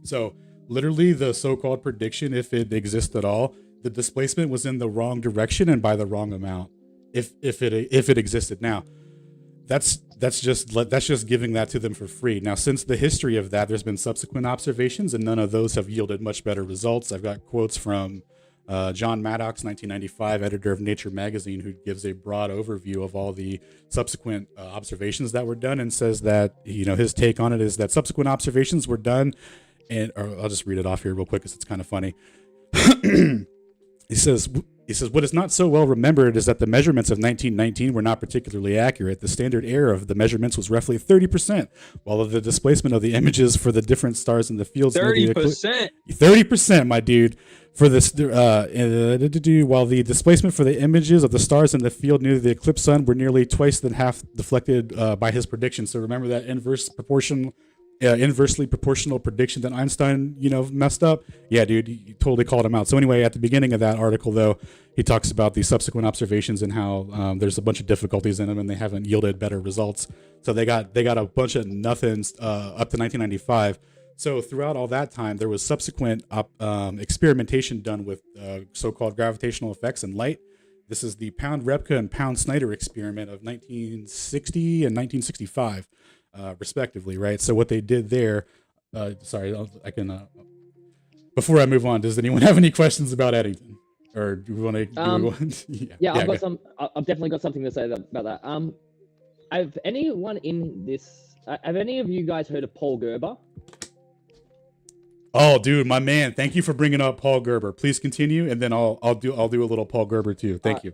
So literally the so-called prediction, if it exists at all, the displacement was in the wrong direction and by the wrong amount. If it existed. Now, that's just giving that to them for free. Now, since the history of that, there's been subsequent observations, and none of those have yielded much better results. I've got quotes from John Maddox, 1995, editor of Nature magazine, who gives a broad overview of all the subsequent observations that were done, and says that his take on it is that subsequent observations were done, or I'll just read it off here real quick because it's kind of funny. He says, what is not so well remembered is that the measurements of 1919 were not particularly accurate. The standard error of the measurements was roughly 30%, while the displacement of the images for the different stars in the fields 30%, 30%, my dude, for this while the displacement for the images of the stars in the field near the eclipse sun were nearly twice than half deflected by his prediction. So remember that inversely proportional prediction that Einstein, messed up. Yeah, dude, you totally called him out. So anyway, at the beginning of that article, though, he talks about the subsequent observations and how there's a bunch of difficulties in them and they haven't yielded better results. So they got a bunch of nothings up to 1995. So throughout all that time, there was subsequent experimentation done with so-called gravitational effects and light. This is the Pound-Repka and Pound-Snyder experiment of 1960 and 1965. Respectively, right? So what they did there, Sorry, I can. Before I move on, does anyone have any questions about Eddington, or do we want to? Yeah, I've got some. I've definitely got something to say about that. Have anyone in this? Have any of you guys heard of Paul Gerber? Oh, dude, my man! Thank you for bringing up Paul Gerber. Please continue, and then I'll do a little Paul Gerber too. Thank you.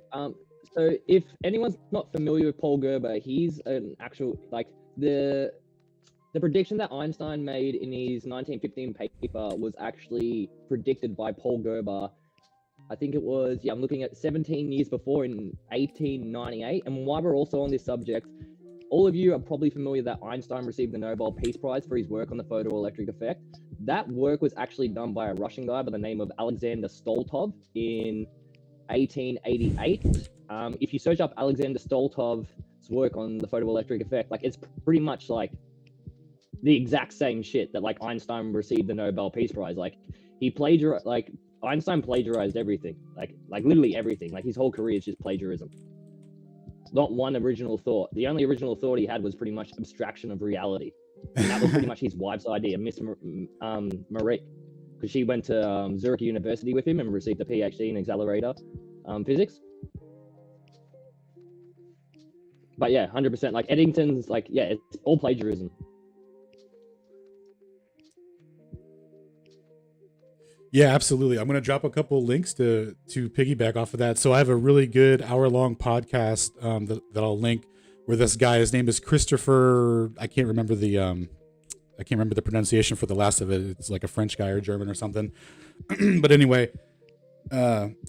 So if anyone's not familiar with Paul Gerber, he's an actual the prediction that Einstein made in his 1915 paper was actually predicted by Paul Gerber. I think it was, I'm looking at 17 years before in 1898. And while we're also on this subject, all of you are probably familiar that Einstein received the Nobel Peace Prize for his work on the photoelectric effect. That work was actually done by a Russian guy by the name of Alexander Stoltov in 1888. If you search up Alexander Stoltov's work on the photoelectric effect, it's pretty much the exact same shit that Einstein received the Nobel Peace Prize. Einstein plagiarized everything, literally everything. His whole career is just plagiarism. Not one original thought. The only original thought he had was pretty much abstraction of reality. And that was pretty much his wife's idea, Miss Marie, because she went to Zurich University with him and received a PhD in accelerator physics. But yeah, 100%. Eddington's, it's all plagiarism. Yeah, absolutely. I'm going to drop a couple links to piggyback off of that. So I have a really good hour-long podcast that I'll link, where this guy, his name is Christopher. I can't remember the pronunciation for the last of it. It's like a French guy or German or something. But anyway,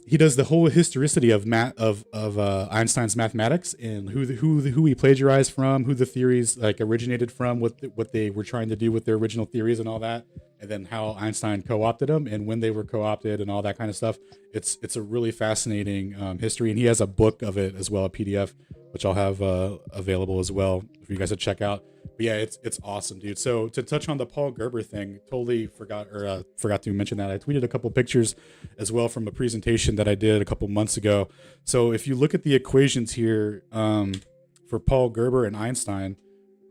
he does the whole historicity of Einstein's mathematics and who he plagiarized from, who the theories originated from, what they were trying to do with their original theories and all that, and then how Einstein co-opted them and when they were co-opted and all that kind of stuff. It's a really fascinating history, and he has a book of it as well, a PDF, which I'll have available as well for you guys to check out. But yeah, it's awesome, dude. So to touch on the Paul Gerber thing, totally forgot to mention that. I tweeted a couple pictures as well from a presentation that I did a couple months ago. So if you look at the equations here for Paul Gerber and Einstein,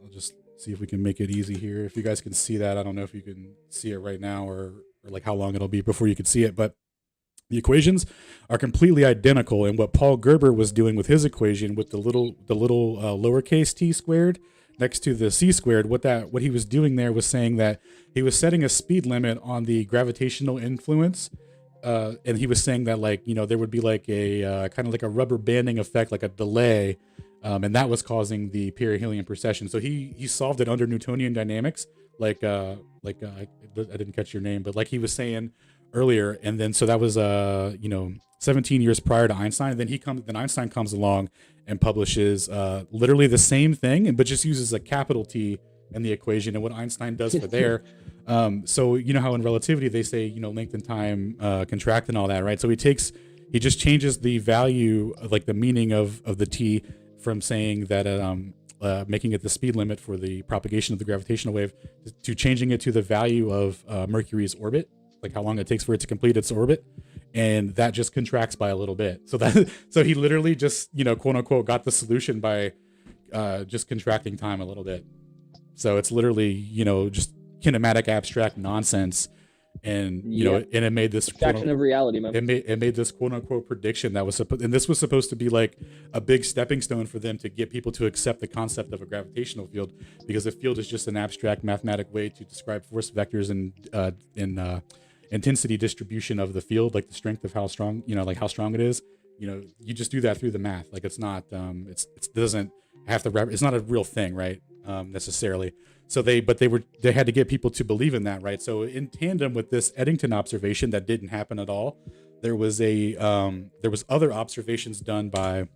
I'll just see if we can make it easy here. If you guys can see that, I don't know if you can see it right now or how long it'll be before you can see it, but the equations are completely identical. And what Paul Gerber was doing with his equation with the little lowercase t squared next to the c squared, what he was doing there was saying that he was setting a speed limit on the gravitational influence, and he was saying that there would be a kind of a rubber banding effect, like a delay, and that was causing the perihelion precession. So he solved it under Newtonian dynamics, I didn't catch your name, but he was saying earlier. And then so that was 17 years prior to Einstein. And then Einstein comes along and publishes literally the same thing, but just uses a capital T in the equation. And what Einstein does for there, so you know how in relativity they say length and time contract and all that, right? So he just changes the value of the meaning of the T from saying that making it the speed limit for the propagation of the gravitational wave to changing it to the value of Mercury's orbit, how long it takes for it to complete its orbit. And that just contracts by a little bit. So he literally just, quote unquote, got the solution by just contracting time a little bit. So it's literally, just kinematic abstract nonsense. And, and it made this abstraction of reality, man. It made this quote unquote prediction that was and this was supposed to be a big stepping stone for them to get people to accept the concept of a gravitational field, because a field is just an abstract mathematic way to describe force vectors and intensity distribution of the field, the strength of how strong, how strong it is. You just do that through the math. It's not, it doesn't have to, it's not a real thing, right? Necessarily. So they had to get people to believe in that, right? So in tandem with this Eddington observation that didn't happen at all, there was other observations done by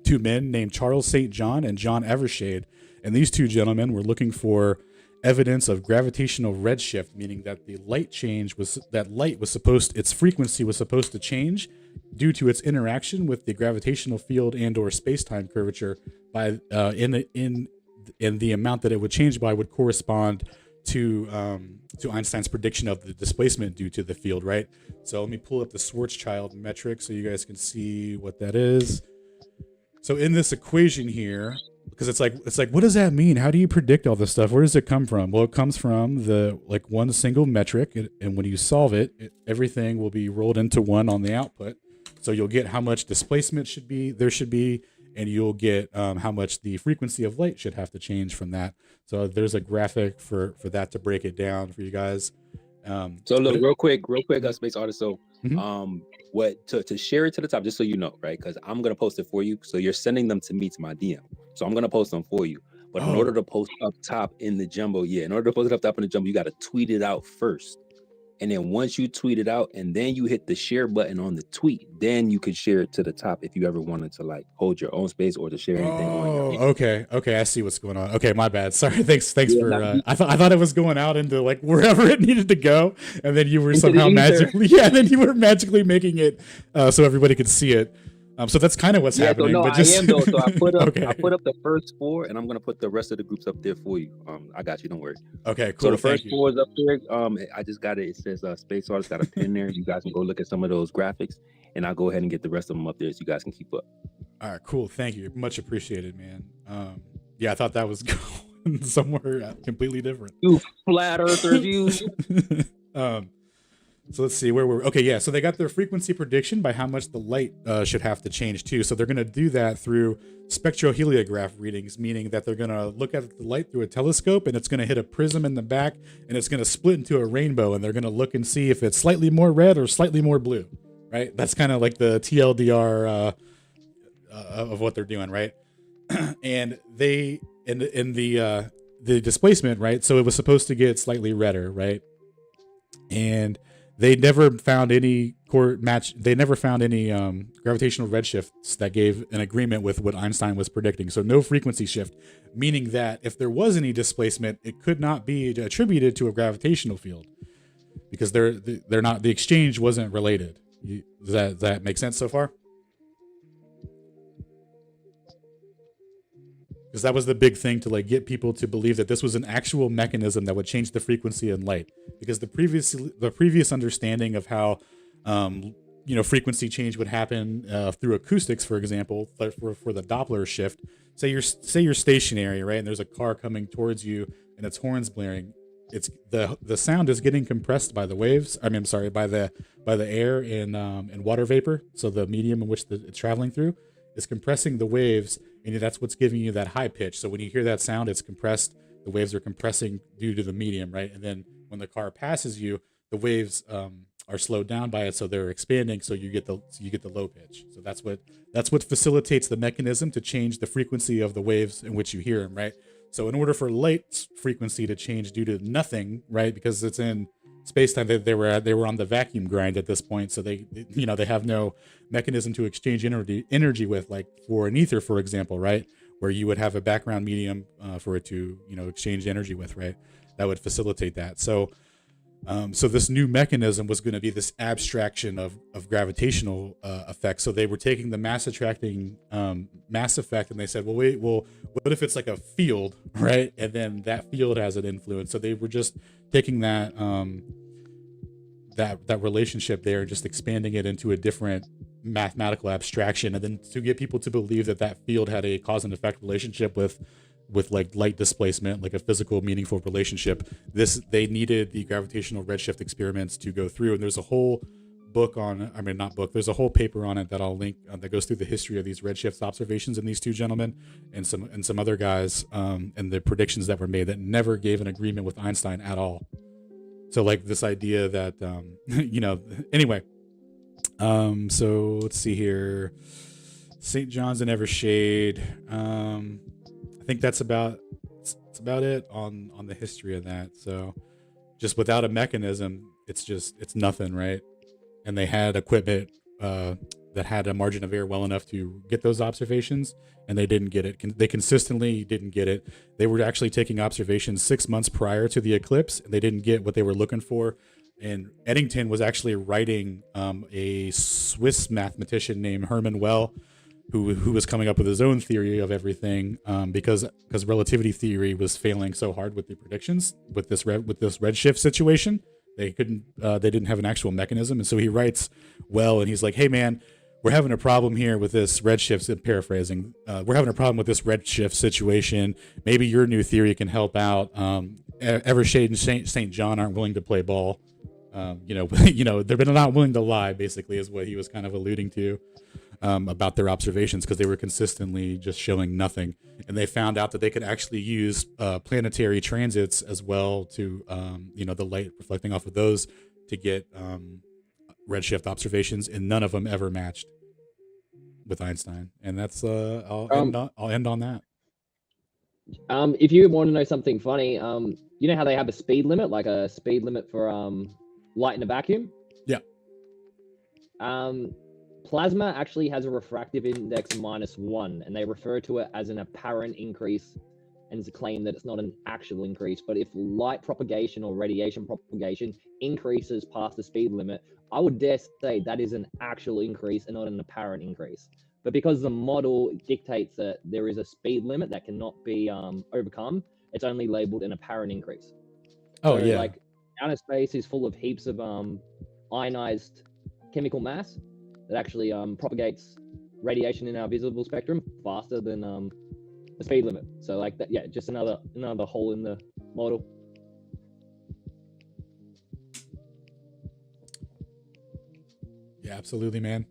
two men named Charles St. John and John Evershade. And these two gentlemen were looking for evidence of gravitational redshift, meaning that the its frequency was supposed to change due to its interaction with the gravitational field and or space-time curvature by in the amount that it would change by would correspond to Einstein's prediction of the displacement due to the field, right? So let me pull up the Schwarzschild metric so you guys can see what that is. So in this equation here, because it's like, what does that mean? How do you predict all this stuff? Where does it come from? Well, it comes from the like one single metric, and when you solve it, everything will be rolled into one on the output. So you'll get how much displacement should be, and you'll get how much the frequency of light should have to change from that. So there's a graphic for that to break it down for you guys. So look, real quick, space artist. So, what to share it to the top, just so you know, right? Because I'm gonna post it for you. So you're sending them to me to my DM. So I'm gonna post them for you. But in order to post up top in the jumbo, in order to post it up top in the jumbo, you got to tweet it out first. And then once you tweet it out, and then you hit the share button on the tweet, then you could share it to the top if you ever wanted to like hold your own space or to share anything on your end. Okay, I see what's going on. Okay, my bad. Sorry. Thanks for. I thought it was going out into like wherever it needed to go, and then you were somehow magically making it so everybody could see it. So that's kind of what's happening. So no, but I am though. So I put up, I put up the first 4, and I'm gonna put the rest of the groups up there for you. I got you. Don't worry. Okay, cool. So the first 4 is up there. I just got it. It says Space Artist, got a pin there. You guys can go look at some of those graphics, and I'll go ahead and get the rest of them up there so you guys can keep up. All right, cool. Thank you. Much appreciated, man. I thought that was going somewhere completely different. You flat earthers, you. So let's see where we're okay. Yeah, so they got their frequency prediction by how much the light should have to change too. So they're going to do that through spectroheliograph readings, meaning that they're going to look at the light through a telescope, and it's going to hit a prism in the back, and it's going to split into a rainbow, and they're going to look and see if it's slightly more red or slightly more blue. Right? That's kind of like the TLDR of what they're doing, right? And they in the displacement, right? So it was supposed to get slightly redder, right? And they never found any They never found any gravitational redshifts that gave an agreement with what Einstein was predicting. So no frequency shift, meaning that if there was any displacement, it could not be attributed to a gravitational field because they're not. The exchange wasn't related. Does that make sense so far? Because that was the big thing to like get people to believe that this was an actual mechanism that would change the frequency in light. Because the previous understanding of how frequency change would happen through acoustics, for example, for the Doppler shift. Say you're stationary, right, and there's a car coming towards you and its horns blaring. It's the sound is getting compressed by the waves. by the air and water vapor. So the medium in which it's traveling through is compressing the waves. And that's what's giving you that high pitch. So when you hear that sound, it's compressed. The waves are compressing due to the medium, right? And then when the car passes you, the waves are slowed down by it, so they're expanding. So you get the low pitch. So that's what facilitates the mechanism to change the frequency of the waves in which you hear them, right? So in order for light frequency to change due to nothing, right? Because it's in space-time, they were on the vacuum grind at this point, so they have no mechanism to exchange energy with, like for an ether, for example, right, where you would have a background medium for it to exchange energy with, right? That would facilitate that. So this new mechanism was going to be this abstraction of gravitational effects. So they were taking the mass attracting mass effect, and they said, well, what if it's like a field, right? And then that field has an influence. So they were just taking that that relationship there and just expanding it into a different mathematical abstraction, and then to get people to believe that field had a cause and effect relationship with like light displacement, like a physical, meaningful relationship. They needed the gravitational redshift experiments to go through, and there's a whole book there's a whole paper on it that I'll link that goes through the history of these redshift observations in these two gentlemen and some other guys, and the predictions that were made that never gave an agreement with Einstein at all. So like this idea that anyway. So let's see here. St. John's and Evershade. I think that's about it on the history of that. So just without a mechanism, it's nothing, right? And they had equipment that had a margin of error well enough to get those observations, and they didn't get it. They consistently didn't get it. They were actually taking observations 6 months prior to the eclipse, and they didn't get what they were looking for. And Eddington was actually writing a Swiss mathematician named Hermann Well, who was coming up with his own theory of everything, because relativity theory was failing so hard with the predictions with this redshift situation. They didn't have an actual mechanism, and so he writes Well, and he's like, hey man, we're having a problem here with this redshift, paraphrasing, we're having a problem with this redshift situation. Maybe your new theory can help out. Evershade and St. John aren't willing to play ball. They're not willing to lie, basically, is what he was kind of alluding to about their observations, because they were consistently just showing nothing. And they found out that they could actually use planetary transits as well to, the light reflecting off of those to get redshift observations, and none of them ever matched with Einstein. And that's I'll end on that. If you want to know something funny, you know how they have a speed limit, like a speed limit for light in a vacuum? Yeah. Plasma actually has a refractive index -1, and they refer to it as an apparent increase, and it's a claim that it's not an actual increase. But if light propagation or radiation propagation increases past the speed limit, I would dare say that is an actual increase and not an apparent increase. But because the model dictates that there is a speed limit that cannot be overcome, it's only labeled an apparent increase. Oh, so, yeah. Like, outer space is full of heaps of ionized chemical mass that actually propagates radiation in our visible spectrum faster than the speed limit. So, like that, yeah, just another hole in the model. Yeah, absolutely, man.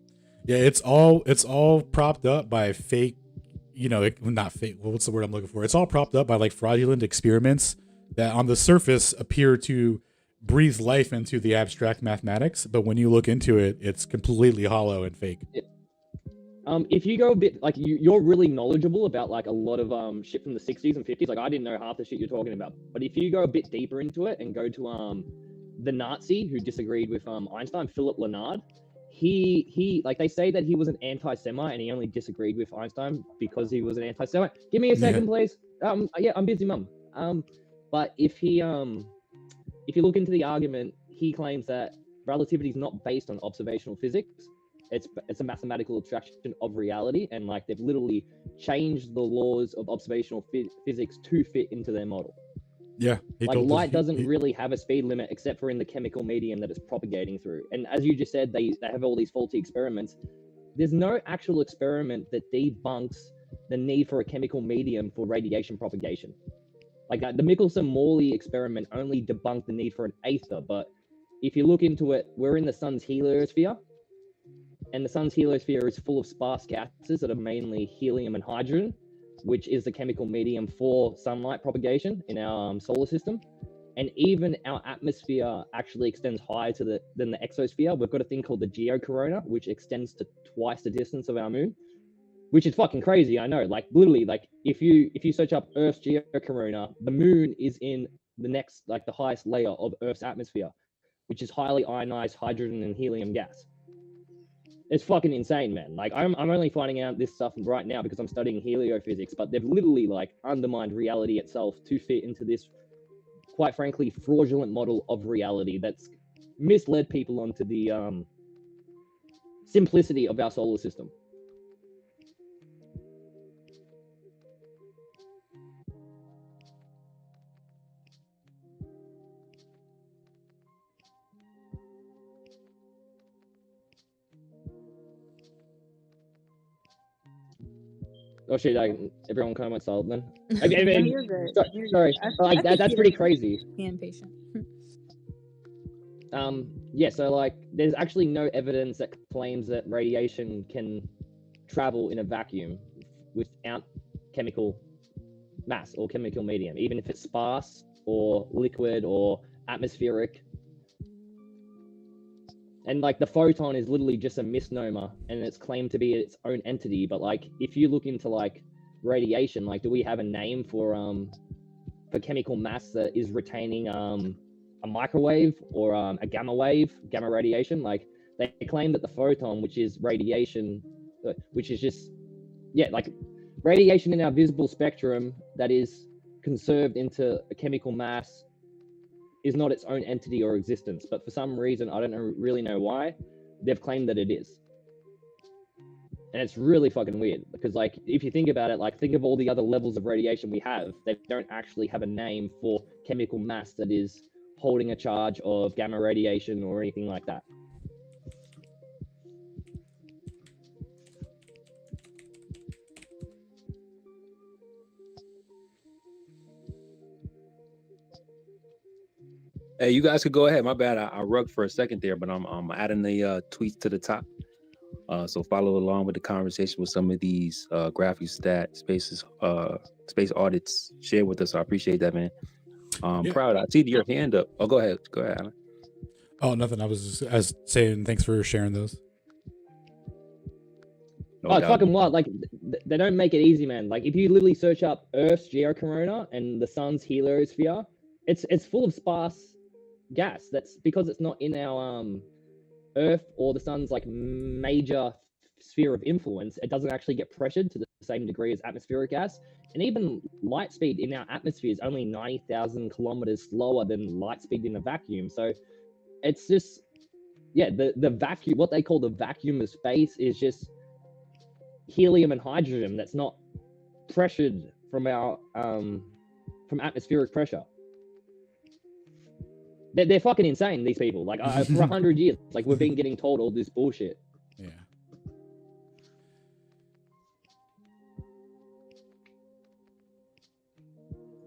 Yeah, it's all propped up by fake, not fake. Well, what's the word I'm looking for? It's all propped up by like fraudulent experiments that on the surface appear to breathe life into the abstract mathematics, but when you look into it, it's completely hollow and fake. Yeah. If you go a bit, like you're really knowledgeable about like a lot of shit from the 60s and 50s. Like I didn't know half the shit you're talking about. But if you go a bit deeper into it and go to the Nazi who disagreed with Einstein, Philip Leonard, he like they say that he was an anti-Semite and he only disagreed with Einstein because he was an anti-Semite. Give me a second, please. Yeah, I'm busy, mum. But if you look into the argument, he claims that relativity is not based on observational physics. It's a mathematical abstraction of reality, and like they've literally changed the laws of observational physics to fit into their model. Yeah, like light doesn't really have a speed limit except for in the chemical medium that it's propagating through. And as you just said, they have all these faulty experiments. There's no actual experiment that debunks the need for a chemical medium for radiation propagation. Like the Michelson-Morley experiment only debunked the need for an aether, but if you look into it, we're in the sun's heliosphere, and the sun's heliosphere is full of sparse gases that are mainly helium and hydrogen, which is the chemical medium for sunlight propagation in our solar system. And even our atmosphere actually extends higher than the exosphere. We've got a thing called the geocorona, which extends to twice the distance of our moon, which is fucking crazy. I know, like literally, like if you search up Earth's geocorona, the moon is in the next, like the highest layer of Earth's atmosphere, which is highly ionized hydrogen and helium gas. It's fucking insane, man. Like I'm only finding out this stuff right now because I'm studying heliophysics, but they've literally like undermined reality itself to fit into this, quite frankly, fraudulent model of reality that's misled people onto the simplicity of our solar system. Oh shit! Everyone kind of went silent then. Okay, No, you're good. Sorry, like that's pretty crazy. Being patient. Yeah. So like, there's actually no evidence that claims that radiation can travel in a vacuum without chemical mass or chemical medium, even if it's sparse or liquid or atmospheric. And like the photon is literally just a misnomer, and it's claimed to be its own entity. But like, if you look into like radiation, like, do we have a name for chemical mass that is retaining a microwave or a gamma wave, gamma radiation? Like they claim that the photon, which is radiation, which is just like radiation in our visible spectrum that is conserved into a chemical mass, is not its own entity or existence, but for some reason, I don't really know why, they've claimed that it is. And it's really fucking weird because, like, if you think about it, like, think of all the other levels of radiation we have. They don't actually have a name for chemical mass that is holding a charge of gamma radiation or anything like that. Hey, you guys could go ahead. My bad. I rugged for a second there, but I'm adding the tweets to the top. So follow along with the conversation with some of these graphics that space audits share with us. I appreciate that, man. Proud. I see your hand up. Oh, go ahead, Alan. Oh, nothing. I was saying thanks for sharing those. No it's fucking wild. Like, they don't make it easy, man. Like, if you literally search up Earth's geocorona and the sun's heliosphere, it's full of sparse gas. That's because it's not in our Earth or the sun's like major sphere of influence. It doesn't actually get pressured to the same degree as atmospheric gas. And even light speed in our atmosphere is only 90,000 kilometers slower than light speed in a vacuum. So it's just, yeah, the vacuum, what they call the vacuum of space, is just helium and hydrogen that's not pressured from our from atmospheric pressure. They're fucking insane, these people. Like, for 100 years, like, we've been getting told all this bullshit. Yeah.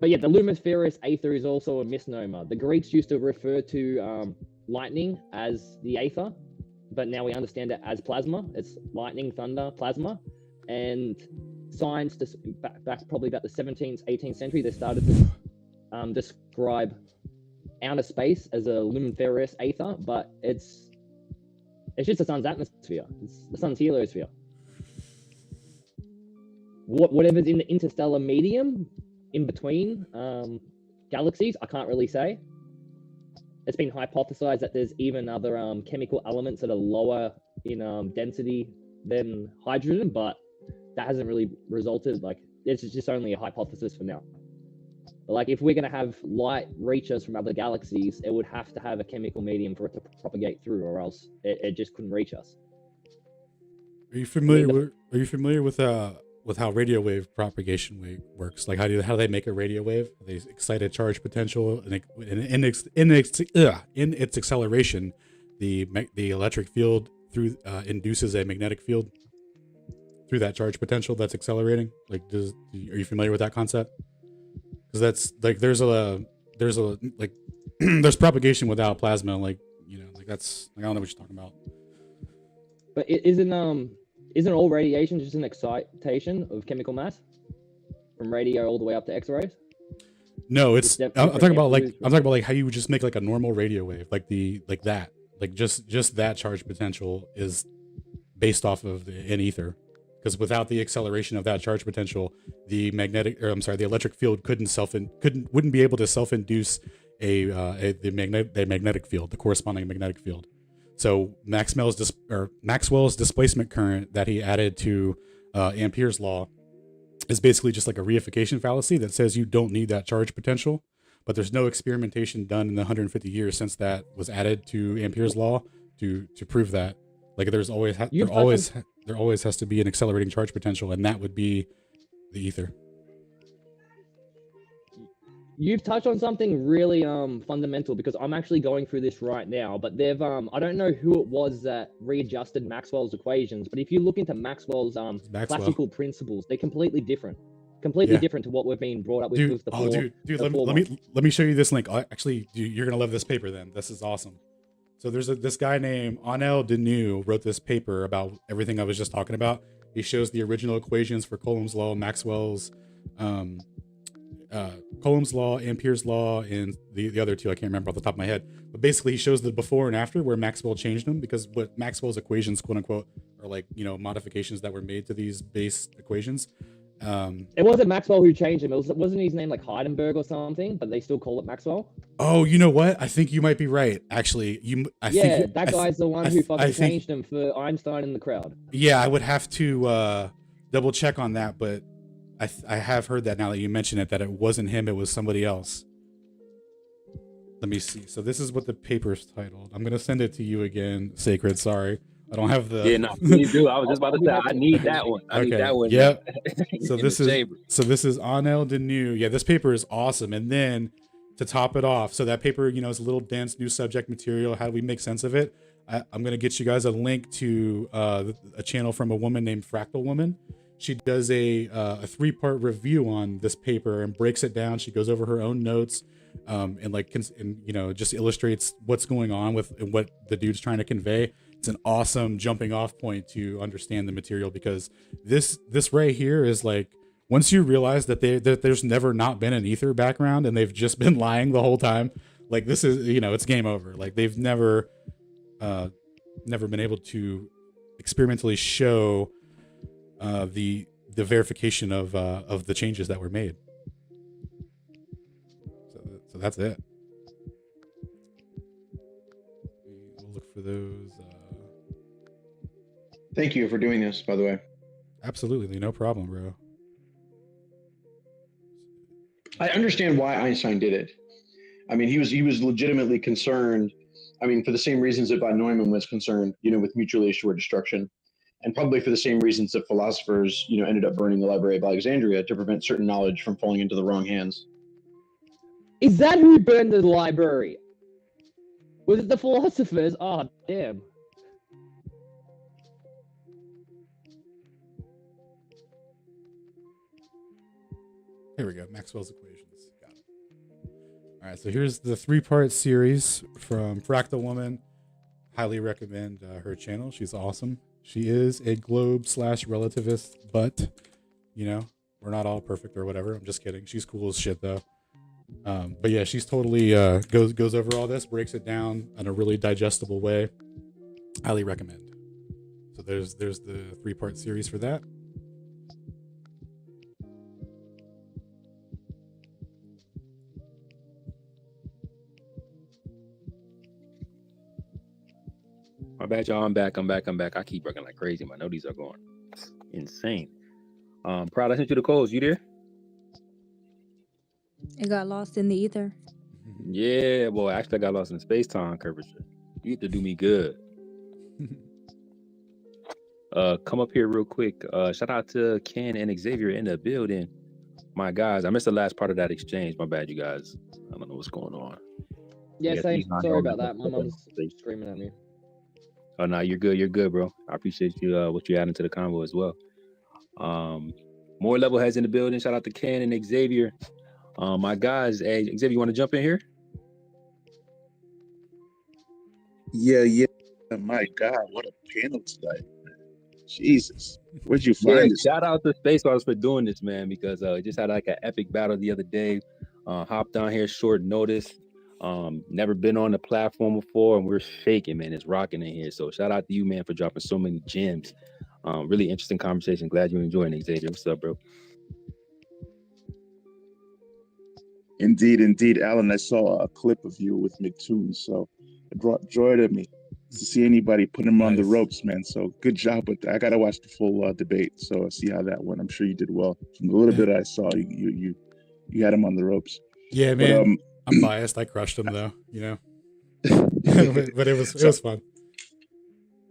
But yeah, the lumiferous aether is also a misnomer. The Greeks used to refer to lightning as the aether, but now we understand it as plasma. It's lightning, thunder, plasma. And science, back probably about the 17th, 18th century, they started to describe outer space as a lumiferous aether, but it's just the sun's atmosphere. It's the sun's heliosphere. Whatever's in the interstellar medium in between galaxies, I can't really say. It's been hypothesized that there's even other chemical elements that are lower in density than hydrogen, but that hasn't really resulted. Like, it's just only a hypothesis for now. But like, if we're going to have light reach us from other galaxies, it would have to have a chemical medium for it to propagate through, or else it just couldn't reach us. Are you familiar with how radio wave propagation works? Like, how do they make a radio wave? They excite a charge potential, and in its acceleration, the electric field through induces a magnetic field through that charge potential that's accelerating. Like, are you familiar with that concept? Because that's like there's there's propagation without plasma. Like, that's, like, I don't know what you're talking about. But isn't all radiation just an excitation of chemical mass from radio all the way up to X-rays? No, I'm talking about like how you would just make like a normal radio wave, just that charge potential is based off of an ether. Because without the acceleration of that charge potential, the electric field wouldn't be able to self-induce the magnetic field, the corresponding magnetic field. So Maxwell's displacement current that he added to Ampere's law is basically just like a reification fallacy that says you don't need that charge potential. But there's no experimentation done in the 150 years since that was added to Ampere's law to prove that. Like, there always has to be an accelerating charge potential, and that would be the ether. You've touched on something really fundamental, because I'm actually going through this right now, but they've I don't know who it was that readjusted Maxwell's equations, but if you look into Maxwell's classical principles, they're completely different. Different to what we've been brought up with. Let me show you this link. Actually, you're gonna love this paper then. This is awesome. So there's this guy named Anel Deneau wrote this paper about everything I was just talking about. He shows the original equations for Coulomb's law, Maxwell's, Coulomb's law, Ampere's law, and the other two I can't remember off the top of my head. But basically, he shows the before and after where Maxwell changed them, because what Maxwell's equations, quote unquote, are like, modifications that were made to these base equations. It wasn't Maxwell who changed him. Wasn't his name like Heidenberg or something? But they still call it Maxwell. Oh, you know what? I think you might be right. Actually, that guy's the one who fucking changed him for Einstein in the crowd. Yeah, I would have to double check on that, but I have heard that now that you mention it, that it wasn't him, it was somebody else. Let me see. So this is what the paper's titled. I'm gonna send it to you again, Sacred. Sorry. I don't have the. Yeah, no, please do. I was just about to say, I need that one. I need that one. Yeah. So this is Anel Deneau. Yeah, this paper is awesome. And then to top it off, so that paper, is a little dense, new subject material. How do we make sense of it? I'm gonna get you guys a link to a channel from a woman named Fractal Woman. she does a 3-part review on this paper and breaks it down. She goes over her own notes, and like, and, you know, just illustrates what's going on with and what the dude's trying to convey. It's an awesome jumping off point to understand the material, because this right here is like, once you realize that there's never not been an ether background and they've just been lying the whole time, like, this is, you know, it's game over. Like, they've never been able to experimentally show the verification of the changes that were made. So that's it. We'll look for those. Thank you for doing this, by the way. Absolutely, no problem, bro. I understand why Einstein did it. I mean, he was legitimately concerned. I mean, for the same reasons that von Neumann was concerned, you know, with mutually assured destruction, and probably for the same reasons that philosophers, you know, ended up burning the Library of Alexandria to prevent certain knowledge from falling into the wrong hands. Is that who burned the library? Was it the philosophers? Oh, damn. Here we go. Maxwell's equations. Got it. All right. So here's the 3-part series from Fractal Woman. Highly recommend her channel. She's awesome. She is a globe/relativist, but, you know, we're not all perfect or whatever. I'm just kidding. She's cool as shit though. But yeah, she's totally goes over all this, breaks it down in a really digestible way. Highly recommend. So there's the 3-part series for that. My bad, y'all. I'm back. I keep working like crazy. My noties are going insane. Proud, I sent you the codes. You there? It got lost in the ether. Yeah, boy. Actually, I got lost in space-time curvature. You get to do me good. Come up here real quick. Shout out to Ken and Xavier in the building. My guys, I missed the last part of that exchange. My bad, you guys. I don't know what's going on. Yeah, same. Sorry about that. My mom's screaming at me. Oh no, you're good. You're good, bro. I appreciate you what you add into the convo as well. More level heads in the building. Shout out to Ken and Xavier. My guys, hey, Xavier, you want to jump in here? Yeah. My God, what a panel tonight. Jesus, where'd you find this? Shout out to Space Wars for doing this, man, because just had like an epic battle the other day. Hopped down here short notice. Never been on the platform before, and we're shaking, man. It's rocking in here. So shout out to you, man, for dropping so many gems. Really interesting conversation. Glad you're enjoying it, Xavier. What's up, bro? Indeed, Alan. I saw a clip of you with McToon, so it brought joy to me to see anybody put him on the ropes, man. So good job with that. I gotta watch the full debate, so see how that went. I'm sure you did well. From the little bit I saw, you had him on the ropes. Yeah, man. But, I'm biased. I crushed him though, you know. but it was fun.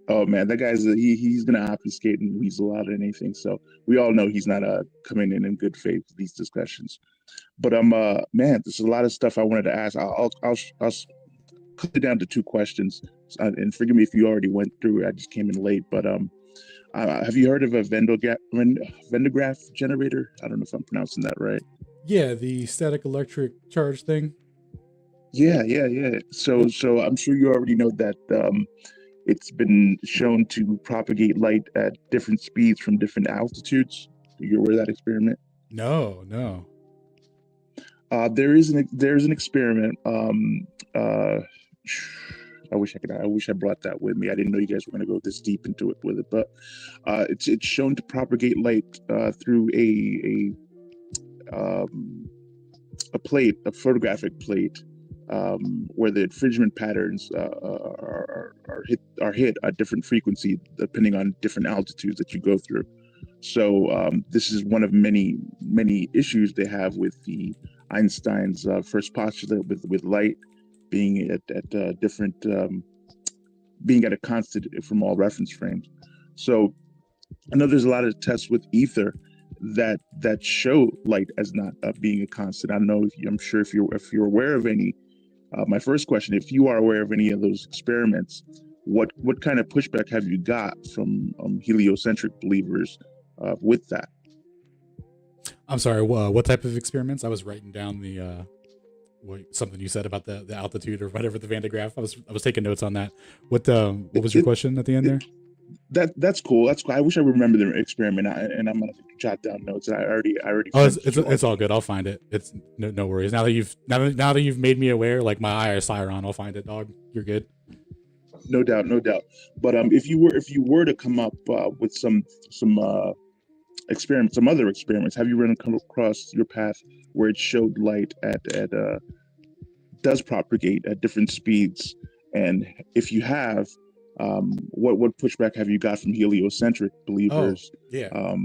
Oh man, that guy's he's gonna obfuscate and weasel out anything. So we all know he's not coming in good faith with these discussions. But man, there's a lot of stuff I wanted to ask. I'll cut it down to 2 questions. And forgive me if you already went through. I just came in late. But have you heard of a Venn graph generator? I don't know if I'm pronouncing that right. Yeah, the static electric charge thing. Yeah. So I'm sure you already know that it's been shown to propagate light at different speeds from different altitudes. You're aware of that experiment? No. There's an experiment. I wish I brought that with me. I didn't know you guys were going to go this deep into it with it, but it's shown to propagate light through a photographic plate, where the infringement patterns are hit at different frequency depending on different altitudes that you go through. So this is one of many issues they have with the Einstein's first postulate with light being at different being at a constant from all reference frames. So I know there's a lot of tests with ether that show light as not being a constant. I don't know I'm sure if you're aware of any. My first question, if you are aware of any of those experiments, what kind of pushback have you got from heliocentric believers with that. I'm sorry. What type of experiments? I was writing down the something you said about the altitude or whatever, the Van de Graaff. I was taking notes on that. What was your question at the end there? That's cool. That's cool. I wish I remember the experiment, and I'm gonna jot down notes. I already. Oh, it's all good. I'll find it. It's no worries. Now that you've made me aware, like my eye is on, I'll find it, dog. You're good. No doubt. But if you were to come up with some experiments, some other experiments, have you come across your path where it showed light does propagate at different speeds? And if you have, what pushback have you got from heliocentric believers? Oh, yeah.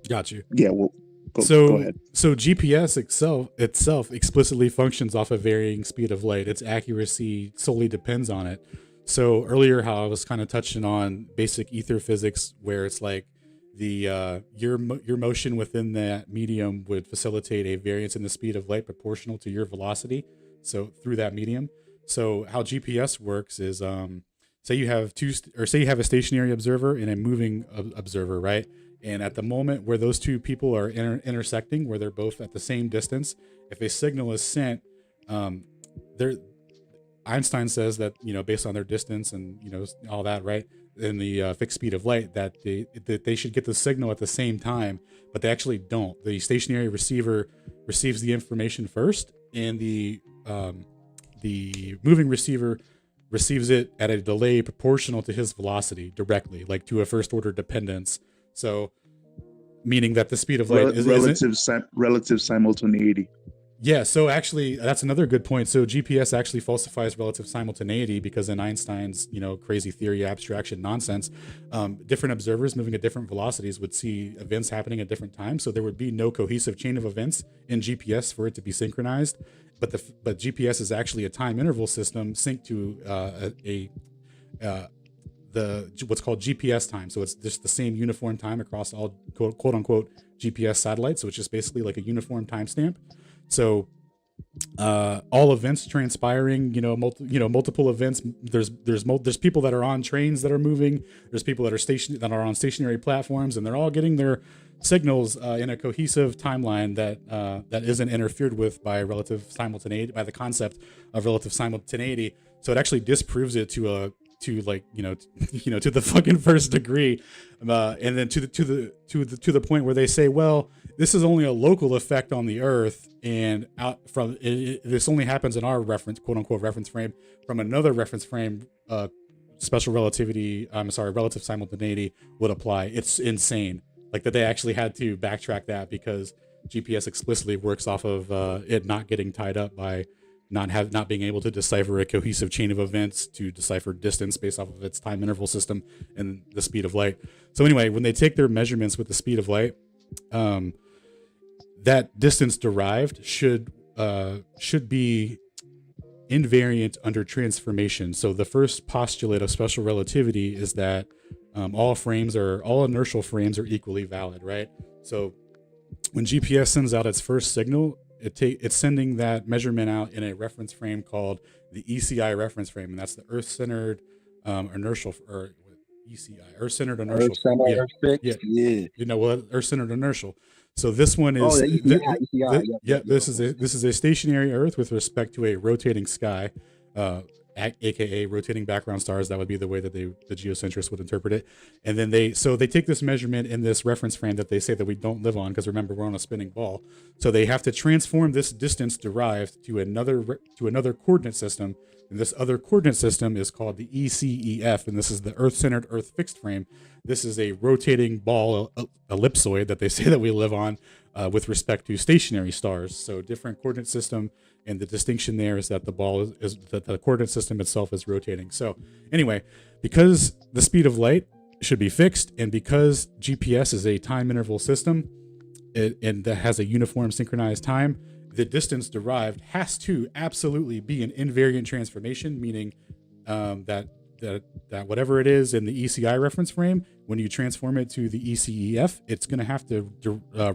Got you. Yeah. Well, go ahead. So GPS itself explicitly functions off a varying speed of light. Its accuracy solely depends on it. So earlier, how I was kind of touching on basic ether physics, where it's like your motion within that medium would facilitate a variance in the speed of light proportional to your velocity. So through that medium. So how GPS works is, say you have a stationary observer and a moving observer, right? And at the moment where those two people are intersecting, where they're both at the same distance, if a signal is sent, Einstein says that, based on their distance and, all that, right? In the fixed speed of light, that they should get the signal at the same time, but they actually don't. The stationary receiver receives the information first, and the moving receiver receives it at a delay proportional to his velocity directly, like to a first order dependence. So meaning that the speed of light is relative simultaneity. Yeah, so actually that's another good point. So GPS actually falsifies relative simultaneity because in Einstein's, crazy theory abstraction nonsense, different observers moving at different velocities would see events happening at different times. So there would be no cohesive chain of events in GPS for it to be synchronized. But GPS is actually a time interval system synced to what's called GPS time. So it's just the same uniform time across all quote unquote GPS satellites. So it's just basically like a uniform timestamp. So all events transpiring, multiple events. There's people that are on trains that are moving. There's people that are on stationary platforms, and they're all getting their signals in a cohesive timeline that isn't interfered with by relative simultaneity, by the concept of relative simultaneity. So it actually disproves it to the fucking first degree, and then to the point where they say, well, this is only a local effect on the Earth, and this only happens in our reference, quote unquote, reference frame. From another reference frame, relative simultaneity would apply. It's insane, like that they actually had to backtrack that because GPS explicitly works off of it not getting tied up by not being able to decipher a cohesive chain of events to decipher distance based off of its time interval system and the speed of light. So anyway, when they take their measurements with the speed of light, that distance derived should be invariant under transformation. So the first postulate of special relativity is that all inertial frames are equally valid, right? So when GPS sends out its first signal, it's sending that measurement out in a reference frame called the ECI reference frame, and that's the Earth-centered inertial, or ECI, Earth-centered inertial frame. Earth-centered inertial. So this one is this is a stationary Earth with respect to a rotating sky, aka rotating background stars. That would be the way that the geocentrists would interpret it. And then they take this measurement in this reference frame that they say that we don't live on, because remember, we're on a spinning ball. So they have to transform this distance derived to another coordinate system. And this other coordinate system is called the ECEF, and this is the Earth-centered, Earth-fixed frame. This is a rotating ball ellipsoid that they say that we live on with respect to stationary stars. So different coordinate system, and the distinction there is that the coordinate system itself is rotating. So anyway, because the speed of light should be fixed, and because GPS is a time interval system, and that has a uniform synchronized time, the distance derived has to absolutely be an invariant transformation, meaning that whatever it is in the ECI reference frame, when you transform it to the ECEF, it's going to have to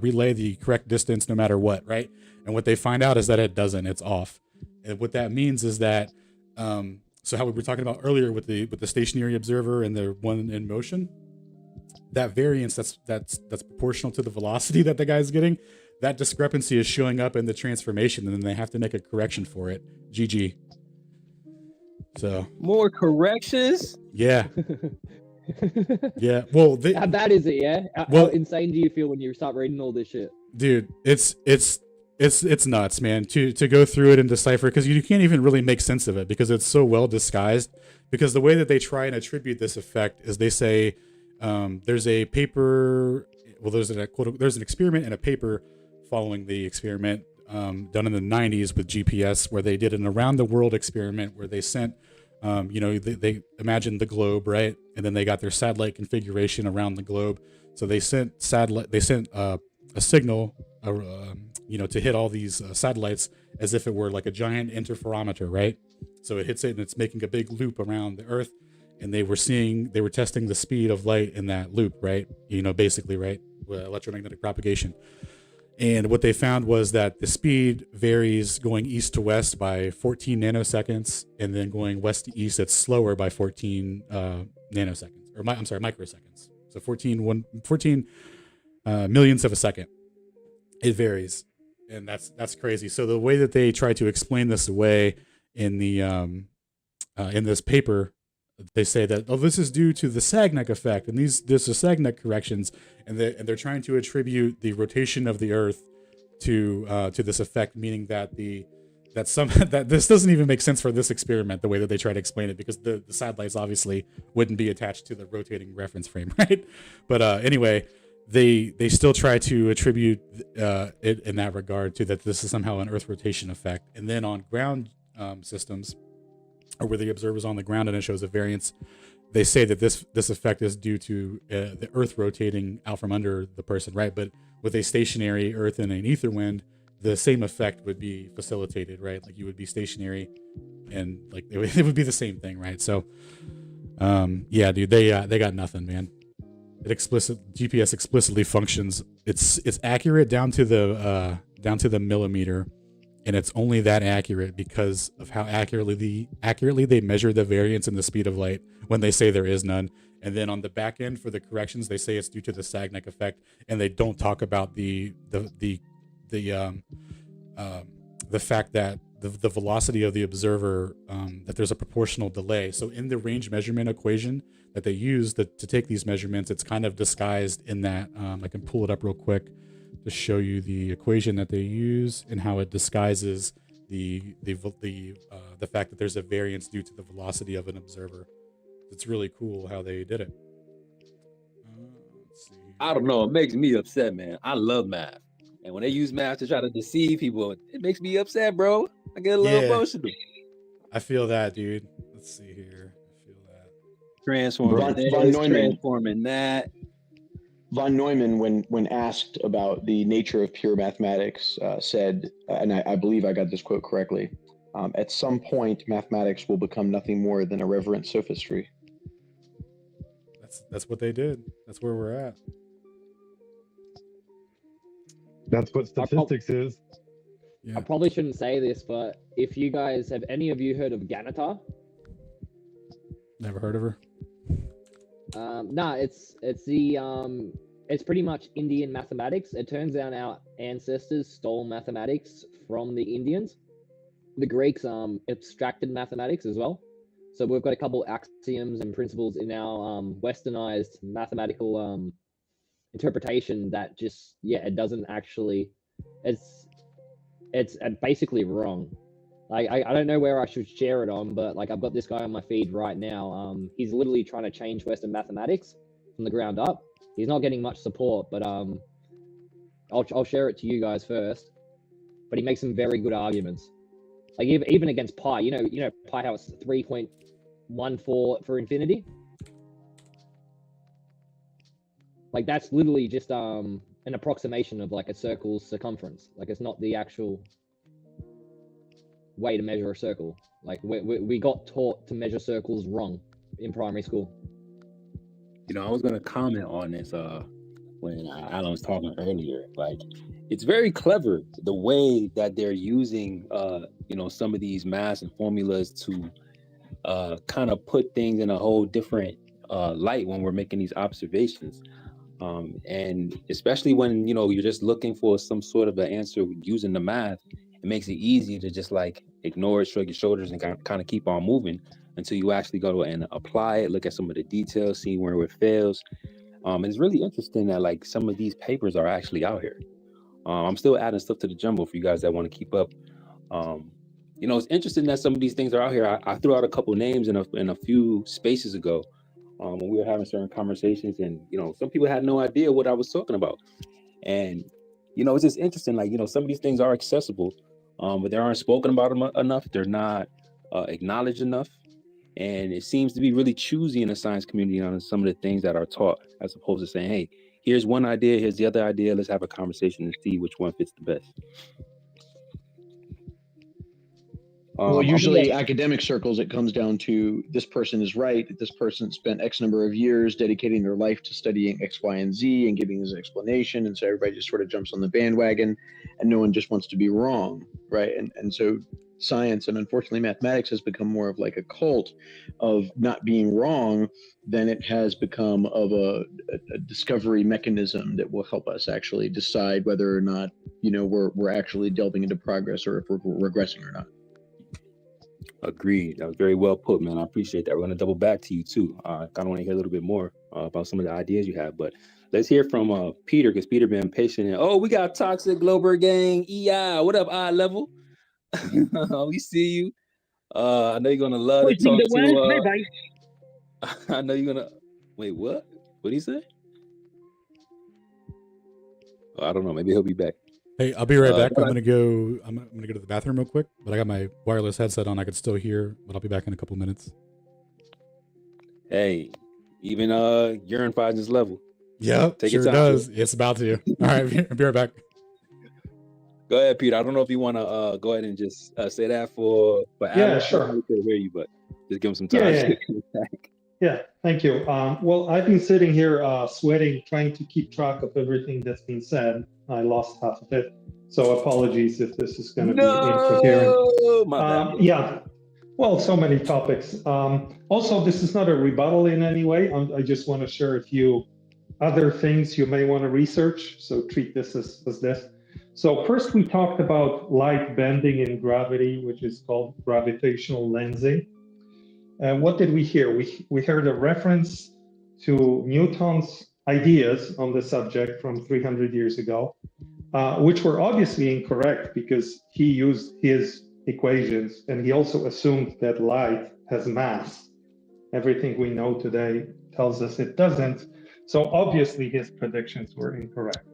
relay the correct distance no matter what, right? And what they find out is that it doesn't, it's off. And what that means is that, so how we were talking about earlier with the stationary observer and the one in motion, that variance that's proportional to the velocity that the guy's getting, that discrepancy is showing up in the transformation, and then they have to make a correction for it. GG. So more corrections. Yeah. Yeah. Well, how bad is it? Yeah. How insane do you feel when you start reading all this shit? Dude, it's nuts, man. To go through it and decipher, because you can't even really make sense of it because it's so well disguised. Because the way that they try and attribute this effect is they say there's a paper. Well, there's an experiment and a paper following the experiment done in the 90s with GPS, where they did an around the world experiment where they sent they imagined the globe, right? And then they got their satellite configuration around the globe. So they sent a signal, to hit all these satellites as if it were like a giant interferometer, right? So it hits it and it's making a big loop around the Earth. And they were testing the speed of light in that loop, right? Basically, right? Electromagnetic propagation. And what they found was that the speed varies going east to west by 14 nanoseconds, and then going west to east, it's slower by 14 nanoseconds, or microseconds. So 14 millionths of a second. It varies, and that's crazy. So the way that they try to explain this away in the in this paper, they say that this is due to the Sagnac effect, and this is Sagnac corrections, and they're trying to attribute the rotation of the Earth to this effect, meaning that that this doesn't even make sense for this experiment the way that they try to explain it, because the satellites obviously wouldn't be attached to the rotating reference frame, right? But anyway, they still try to attribute it in that regard to that this is somehow an Earth rotation effect, and then on ground systems, or where the observer's on the ground and it shows a variance, they say that this effect is due to the Earth rotating out from under the person, right? But with a stationary Earth and an ether wind, the same effect would be facilitated, right? Like you would be stationary, and like it would be the same thing, right? So, yeah, dude, they got nothing, man. GPS explicitly functions. It's accurate down to the millimeter. And it's only that accurate because of how accurately they measure the variance in the speed of light when they say there is none. And then on the back end for the corrections, they say it's due to the Sagnac effect, and they don't talk about the fact that the velocity of the observer, that there's a proportional delay. So in the range measurement equation that they use to take these measurements, it's kind of disguised in that. I can pull it up real quick to show you the equation that they use and how it disguises the fact that there's a variance due to the velocity of an observer. It's really cool how they did it. Let's see. I don't know. It makes me upset, man. I love math, and when they use math to try to deceive people, it makes me upset, bro. I get a little emotional. I feel that, dude. Let's see here. I feel that. Transforming that. Von Neumann, when asked about the nature of pure mathematics, said, and I believe I got this quote correctly, at some point, mathematics will become nothing more than irreverent sophistry. That's what they did. That's where we're at. That's what statistics is. Yeah. I probably shouldn't say this, but if you guys have any of you heard of Ganetar? Never heard of her. No, it's pretty much Indian mathematics. It turns out our ancestors stole mathematics from the Indians. The Greeks abstracted mathematics as well. So we've got a couple axioms and principles in our westernized mathematical interpretation that just, it doesn't actually, it's basically wrong. Like, I don't know where I should share it on, but like I've got this guy on my feed right now. He's literally trying to change Western mathematics from the ground up. He's not getting much support, but I'll share it to you guys first. But he makes some very good arguments. Like even against pi, you know pi, how it's 3.14 for infinity. Like that's literally just an approximation of like a circle's circumference. Like it's not the actual way to measure a circle. Like we got taught to measure circles wrong in primary school. I was gonna comment on this when Alan was talking earlier. Like, it's very clever the way that they're using some of these maths and formulas to kind of put things in a whole different light when we're making these observations. And especially when, you know, you're just looking for some sort of an answer using the math, it makes it easy to just like ignore it, shrug your shoulders, and kind of keep on moving until you actually go and apply it, look at some of the details, see where it fails. It's really interesting that like some of these papers are actually out here. I'm still adding stuff to the jumble for you guys that want to keep up. You know, it's interesting that some of these things are out here. I threw out a couple names in a few spaces ago when we were having certain conversations, and you know, some people had no idea what I was talking about. And you know, it's just interesting. Like, you know, some of these things are accessible, but they aren't spoken about enough. They're not acknowledged enough, and it seems to be really choosy in the science community on some of the things that are taught, as opposed to saying, "Hey, here's one idea, here's the other idea. Let's have a conversation and see which one fits the best." Well, usually academic circles, it comes down to this person is right. This person spent X number of years dedicating their life to studying X, Y, and Z and giving this explanation. And so everybody just sort of jumps on the bandwagon and no one just wants to be wrong, right? And so science and unfortunately mathematics has become more of like a cult of not being wrong than it has become of a discovery mechanism that will help us actually decide whether or not, you know, we're actually delving into progress or if we're regressing or not. Agreed. That was very well put, man. I appreciate that. We're going to double back to you too. I kind of want to hear a little bit more about some of the ideas you have, but let's hear from Peter, because Peter been patient. And, oh, we got Toxic Glober Gang. EI, what up, eye level? We see you. I know you're going to love to talk to. I know you're going to. Wait, what? What did he say? Oh, I don't know. Maybe he'll be back. Hey, I'll be right back. I'm gonna go to the bathroom real quick, but I got my wireless headset on. I could still hear, but I'll be back in a couple minutes. Hey, even urine finds his level. Yeah, sure does. It's about to. All right, I'll be right back. Go ahead, Peter. I don't know if you want to go ahead and just say that for Alan. Sure. I can hear you, but just give him some time. Yeah, thank you. Well, I've been sitting here sweating, trying to keep track of everything that's been said. I lost half of it, so apologies if this is going to be incoherent. Yeah, well, so many topics. Also, this is not a rebuttal in any way. I just want to share a few other things you may want to research, so treat this as this. So first, we talked about light bending in gravity, which is called gravitational lensing. And what did we hear? We heard a reference to Newton's ideas on the subject from 300 years ago, which were obviously incorrect because he used his equations and he also assumed that light has mass. Everything we know today tells us it doesn't. So obviously his predictions were incorrect.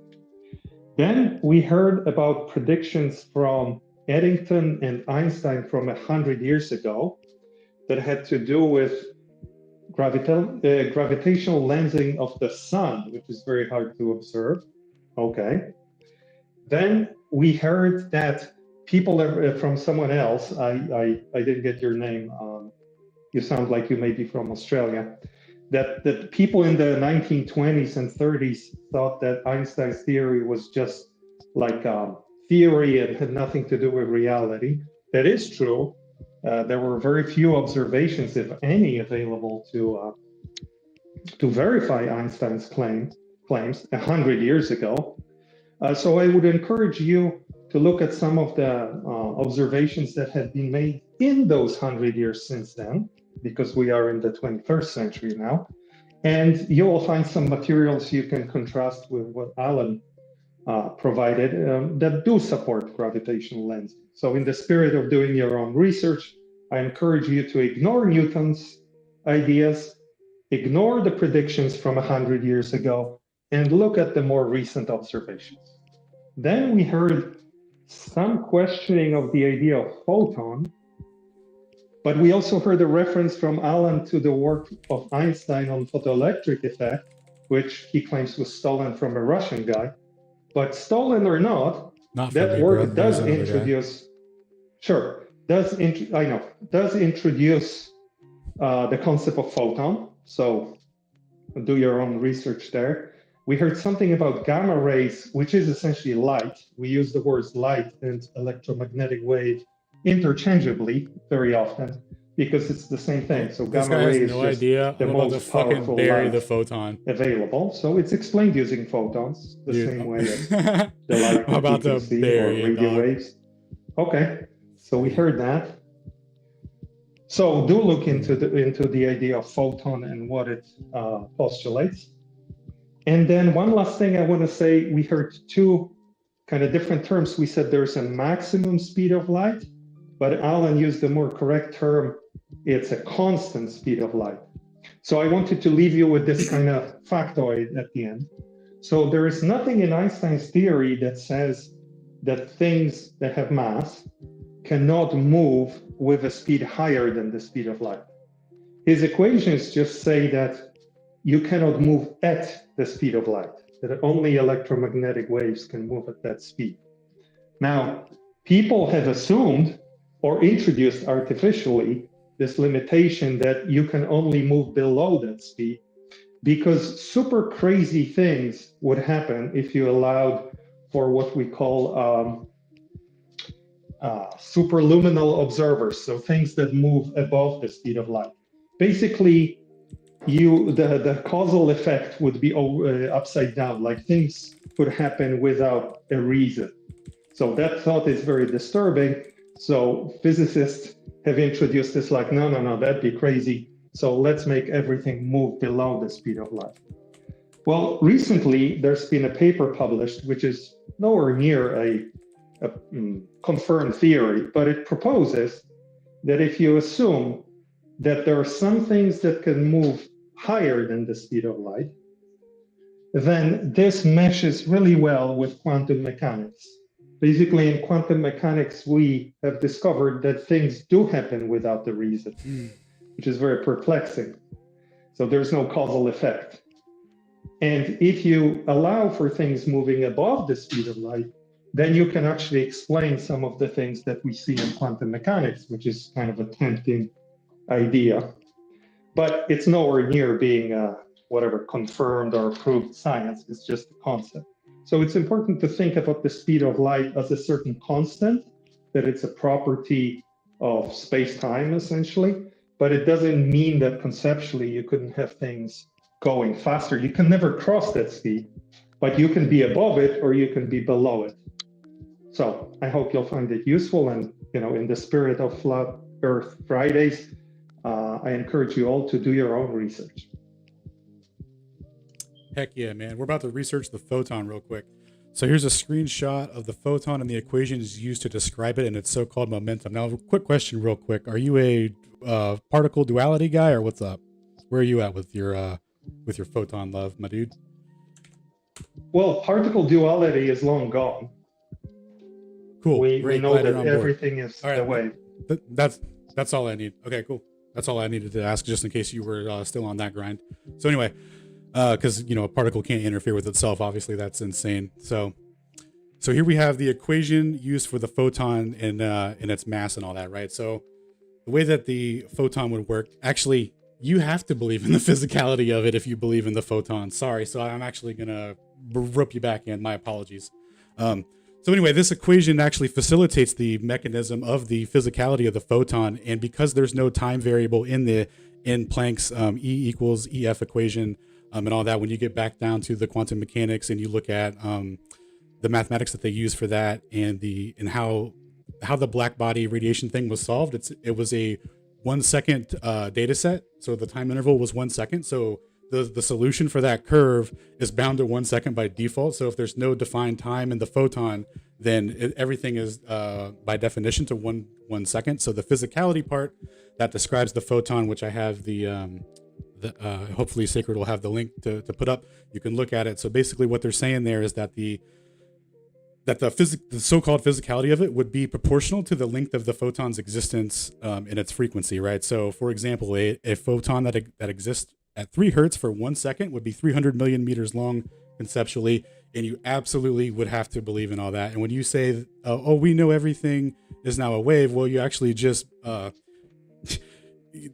Then we heard about predictions from Eddington and Einstein from 100 years ago that had to do with gravitational lensing of the sun, which is very hard to observe. Okay. Then we heard that people from someone else, I didn't get your name, you sound like you may be from Australia, that people in the 1920s and 30s thought that Einstein's theory was just like theory and had nothing to do with reality. That is true. There were very few observations, if any, available to verify Einstein's claims 100 years ago. So I would encourage you to look at some of the observations that have been made in those 100 years since then, because we are in the 21st century now. And you will find some materials you can contrast with what Alan provided that do support gravitational lensing. So in the spirit of doing your own research, I encourage you to ignore Newton's ideas, ignore the predictions from 100 years ago, and look at the more recent observations. Then we heard some questioning of the idea of photon, but we also heard a reference from Alan to the work of Einstein on photoelectric effect, which he claims was stolen from a Russian guy. But stolen or not, that work does introduce, does introduce the concept of photon. So do your own research there. We heard something about gamma rays, which is essentially light. We use the words light and electromagnetic wave interchangeably very often. because it's the same thing. So This gamma guy has ray is no just idea. the I'm about to most fucking powerful bury the light photon. available. So it's explained using photons, the Dude, same way as the light I'm that we about can to see, or bury it, radio dog. waves. Okay, so we heard that. So do look into the idea of photon and what it postulates. And then one last thing I want to say, we heard two kind of different terms. We said there's a maximum speed of light, but Alan used the more correct term. It's a constant speed of light. So I wanted to leave you with this kind of factoid at the end. So there is nothing in Einstein's theory that says that things that have mass cannot move with a speed higher than the speed of light. His equations just say that you cannot move at the speed of light, that only electromagnetic waves can move at that speed. Now, people have assumed or introduced artificially this limitation that you can only move below that speed, because super crazy things would happen if you allowed for what we call superluminal observers, so things that move above the speed of light. Basically, the causal effect would be upside down, like things could happen without a reason. So that thought is very disturbing. So physicists have introduced this, like, no, that'd be crazy. So let's make everything move below the speed of light. Well, recently there's been a paper published, which is nowhere near a confirmed theory, but it proposes that if you assume that there are some things that can move higher than the speed of light, then this meshes really well with quantum mechanics. Basically, in quantum mechanics, we have discovered that things do happen without the reason, which is very perplexing. So there's no causal effect. And if you allow for things moving above the speed of light, then you can actually explain some of the things that we see in quantum mechanics, which is kind of a tempting idea. But it's nowhere near being whatever confirmed or proved science. It's just a concept. So it's important to think about the speed of light as a certain constant, that it's a property of space-time essentially, but it doesn't mean that conceptually you couldn't have things going faster. You can never cross that speed, but you can be above it or you can be below it. So I hope you'll find it useful, and in the spirit of Flat Earth Fridays, I encourage you all to do your own research. Heck yeah, man. We're about to research the photon real quick. So here's a screenshot of the photon and the equations used to describe it and its so-called momentum. Now, quick question real quick. Are you a particle duality guy, or what's up? Where are you at with your photon love, my dude? Well, particle duality is long gone. Cool. We know that everything is all right, the wave. That's all I need. Okay, cool. That's all I needed to ask, just in case you were still on that grind. So anyway, because a particle can't interfere with itself. Obviously, that's insane. So here we have the equation used for the photon and its mass and all that, right? So the way that the photon would work, actually, you have to believe in the physicality of it if you believe in the photon. Sorry, so I'm actually gonna rope you back in. My apologies. So anyway, this equation actually facilitates the mechanism of the physicality of the photon, and because there's no time variable in Planck's E equals EF equation and all that, when you get back down to the quantum mechanics and you look at the mathematics that they use for that and how the black body radiation thing was solved, it was a 1 second data set, so the time interval was 1 second. So the solution for that curve is bound to 1 second by default. So if there's no defined time in the photon, then everything is by definition to one second. So the physicality part that describes the photon, which I have hopefully Sacred will have the link to put up. You can look at it. So basically what they're saying there is that the so-called physicality of it would be proportional to the length of the photon's existence in its frequency, right? So for example, a photon that exists at 3 hertz for 1 second would be 300 million meters long conceptually, and you absolutely would have to believe in all that. And when you say, oh, we know everything is now a wave, well, you actually just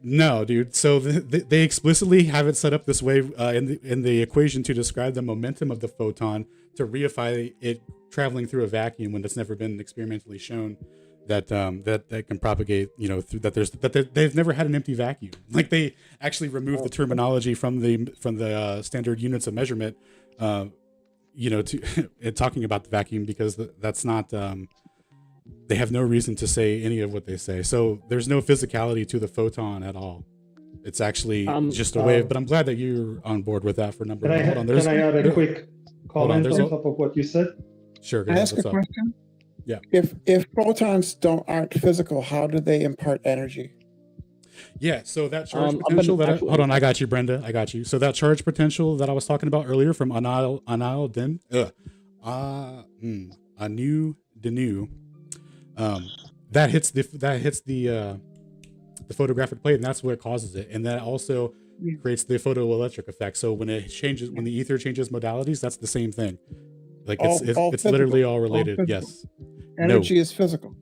no, dude. So they explicitly have it set up this way in the equation to describe the momentum of the photon, to reify it traveling through a vacuum when it's never been experimentally shown. that that can propagate, through that they've never had an empty vacuum. Like they actually removed the terminology from the standard units of measurement, to talking about the vacuum, because that's not they have no reason to say any of what they say. So there's no physicality to the photon at all. It's actually just a wave. But I'm glad that you're on board with that for number one. Hold on, can I add a quick comment on top of what you said? Sure. Can I ask a question? Yeah. If photons aren't physical, how do they impart energy? Yeah, so that charge potential hold on, I got you, Brenda. I got you. So that charge potential that I was talking about earlier from Anu Denu, that hits the photographic plate, and that's what causes it. And that also creates the photoelectric effect. So when the ether changes modalities, that's the same thing. Like it's literally all related. Yes. Energy is physical.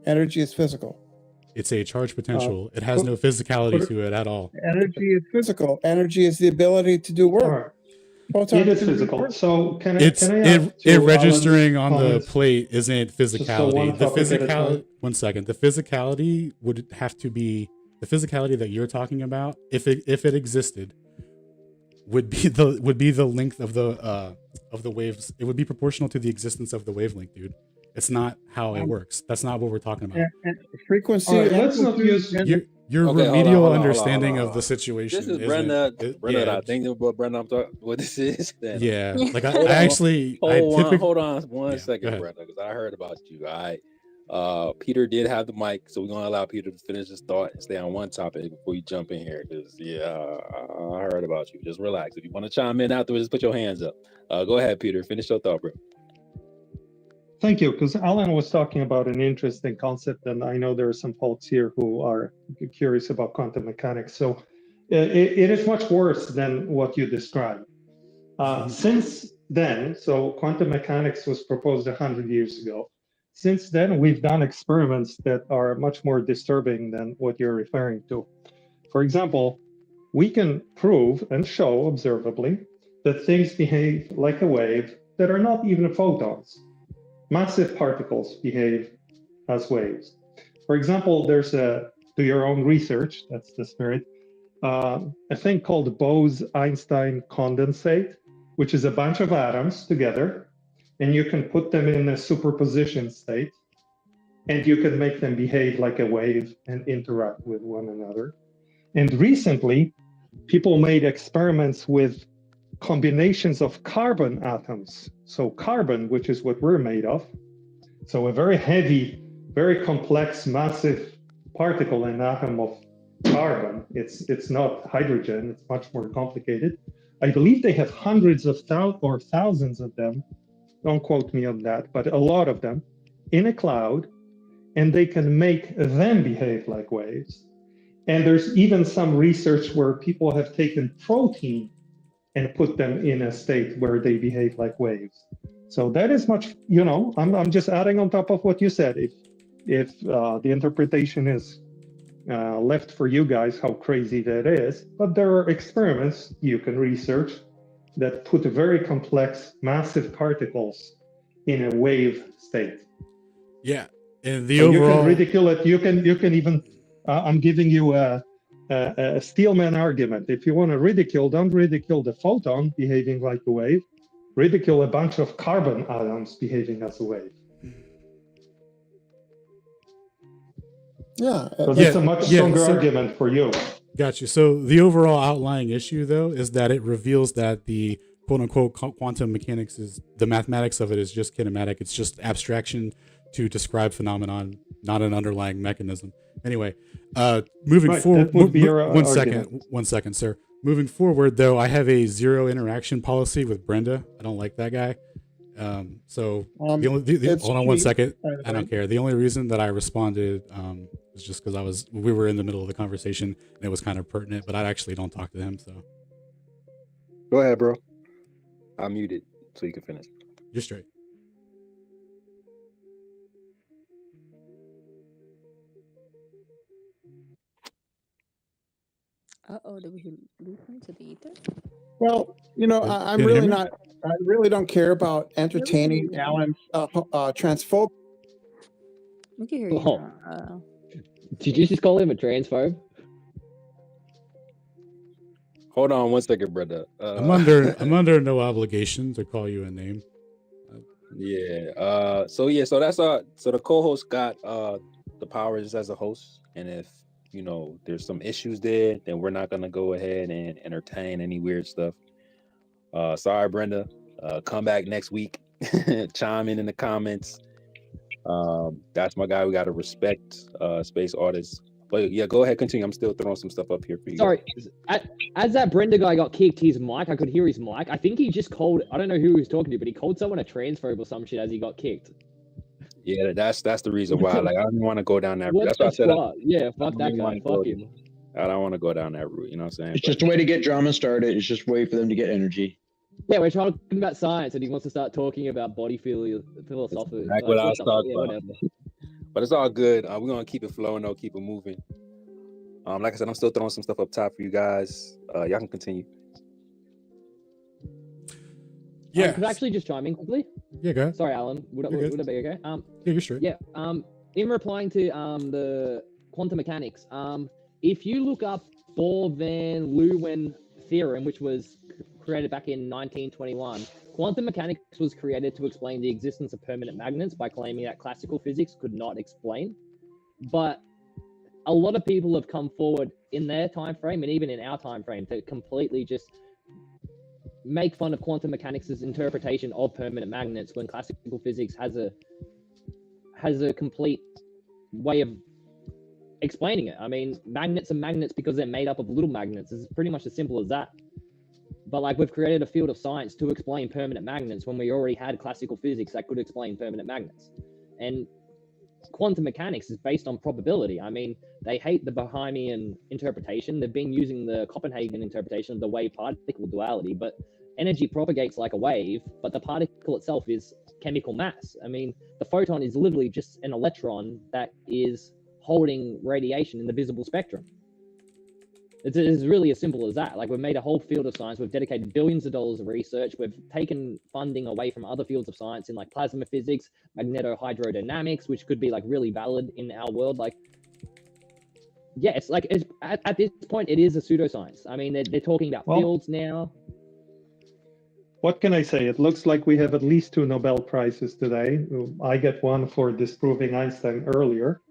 Energy is physical. It's a charge potential. It has no physicality to it at all. Energy is physical. Energy is the ability to do work. It is physical. So can I it registering on the plate isn't physicality. The physicality. One second. The physicality would have to be the physicality that you're talking about. If it existed, would be the length of the waves. It would be proportional to the existence of the wavelength, dude. It's not how it works. That's not what we're talking about. Frequency. Right, let's not use your remedial understanding of the situation. This is Brenda. I think about Brenda. I'm talking. What this is? Yeah, like I actually. Hold on one second, Brenda, because I heard about you. All right. Peter did have the mic, so we're gonna allow Peter to finish his thought and stay on one topic before you jump in here. Because I heard about you. Just relax. If you want to chime in afterwards, just put your hands up. Go ahead, Peter. Finish your thought, bro. Thank you, because Alan was talking about an interesting concept, and I know there are some folks here who are curious about quantum mechanics. So it is much worse than what you described. Since then, so quantum mechanics was proposed 100 years ago. Since then, we've done experiments that are much more disturbing than what you're referring to. For example, we can prove and show observably that things behave like a wave that are not even photons. Massive particles behave as waves. For example, there's do your own research, that's the spirit, a thing called Bose-Einstein condensate, which is a bunch of atoms together, and you can put them in a superposition state, and you can make them behave like a wave and interact with one another. And recently, people made experiments with combinations of carbon atoms. So carbon, which is what we're made of, so a very heavy, very complex, massive particle, an atom of carbon. It's not hydrogen, it's much more complicated. I believe they have hundreds of thousands of them, don't quote me on that, but a lot of them in a cloud, and they can make them behave like waves. And there's even some research where people have taken protein and put them in a state where they behave like waves. So that is much, I'm just adding on top of what you said. If the interpretation is left for you guys, how crazy that is. But there are experiments you can research that put very complex, massive particles in a wave state. Yeah, and the overall. You can ridicule it. You can even. I'm giving you a Steelman argument. If you want to ridicule, don't ridicule the photon behaving like a wave. Ridicule a bunch of carbon atoms behaving as a wave. Yeah, so that's a much stronger argument for you. Gotcha. So the overall outlying issue, though, is that it reveals that the quote-unquote quantum mechanics is the mathematics of it is just kinematic. It's just abstraction to describe phenomenon, not an underlying mechanism. Anyway, moving forward, one second, sir. Moving forward, though, I have a zero interaction policy with Brenda. I don't like that guy. Hold on one second. I don't care. The only reason that I responded was just because we were in the middle of the conversation and it was kind of pertinent, but I actually don't talk to him. So go ahead, bro. I muted so you can finish. You're straight. Did we lose him to the ether? Well, I really don't care about entertaining Alan's transphobic. We can hear you Oh. now. Did you just call him a transphobe? Hold on one second, brother. I'm under no obligation to call you a name. Yeah. So that's so the co-host got the powers as a host, and if there's some issues there, then we're not gonna go ahead and entertain any weird stuff. Sorry, Brenda. Come back next week. Chime in the comments. That's my guy. We gotta respect space artists. But yeah, go ahead, continue. I'm still throwing some stuff up here for you. Sorry, as that Brenda guy got kicked his mic, I could hear his mic. I think he just called, I don't know who he was talking to, but he called someone a transphobe or some shit as he got kicked. Yeah, that's the reason why. Like, I don't want to go down that route. What That's the why I said fuck? Yeah, fuck that guy. Fuck him. I don't want to go down that route. You know what I'm saying? It's just a way to get drama started. It's just a way for them to get energy. Yeah, we're talking about science, and he wants to start talking about body philosophy. Exactly what I was talking about. But it's all good. We're gonna keep it flowing though, keep it moving. Like I said, I'm still throwing some stuff up top for you guys. Y'all can continue. Yeah. Could I actually just chime in quickly? Yeah, go ahead. Sorry, Alan. Would that be okay? Yeah, you're straight. Yeah. In replying to the quantum mechanics, if you look up Bohr van Leeuwen theorem, which was created back in 1921, quantum mechanics was created to explain the existence of permanent magnets by claiming that classical physics could not explain. But a lot of people have come forward in their time frame and even in our time frame to completely just make fun of quantum mechanics' interpretation of permanent magnets when classical physics has a complete way of explaining it. I mean, magnets are magnets because they're made up of little magnets. It's pretty much as simple as that. But like, we've created a field of science to explain permanent magnets when we already had classical physics that could explain permanent magnets. And quantum mechanics is based on probability. I mean, they hate the Bohemian interpretation. They've been using the Copenhagen interpretation of the wave-particle duality, but energy propagates like a wave, but the particle itself is chemical mass. I mean, the photon is literally just an electron that is holding radiation in the visible spectrum. It's really as simple as that. Like, we've made a whole field of science. We've dedicated billions of dollars of research. We've taken funding away from other fields of science in like plasma physics, magnetohydrodynamics, which could be like really valid in our world. Like, yeah, it's like, at this point, it is a pseudoscience. I mean, they're talking about fields now. What can I say? It looks like we have at least 2 Nobel Prizes today. I get one for disproving Einstein earlier,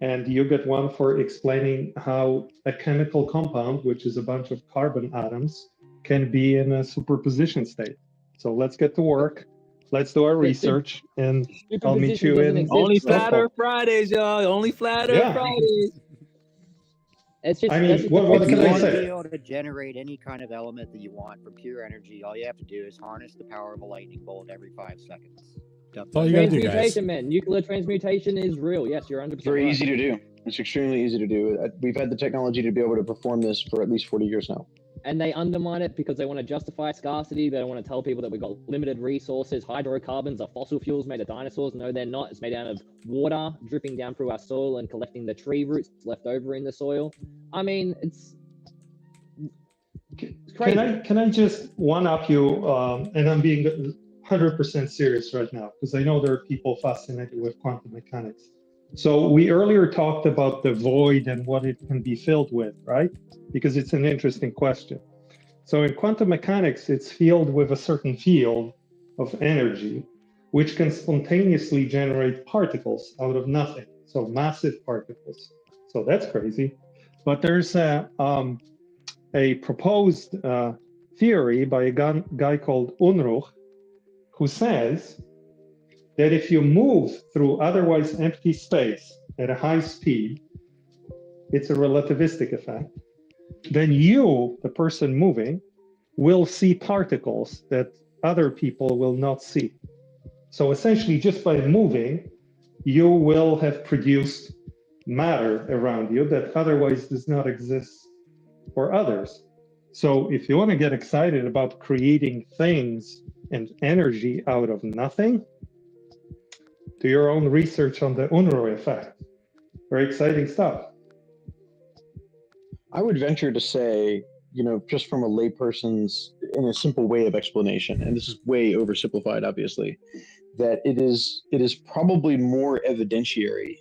and you get one for explaining how a chemical compound, which is a bunch of carbon atoms, can be in a superposition state. So let's get to work. Let's do our research, and I'll meet you in Only Flat Earth Fridays, y'all. Only Flat Earth Fridays. It's just, I mean, what can I say? If you want to be able to generate any kind of element that you want from pure energy, all you have to do is harness the power of a lightning bolt every 5 seconds. That's all you gotta do, guys. Transmutation, man. Nuclear transmutation is real. Yes, you're 100% It's very right. easy to do. It's extremely easy to do. We've had the technology to be able to perform this for at least 40 years now. And they undermine it because they want to justify scarcity. They don't want to tell people that we've got limited resources. Hydrocarbons are fossil fuels made of dinosaurs. No, they're not. It's made out of water dripping down through our soil and collecting the tree roots left over in the soil. I mean, it's crazy. Can I just one-up you, and I'm being 100% serious right now, because I know there are people fascinated with quantum mechanics. So we earlier talked about the void and what it can be filled with, right? Because it's an interesting question. So in quantum mechanics, it's filled with a certain field of energy, which can spontaneously generate particles out of nothing. So massive particles. So that's crazy. But there's a proposed theory by a guy called Unruh, who says that if you move through otherwise empty space at a high speed, it's a relativistic effect, then you, the person moving, will see particles that other people will not see. So essentially, just by moving, you will have produced matter around you that otherwise does not exist for others. So if you want to get excited about creating things and energy out of nothing, do your own research on the Unruh effect. Very exciting stuff. I would venture to say, just from a layperson's, in a simple way of explanation, and this is way oversimplified, obviously, that it is probably more evidentiary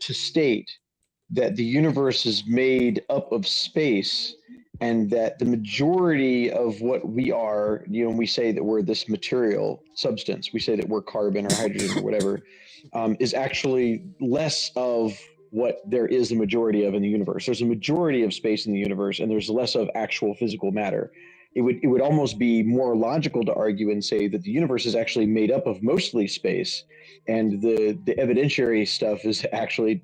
to state that the universe is made up of space, and that the majority of what we are, when we say that we're this material substance, we say that we're carbon or hydrogen or whatever, is actually less of what there is a majority of in the universe. There's a majority of space in the universe, and there's less of actual physical matter. It would almost be more logical to argue and say that the universe is actually made up of mostly space, and the evidentiary stuff is actually,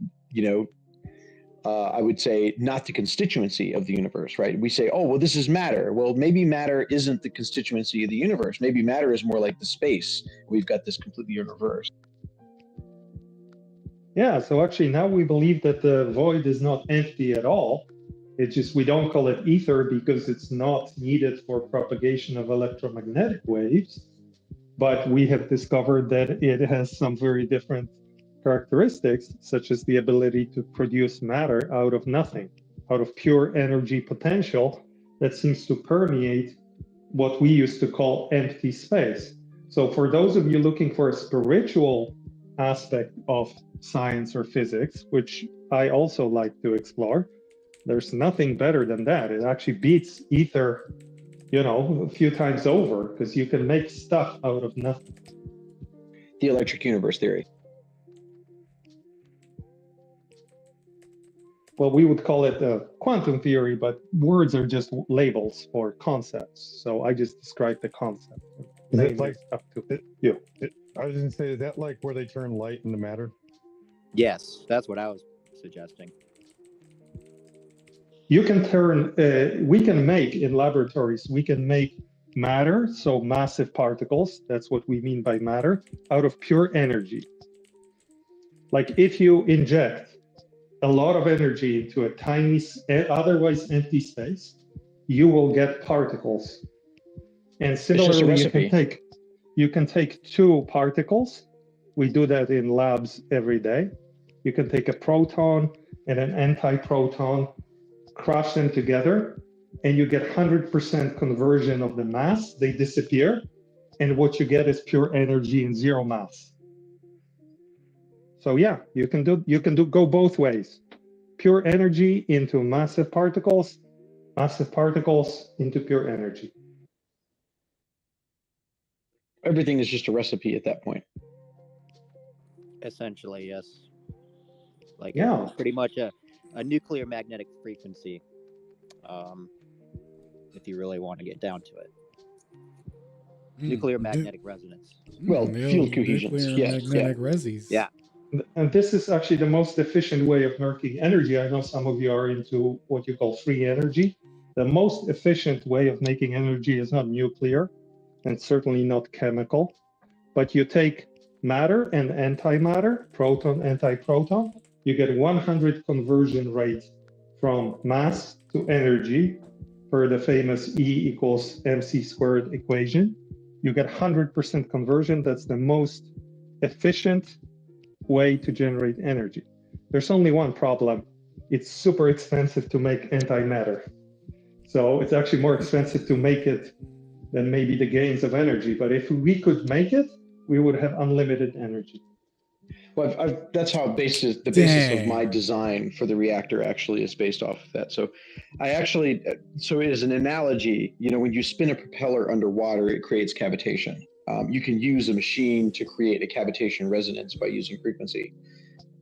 I would say, not the constituency of the universe, right? We say, oh, well, this is matter. Well, maybe matter isn't the constituency of the universe. Maybe matter is more like the space. We've got this completely reversed. Yeah, so actually now we believe that the void is not empty at all. It's just we don't call it ether because it's not needed for propagation of electromagnetic waves. But we have discovered that it has some very different characteristics, such as the ability to produce matter out of nothing, out of pure energy potential that seems to permeate what we used to call empty space. So for those of you looking for a spiritual aspect of science or physics, which I also like to explore, there's nothing better than that. It actually beats ether, a few times over, because you can make stuff out of nothing. The electric universe theory. Well, we would call it quantum theory, but words are just labels for concepts. So I just described the concept. Is it like up to you? I was going to say, is that like where they turn light into matter? Yes, that's what I was suggesting. You can turn, we can make in laboratories, we can make matter, so massive particles, that's what we mean by matter, out of pure energy. Like if you inject a lot of energy into a tiny, otherwise empty space, you will get particles. And similarly, you can take two particles. We do that in labs every day. You can take a proton and an antiproton, crush them together, and you get 100% conversion of the mass. They disappear, and what you get is pure energy and zero mass. So yeah, you can go both ways. Pure energy into massive particles into pure energy. Everything is just a recipe at that point. Essentially, yes. Like yeah, it's pretty much a nuclear magnetic frequency, if you really want to get down to it. Nuclear magnetic resonance. Well, field cohesions. Magnetic reses. Yeah. And this is actually the most efficient way of making energy. I know some of you are into what you call free energy. The most efficient way of making energy is not nuclear, and certainly not chemical, but you take matter and antimatter, proton, antiproton, you get 100 conversion rate from mass to energy per the famous E equals mc squared equation. You get 100% conversion. That's the most efficient way to generate energy. There's only one problem. It's super expensive to make antimatter. So it's actually more expensive to make it than maybe the gains of energy. But if we could make it, we would have unlimited energy. Well, that's how the basis of my design for the reactor actually is based off of that. So so as an analogy, when you spin a propeller underwater, it creates cavitation. You can use a machine to create a cavitation resonance by using frequency.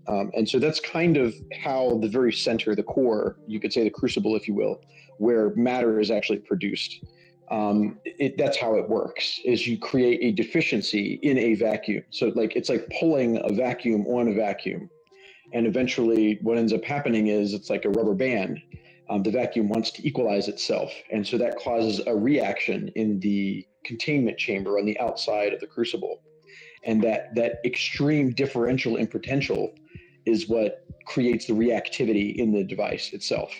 And so that's kind of how the very center, the core, you could say the crucible, if you will, where matter is actually produced. That's how it works, is you create a deficiency in a vacuum. So it's like pulling a vacuum on a vacuum. And eventually what ends up happening is it's like a rubber band. The vacuum wants to equalize itself. And so that causes a reaction in the containment chamber on the outside of the crucible. And that extreme differential in potential is what creates the reactivity in the device itself.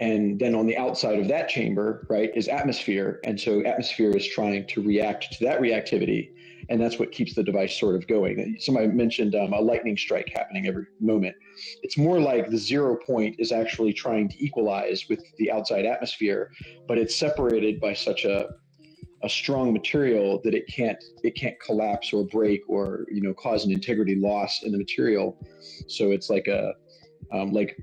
And then on the outside of that chamber, right, is atmosphere. And so atmosphere is trying to react to that reactivity. And that's what keeps the device sort of going. Somebody mentioned a lightning strike happening every moment. It's more like the 0 point is actually trying to equalize with the outside atmosphere, but it's separated by such a a strong material that it can't collapse or break or cause an integrity loss in the material. So it's like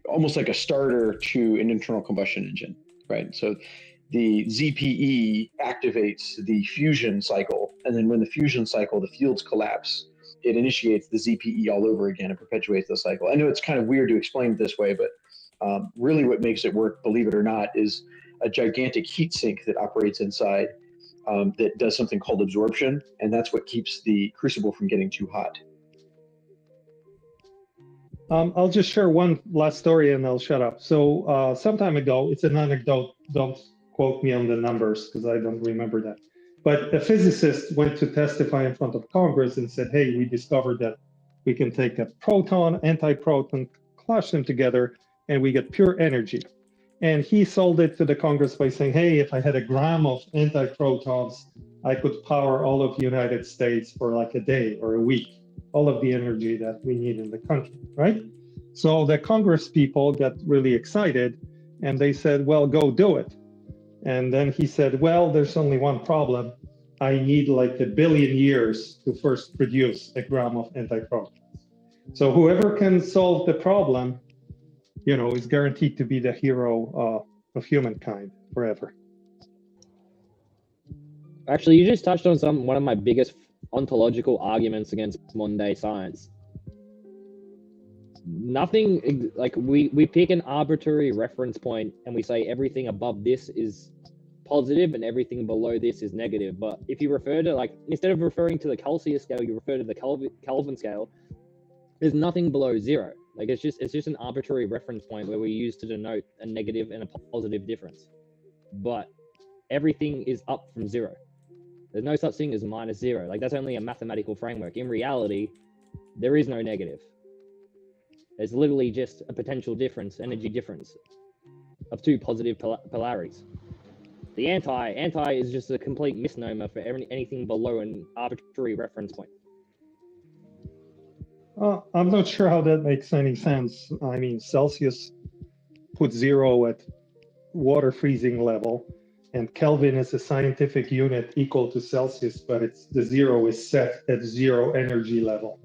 almost like a starter to an internal combustion engine, right? So the ZPE activates the fusion cycle, and then when the fusion cycle, the fields collapse, it initiates the ZPE all over again and perpetuates the cycle. I know it's kind of weird to explain it this way, but really what makes it work, believe it or not, is a gigantic heat sink that operates inside that does something called absorption, and that's what keeps the crucible from getting too hot. I'll just share one last story and I'll shut up. So some time ago, it's an anecdote, don't quote me on the numbers because I don't remember that. But a physicist went to testify in front of Congress and said, hey, we discovered that we can take a proton, antiproton, clash them together, and we get pure energy. And he sold it to the Congress by saying, hey, if I had a gram of antiprotons, I could power all of the United States for like a day or a week, all of the energy that we need in the country, right? So the Congress people got really excited and they said, well, go do it. And then he said, well, there's only one problem. I need like 1 billion years to first produce a gram of antiprotons. So whoever can solve the problem, is guaranteed to be the hero of humankind forever. Actually, you just touched on one of my biggest ontological arguments against modern day science. Nothing, like we pick an arbitrary reference point and we say everything above this is positive and everything below this is negative. But if you refer to, like, instead of referring to the Celsius scale, you refer to the Kelvin scale, there's nothing below zero. Like it's just an arbitrary reference point where we use to denote a negative and a positive difference. But everything is up from zero. There's no such thing as minus zero. Like that's only a mathematical framework. In reality, there is no negative. There's literally just a potential difference, energy difference of two positive polarities. The anti is just a complete misnomer for anything below an arbitrary reference point. I'm not sure how that makes any sense. I mean, Celsius put zero at water freezing level, and Kelvin is a scientific unit equal to Celsius, but the zero is set at zero energy level.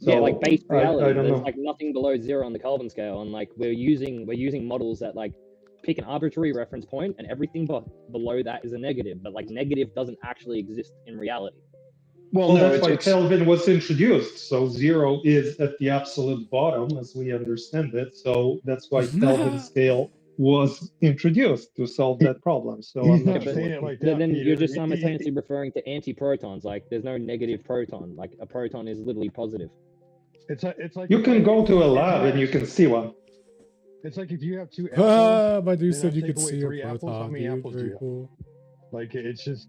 So yeah, like base reality. I don't There's know. like nothing below zero on the Kelvin scale, and like we're using models that like pick an arbitrary reference point, and everything below that is a negative. But like negative doesn't actually exist in reality. Well, no, that's why Kelvin was introduced. So zero is at the absolute bottom, as we understand it. So that's why Kelvin scale was introduced to solve that problem. So He's I'm not not saying it like that, Then Peter. you're just simultaneously referring to anti-protons. Like there's no negative proton. Like a proton is literally positive. It's like you can go to a lab and you can see one. It's like if you have two apples. My dude then said I you take could away see a 3 apples. How proton, many dude. apples do Very you have? cool. Like it's just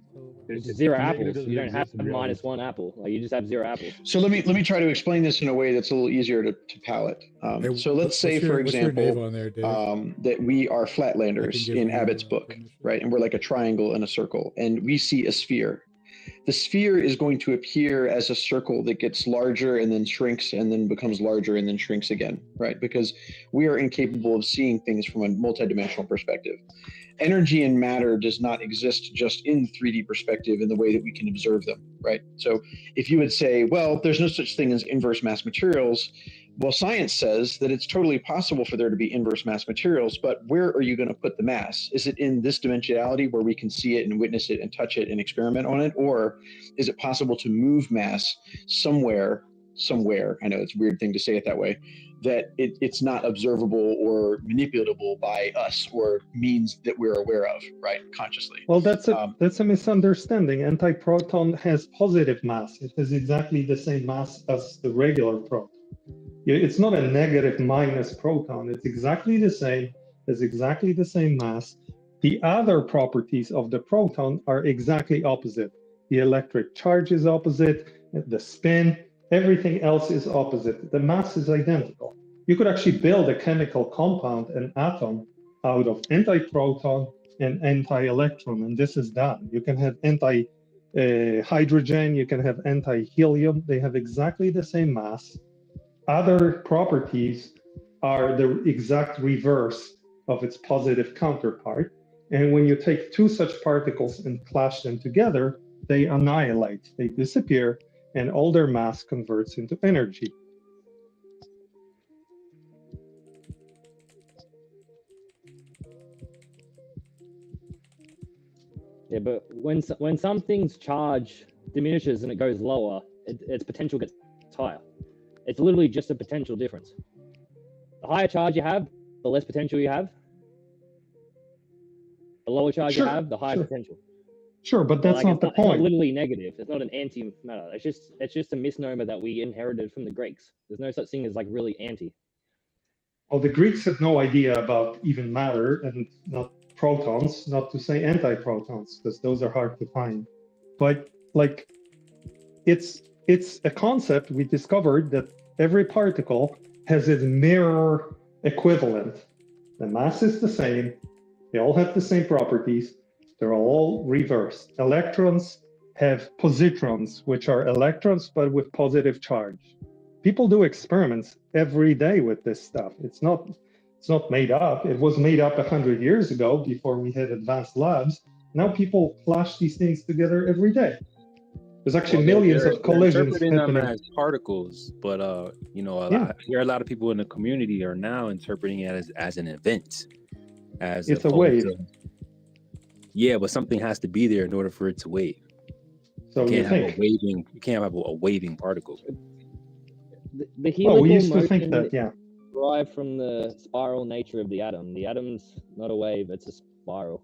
It's zero negative apples. doesn't You don't have exist in minus reality. 1 apple. Like you just have 0 apples. So let me try to explain this in a way that's a little easier to palate. Hey, So let's say, for what's your name example, on there, Dave? that we are I can flatlanders give in you Abbott's book, permission. right? And we're like a triangle and a circle, and we see a sphere. The sphere is going to appear as a circle that gets larger and then shrinks and then becomes larger and then shrinks again, right? Because we are incapable of seeing things from a multidimensional perspective. Energy and matter does not exist just in 3D perspective in the way that we can observe them, right? So if you would say, well, there's no such thing as inverse mass materials, well, science says that it's totally possible for there to be inverse mass materials, but where are you going to put the mass? Is it in this dimensionality where we can see it and witness it and touch it and experiment on it? Or is it possible to move mass somewhere, I know it's a weird thing to say it that way, that it's not observable or manipulatable by us or means that we're aware of, right, consciously? Well, that's a misunderstanding. Antiproton has positive mass. It has exactly the same mass as the regular proton. It's not a negative minus proton. It's exactly the same. It's exactly the same mass. The other properties of the proton are exactly opposite. The electric charge is opposite, the spin, everything else is opposite. The mass is identical. You could actually build a chemical compound, an atom, out of antiproton and anti-electron, and this is done. You can have anti-hydrogen, you can have anti-helium. They have exactly the same mass. Other properties are the exact reverse of its positive counterpart. And when you take two such particles and clash them together, they annihilate, they disappear, and all their mass converts into energy. Yeah, but when something's charge diminishes and it goes lower, its potential gets higher. It's literally just a potential difference. The higher charge you have, the less potential you have. The lower charge you have, the higher potential. Sure, but that's not the It's not point. literally negative. It's not an antimatter. It's just a misnomer that we inherited from the Greeks. There's no such thing as like really anti. Well, the Greeks had no idea about even matter and not protons, not to say antiprotons, because those are hard to find. But like, it's a concept we discovered that every particle has its mirror equivalent. The mass is the same. They all have the same properties. They're all reversed. Electrons have positrons, which are electrons but with positive charge. People do experiments every day with this stuff. It's not made up. It was made up 100 years ago before we had advanced labs. Now people clash these things together every day. There's actually millions of collisions interpreting them happening. as particles, but you know, I hear a lot of people in the community are now interpreting it as an event, as it's a wave. Yeah, but something has to be there in order for it to wave. So you can't have a waving particle. The helical we used to motion think that, yeah. derived from the spiral nature of the atom. The atom's not a wave; it's a spiral.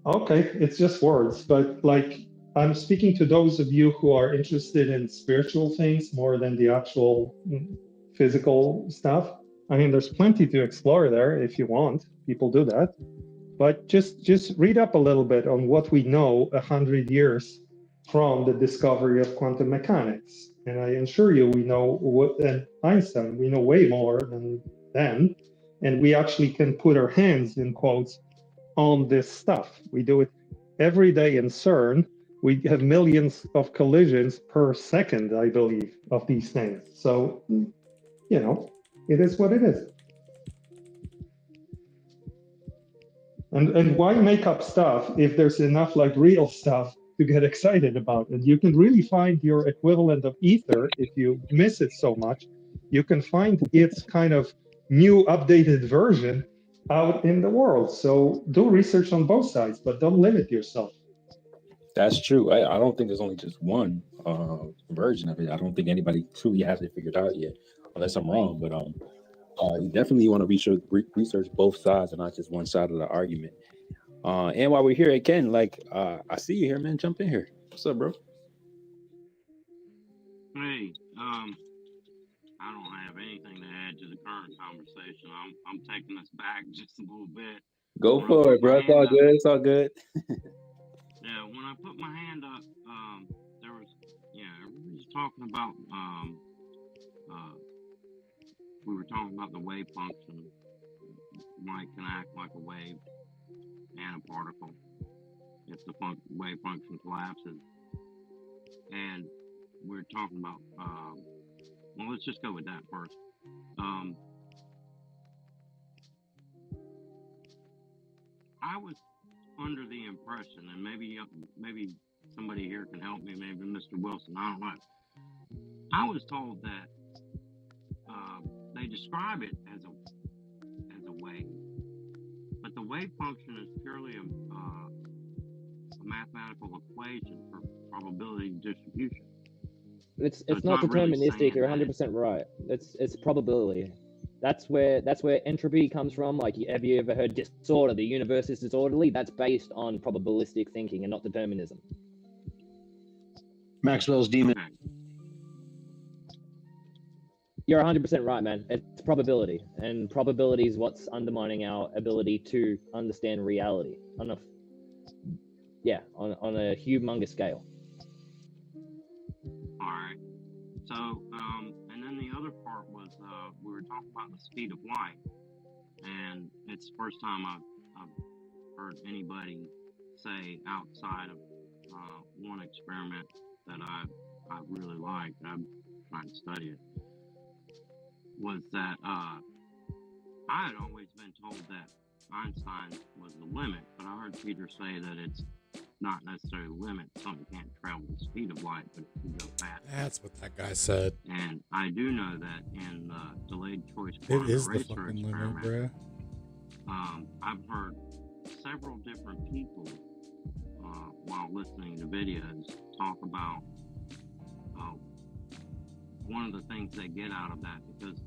Okay, it's just words, but like I'm speaking to those of you who are interested in spiritual things more than the actual physical stuff. I mean, there's plenty to explore there if you want. People do that. But just read up a little bit on what we know 100 years from the discovery of quantum mechanics. And I assure you, we know what than Einstein, we know way more than then. And we actually can put our hands in quotes on this stuff. We do it every day in CERN. We have millions of collisions per second, I believe, of these things. So, you know, it is what it is. And why make up stuff if there's enough like real stuff to get excited about? And you can really find your equivalent of ether if you miss it so much. You can find its kind of new updated version out in the world. So do research on both sides, but don't limit yourself. That's true. I don't think there's only just one version of it. I don't think anybody truly has it figured out yet, unless I'm wrong. But you definitely want to research both sides and not just one side of the argument. And while we're here, Ken, like I see you here, man. Jump in here. What's up, bro? Hey, I don't have anything to add to the current conversation. I'm taking us back just a little bit. Go for it, bro. It's all good. It's all good. Yeah, when I put my hand up, there was, everybody's talking about, we were talking about the wave function. Light can act like a wave and a particle if the wave function collapses. And we're talking about, well, let's just go with that first. I was under the impression, and maybe somebody here can help me, maybe Mr. Wilson, I don't know. I was told that they describe it as a wave, but the wave function is purely a mathematical equation for probability distribution. It's not deterministic. You're 100% right. It's probability. That's where entropy comes from. Like, have you ever heard disorder? The universe is disorderly. That's based on probabilistic thinking and not determinism. Maxwell's demon. Okay. You're 100% right, man. It's probability, and probability is what's undermining our ability to understand reality on a humongous scale. All right. So, and then the other part was we were talking about the speed of light, and it's the first time I've heard anybody say outside of one experiment that I really liked, and I'm trying to study it, was that I had always been told that Einstein was the limit, but I heard Peter say that it's not necessarily the limit. Something can't travel the speed of light, but it can go fast. That's what that guy said. And I do know that in the delayed choice It quantum is the eraser fucking limit, experiment, bruh. I've heard several different people while listening to videos talk about one of the things they get out of that, because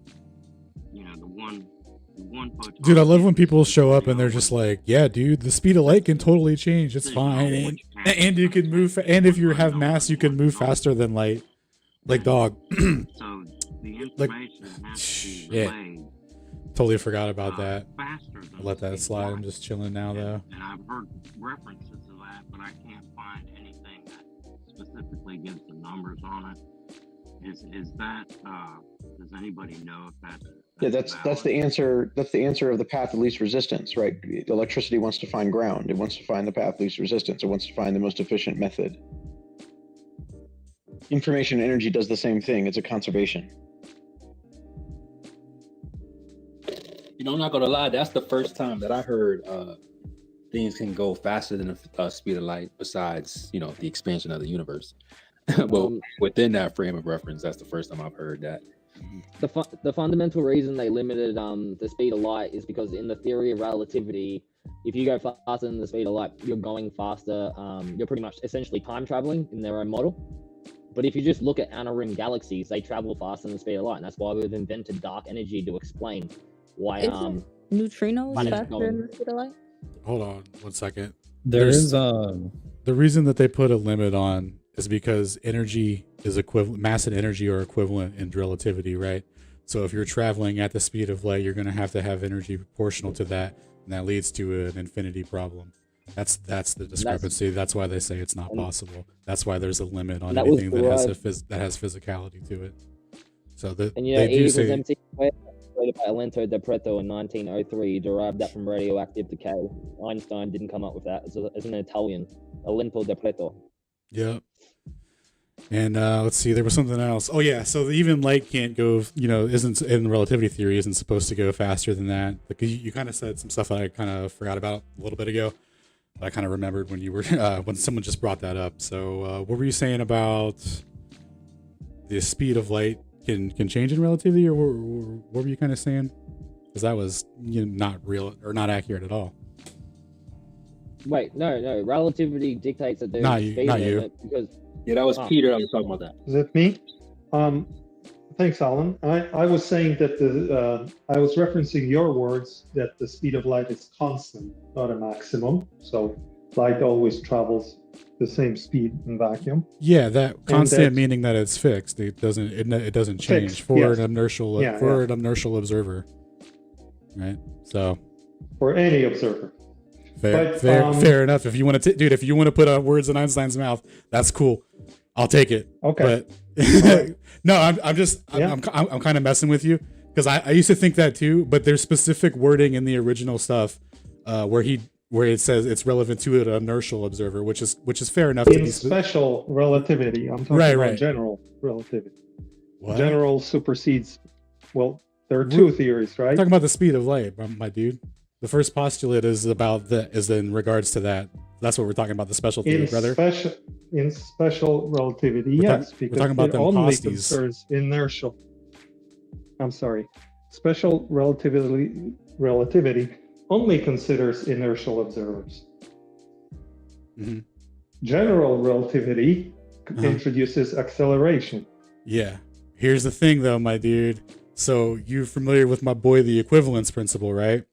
the one photon. Dude, I love when people show up and they're just like, yeah, dude, the speed of light can totally change. It's fine. And you can move, and if you have mass, you can move faster than light. Like, dog. So the information has to be relayed. Totally forgot about that. Faster than I'll let that slide. I'm just chilling now, though. And I've heard references to that, but I can't find anything that specifically gives the numbers on it. Is that does anybody know if that's that's the answer. That's the answer of the path of least resistance, right? Electricity wants to find ground. It wants to find the path of least resistance. It wants to find the most efficient method. Information energy does the same thing. It's a conservation. I'm not gonna lie. That's the first time that I heard things can go faster than the speed of light. Besides, the expansion of the universe. Well, within that frame of reference, that's the first time I've heard that. The fundamental reason they limited the speed of light is because in the theory of relativity, if you go faster than the speed of light, you're going faster. You're pretty much essentially time traveling in their own model. But if you just look at outer rim galaxies, they travel faster than the speed of light, and that's why we've invented dark energy to explain why neutrinos faster than the speed of light. Hold on 1 second. There's the reason that they put a limit on is because energy is equivalent, mass and energy are equivalent in relativity, right? So if you're traveling at the speed of light, you're going to have energy proportional to that, and that leads to an infinity problem. That's the discrepancy. That's why they say it's not possible. That's why there's a limit on anything that has physicality to it. So they do say MC created by Alento de Preto in 1903, derived that from radioactive decay. Einstein didn't come up with that. It's an Italian, Alento de Preto. Yep. And let's see, there was something else. Oh yeah, so even light can't go, isn't in relativity theory isn't supposed to go faster than that. Because you kind of said some stuff that I kind of forgot about a little bit ago. But I kind of remembered when you were when someone just brought that up. So what were you saying about the speed of light can change in relativity, or what were you kind of saying? Because that was not real or not accurate at all. Wait, no. Relativity dictates that there's a speed limit because that was Peter. I was talking about that. Is it me? Thanks, Alan. I was saying that I was referencing your words that the speed of light is constant, not a maximum. So light always travels the same speed in vacuum. Yeah, that constant meaning that it's fixed. It doesn't change fixed, for yes. an inertial an inertial observer, right? So for any observer. Fair enough. If you want to, dude, if you want to put words in Einstein's mouth, that's cool. I'll take it. Okay. But no, I'm kind of messing with you because I used to think that too. But there's specific wording in the original stuff where it says it's relevant to an inertial observer, which is fair enough. In special relativity, I'm talking about general relativity. What? General supersedes. Well, there are two theories, right? I'm talking about the speed of light, my dude. The first postulate is in regards to that. That's what we're talking about, the special theory, brother. In special relativity, yes, because we're talking about it them only posties. concerns inertial. I'm sorry. Special relativity only considers inertial observers. Mm-hmm. General relativity introduces acceleration. Yeah. Here's the thing, though, my dude. So you're familiar with my boy, the equivalence principle, right?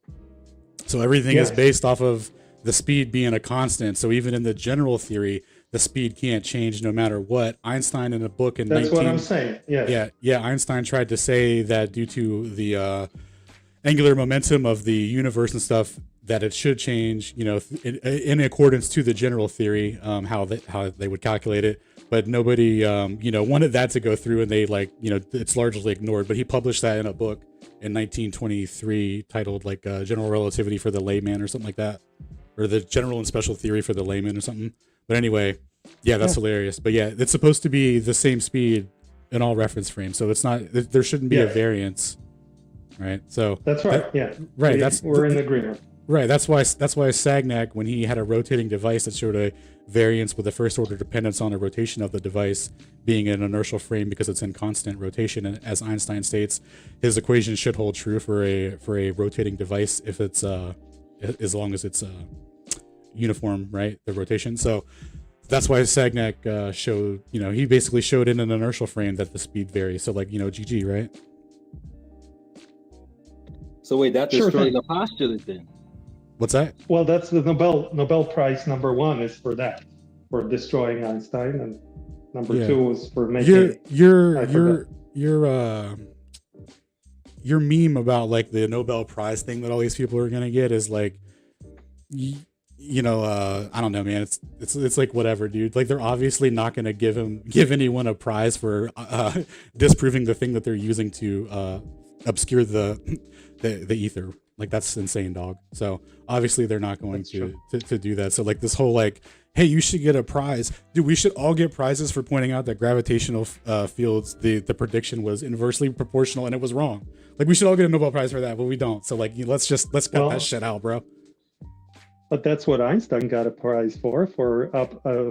So everything is based off of the speed being a constant. So even in the general theory, the speed can't change no matter what. Einstein in a book in That's what I'm saying. Yes. Yeah. Einstein tried to say that due to the angular momentum of the universe and stuff, that it should change, in accordance to the general theory, how they would calculate it. But nobody, wanted that to go through, and they it's largely ignored. But he published that in a book in 1923 titled General Relativity for the Layman or something like that, or the General and Special Theory for the Layman or something. But anyway, that's hilarious. But yeah, it's supposed to be the same speed in all reference frames, so it's not. There shouldn't be a variance, right? So that's right. Right. We're in agreement. Right. That's why Sagnac, when he had a rotating device that showed a variance with a first order dependence on the rotation of the device being an inertial frame because it's in constant rotation, and as Einstein states, his equation should hold true for a rotating device if it's as long as it's uniform, right? The rotation. So that's why Sagnac showed, he basically showed in an inertial frame that the speed varies. So like, GG, right? So wait, that Sure destroyed thing. the postulate then. What's that? Well, that's the Nobel Prize number 1 is for that, for destroying Einstein, and number 2 is for making your meme about like the Nobel Prize thing that all these people are gonna get is like, I don't know, man. It's like whatever, dude. Like they're obviously not gonna give anyone a prize for disproving the thing that they're using to obscure the ether. Like that's insane, dog. So obviously they're not going to do that. So like this whole like, hey, you should get a prize, dude. We should all get prizes for pointing out that gravitational fields, the prediction was inversely proportional and it was wrong. Like we should all get a Nobel Prize for that, but we don't. So like let's cut that shit out, bro. But that's what Einstein got a prize for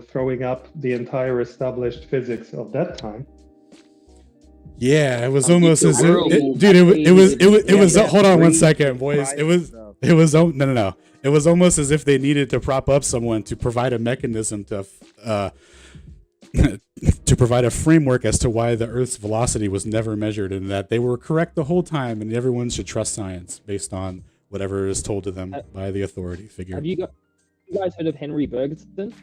throwing up the entire established physics of that time. Yeah, it was almost as if, it was. Hold on one second, boys. It was no. It was almost as if they needed to prop up someone to provide a mechanism to provide a framework as to why the Earth's velocity was never measured, and that they were correct the whole time, and everyone should trust science based on whatever is told to them by the authority figure. Have you guys heard of Henry Bergson?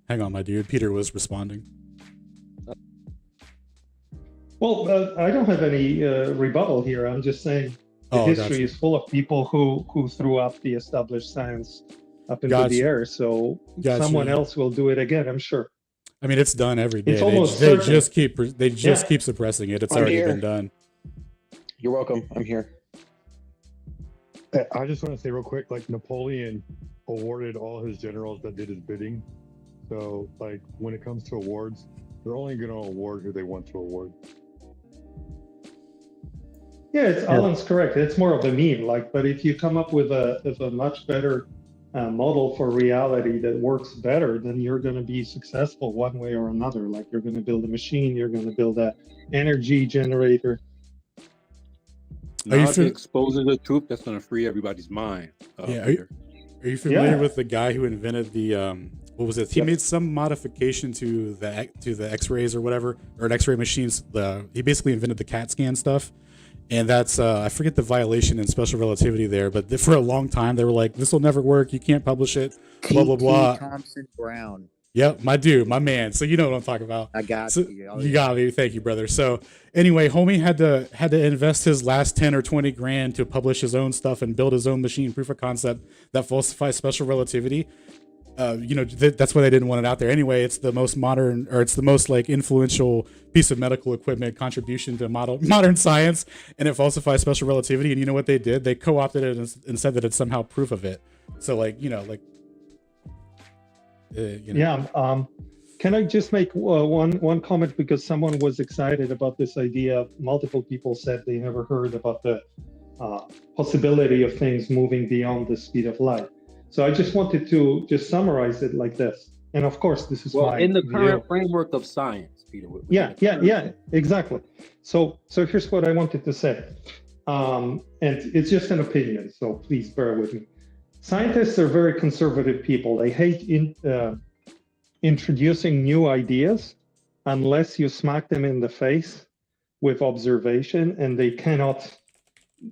Hang on, my dude. Peter was responding. Well, I don't have any rebuttal here. I'm just saying the history is full of people who threw up the established science up into the air. So someone else will do it again, I'm sure. I mean, it's done every day. It's almost they certain. just keep suppressing it. It's already been done. You're welcome. I'm here. I just want to say real quick, like Napoleon awarded all his generals that did his bidding. So like when it comes to awards, they're only going to award who they want to award. Yeah, Alan's correct. It's more of a meme. But if you come up with a much better model for reality that works better, then you're going to be successful one way or another. Like you're going to build a machine, you're going to build an energy generator. Now if it exposes the truth, that's going to free everybody's mind. Are you familiar with the guy who invented the what was it? He made some modification to the X-rays or whatever, or an X-ray machines. He basically invented the CAT scan stuff. And that's, I forget the violation in special relativity there, but for a long time, they were like, this will never work. You can't publish it, blah, blah, blah. Thompson Brown. Yep, my dude, my man. So you know what I'm talking about. I got you. You got me. Thank you, brother. So anyway, homie had to invest his last 10 or 20 grand to publish his own stuff and build his own machine proof of concept that falsifies special relativity. That's why they didn't want it out there. Anyway, it's the most modern, or it's the most like influential piece of medical equipment contribution to modern science, and it falsifies special relativity. And you know what they did? They co-opted it and said that it's somehow proof of it. So can I just make one comment, because someone was excited about this idea. Multiple people said they never heard about the possibility of things moving beyond the speed of light. So I just wanted to just summarize it like this. And of course, this is in the current framework of science, Peter. Yeah, exactly. So here's what I wanted to say. And it's just an opinion, so please bear with me. Scientists are very conservative people. They hate introducing new ideas unless you smack them in the face with observation, and they cannot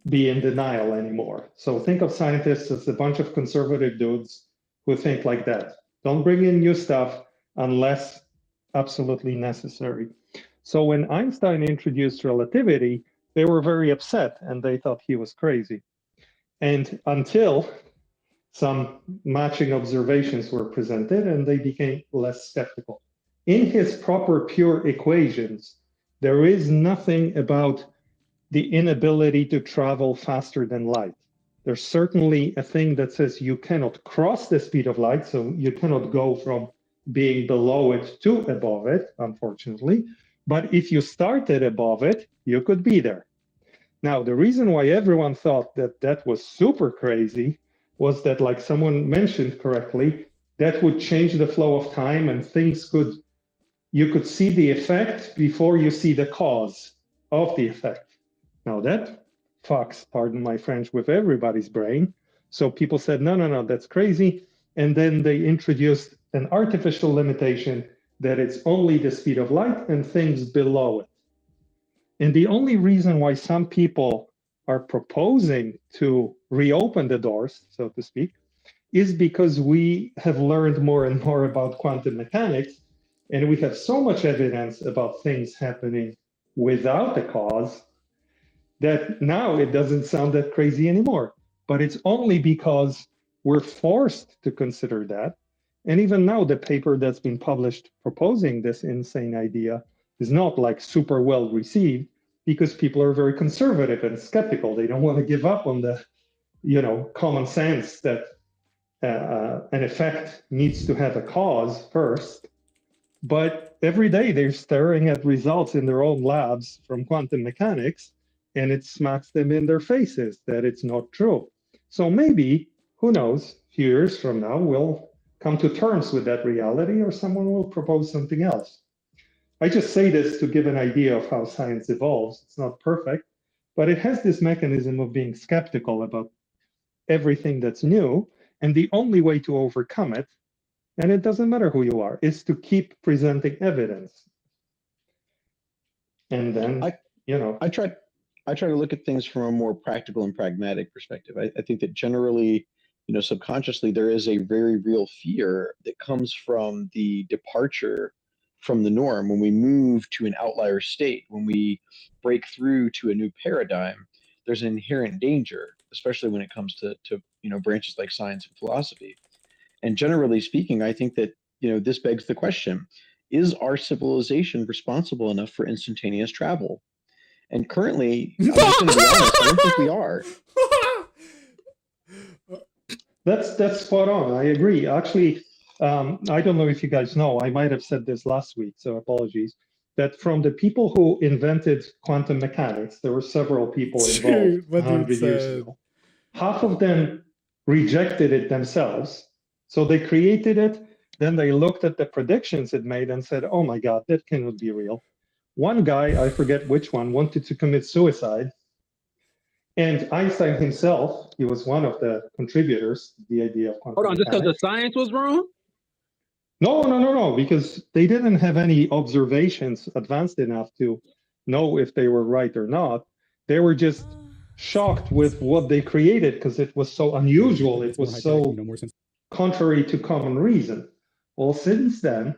be in denial anymore. So think of scientists as a bunch of conservative dudes who think like that. Don't bring in new stuff unless absolutely necessary. So when Einstein introduced relativity, they were very upset and they thought he was crazy. And until some matching observations were presented, and they became less skeptical. In his proper pure equations, there is nothing about the inability to travel faster than light. There's certainly a thing that says you cannot cross the speed of light, so you cannot go from being below it to above it, unfortunately. But if you started above it, you could be there. Now, the reason why everyone thought that that was super crazy was that, like someone mentioned correctly, that would change the flow of time and you could see the effect before you see the cause of the effect. Now that fucks, pardon my French, with everybody's brain. So people said, no, that's crazy. And then they introduced an artificial limitation that it's only the speed of light and things below it. And the only reason why some people are proposing to reopen the doors, so to speak, is because we have learned more and more about quantum mechanics, and we have so much evidence about things happening without a cause that now it doesn't sound that crazy anymore. But it's only because we're forced to consider that. And even now, the paper that's been published proposing this insane idea is not like super well received because people are very conservative and skeptical. They don't want to give up on the, common sense that an effect needs to have a cause first. But every day they're staring at results in their own labs from quantum mechanics, and it smacks them in their faces that it's not true. So maybe, who knows, a few years from now, we'll come to terms with that reality, or someone will propose something else. I just say this to give an idea of how science evolves. It's not perfect, but it has this mechanism of being skeptical about everything that's new. And the only way to overcome it, and it doesn't matter who you are, is to keep presenting evidence. And then, I try to look at things from a more practical and pragmatic perspective. I think that generally, subconsciously, there is a very real fear that comes from the departure from the norm. When we move to an outlier state, when we break through to a new paradigm, there's an inherent danger, especially when it comes to branches like science and philosophy. And generally speaking, I think that this begs the question: is our civilization responsible enough for instantaneous travel? And currently, I'm just going to be honest, I don't think we are. That's spot on. I agree. Actually, I don't know if you guys know, I might have said this last week, so apologies, that from the people who invented quantum mechanics, there were several people involved 100 years ago. Half of them rejected it themselves. So they created it, then they looked at the predictions it made and said, oh my God, that cannot be real. One guy, I forget which one, wanted to commit suicide. And Einstein himself, he was one of the contributors to the idea of quantum mechanics. Just because the science was wrong? No, because they didn't have any observations advanced enough to know if they were right or not. They were just shocked with what they created because it was so unusual. It was so contrary to common reason. Well, since then,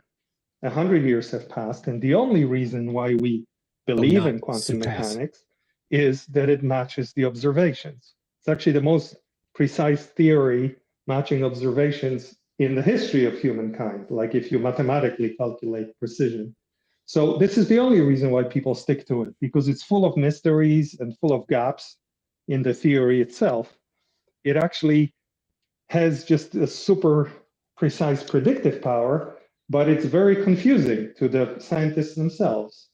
100 years have passed, and the only reason why we believe in quantum mechanics is that it matches the observations. It's actually the most precise theory matching observations in the history of humankind, like if you mathematically calculate precision. So this is the only reason why people stick to it, because it's full of mysteries and full of gaps in the theory itself. It actually has just a super precise predictive power, but it's very confusing to the scientists themselves.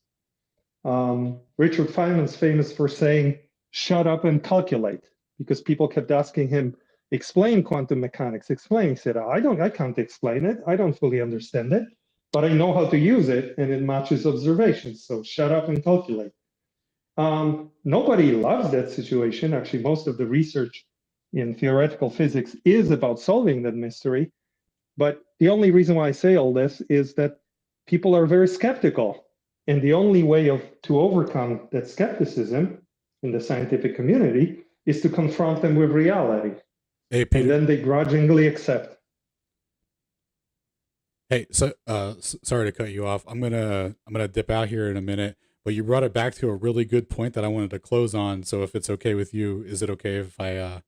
Richard Feynman's famous for saying, shut up and calculate, because people kept asking him, explain quantum mechanics, explain. He said, I can't explain it. I don't fully understand it, but I know how to use it and it matches observations. So shut up and calculate. Nobody loves that situation. Actually, most of the research in theoretical physics is about solving that mystery. But the only reason why I say all this is that people are very skeptical. And the only way to overcome that skepticism in the scientific community is to confront them with reality. Hey, Peter. And then they grudgingly accept. Hey, so sorry to cut you off. I'm gonna dip out here in a minute, but you brought it back to a really good point that I wanted to close on. So if it's okay with you, is it okay if I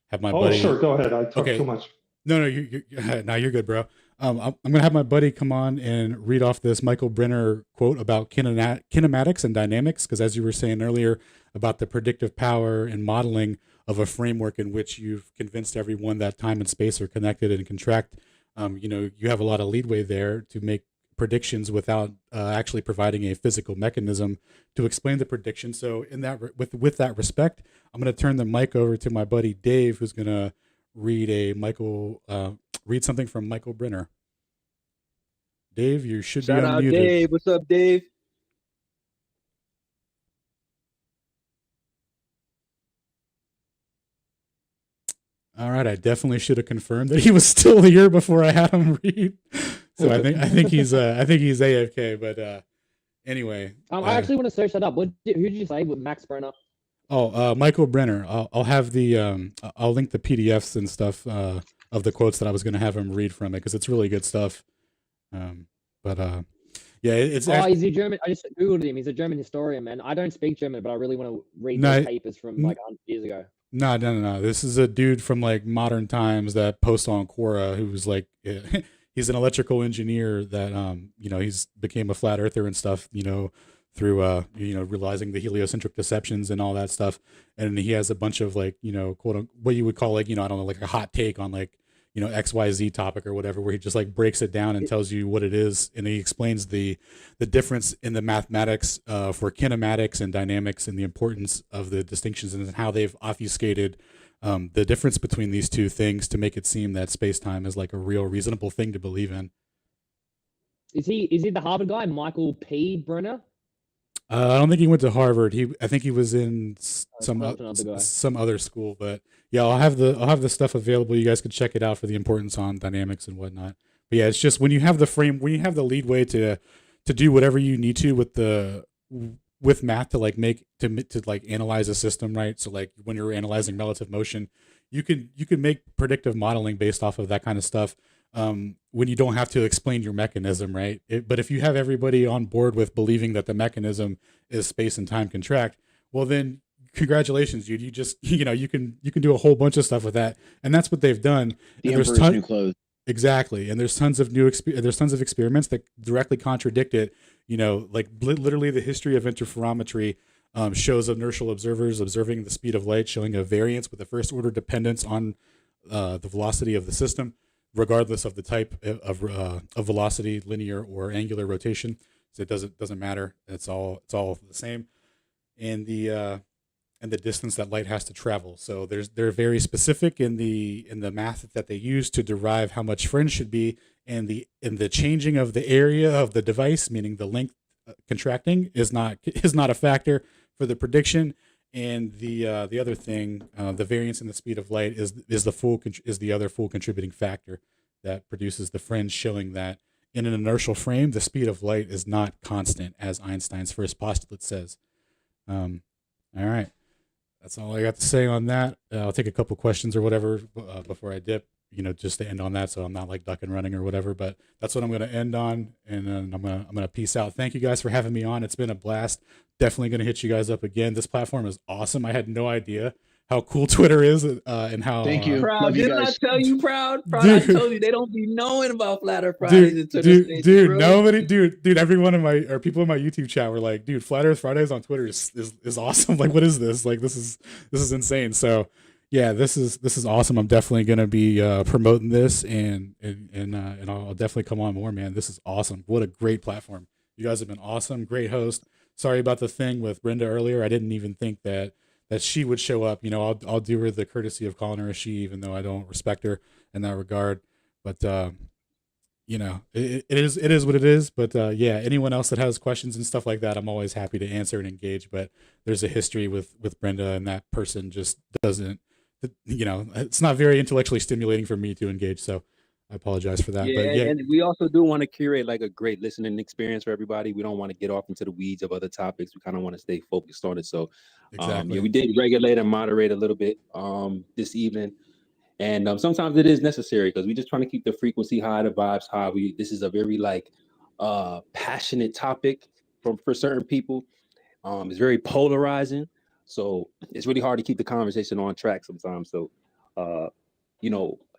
have my buddy? Oh, sure, go ahead. I talk too much. No, you're good, bro. I'm gonna have my buddy come on and read off this Michael Brenner quote about kinematics and dynamics, because as you were saying earlier about the predictive power and modeling of a framework in which you've convinced everyone that time and space are connected and contract. You have a lot of leadway there to make predictions without actually providing a physical mechanism to explain the prediction. So in that with that respect, I'm going to turn the mic over to my buddy Dave, who's going to read something from Michael Brenner. Dave, you should be Shout out unmuted. Dave. What's up, Dave? All right, I definitely should have confirmed that he was still here before I had him read. So I think he's AFK. But anyway, I actually want to search that up. Who did you say with Max Brenner? Oh, Michael Brenner. I'll have the I'll link the PDFs and stuff of the quotes that I was going to have him read from it because it's really good stuff. Yeah, it's. Is he German? I just googled him. He's a German historian, man. I don't speak German, but I really want to read those papers from like 100 years ago. No. This is a dude from like modern times that posts on Quora who's like, he's an electrical engineer that he's became a flat earther and stuff, through realizing the heliocentric deceptions and all that stuff. And he has a bunch of like, quote, what you would call like, I don't know, like a hot take on like, XYZ topic or whatever, where he just like breaks it down and tells you what it is. And he explains the difference in the mathematics for kinematics and dynamics and the importance of the distinctions and how they've obfuscated the difference between these two things to make it seem that space-time is like a real reasonable thing to believe in. Is he the Harvard guy, Michael P. Brenner? I don't think he went to Harvard. I think he was in some other school. But yeah, I'll have the stuff available. You guys can check it out for the importance on dynamics and whatnot. But yeah, it's just when you have the leadway to do whatever you need to with math to like analyze a system, right? So like when you're analyzing relative motion, you can make predictive modeling based off of that kind of stuff. When you don't have to explain your mechanism, right? But if you have everybody on board with believing that the mechanism is space and time contract, well then congratulations, dude. You just you can do a whole bunch of stuff with that, and that's what they've done. The Emperor's New Clothes. Exactly, and there's tons of experiments that directly contradict it. Like literally the history of interferometry shows inertial observers observing the speed of light, showing a variance with a first order dependence on the velocity of the system, regardless of the type of velocity, linear or angular rotation. So it doesn't matter. It's all the same, and the distance that light has to travel. So they're very specific in the math that they use to derive how much fringe should be, and the changing of the area of the device, meaning the length contracting, is not a factor for the prediction. And the other thing, the variance in the speed of light is the other full contributing factor that produces the fringe, showing that in an inertial frame, the speed of light is not constant, as Einstein's first postulate says. All right, that's all I got to say on that. I'll take a couple questions or whatever before I dip, just to end on that, so I'm not like duck and running or whatever. But that's what I'm going to end on, and then I'm gonna peace out. Thank you guys for having me on. It's been a blast. Definitely going to hit you guys up again. This platform is awesome. I had no idea how cool Twitter is and how. Thank you. Proud. Love you Didn't guys. I tell you, Proud? Dude. I told you they don't be knowing about Flat Earth Fridays until dude, every one of people in my YouTube chat were like, dude, Flat Earth Fridays on Twitter is awesome. Like, what is this? Like, this is insane. So yeah, this is awesome. I'm definitely gonna be promoting this and I'll definitely come on more, man. This is awesome. What a great platform. You guys have been awesome. Great host. Sorry about the thing with Brenda earlier. I didn't even think that she would show up. I'll do her the courtesy of calling her a she, even though I don't respect her in that regard. But it is what it is. But yeah, anyone else that has questions and stuff like that, I'm always happy to answer and engage. But there's a history with Brenda, and that person just doesn't. It's not very intellectually stimulating for me to engage. So I apologize for that. Yeah, but yeah, and we also do want to curate like a great listening experience for everybody. We don't want to get off into the weeds of other topics. We kind of want to stay focused on it. So exactly. We did regulate and moderate a little bit this evening. And sometimes it is necessary because we're just trying to keep the frequency high, the vibes high. This is a very passionate topic for certain people. It's very polarizing. So it's really hard to keep the conversation on track sometimes. So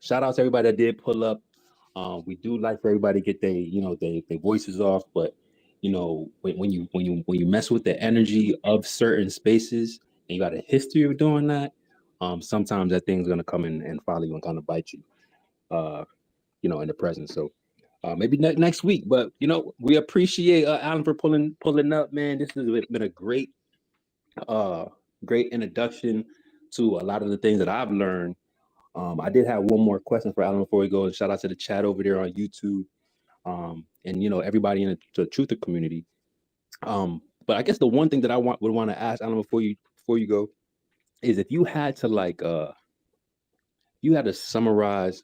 shout out to everybody that did pull up. We do like for everybody to get their voices off, but when you mess with the energy of certain spaces and you got a history of doing that, sometimes that thing's gonna come in and follow you and kind of bite you, in the present. So maybe next week, but we appreciate Alan for pulling up, man. This has been a great introduction to a lot of the things that I've learned I did have one more question for Alan before we go. And shout out to the chat over there on YouTube, and everybody in the truther community. But I guess the one thing that I would want to ask Alan before you go is if you had to summarize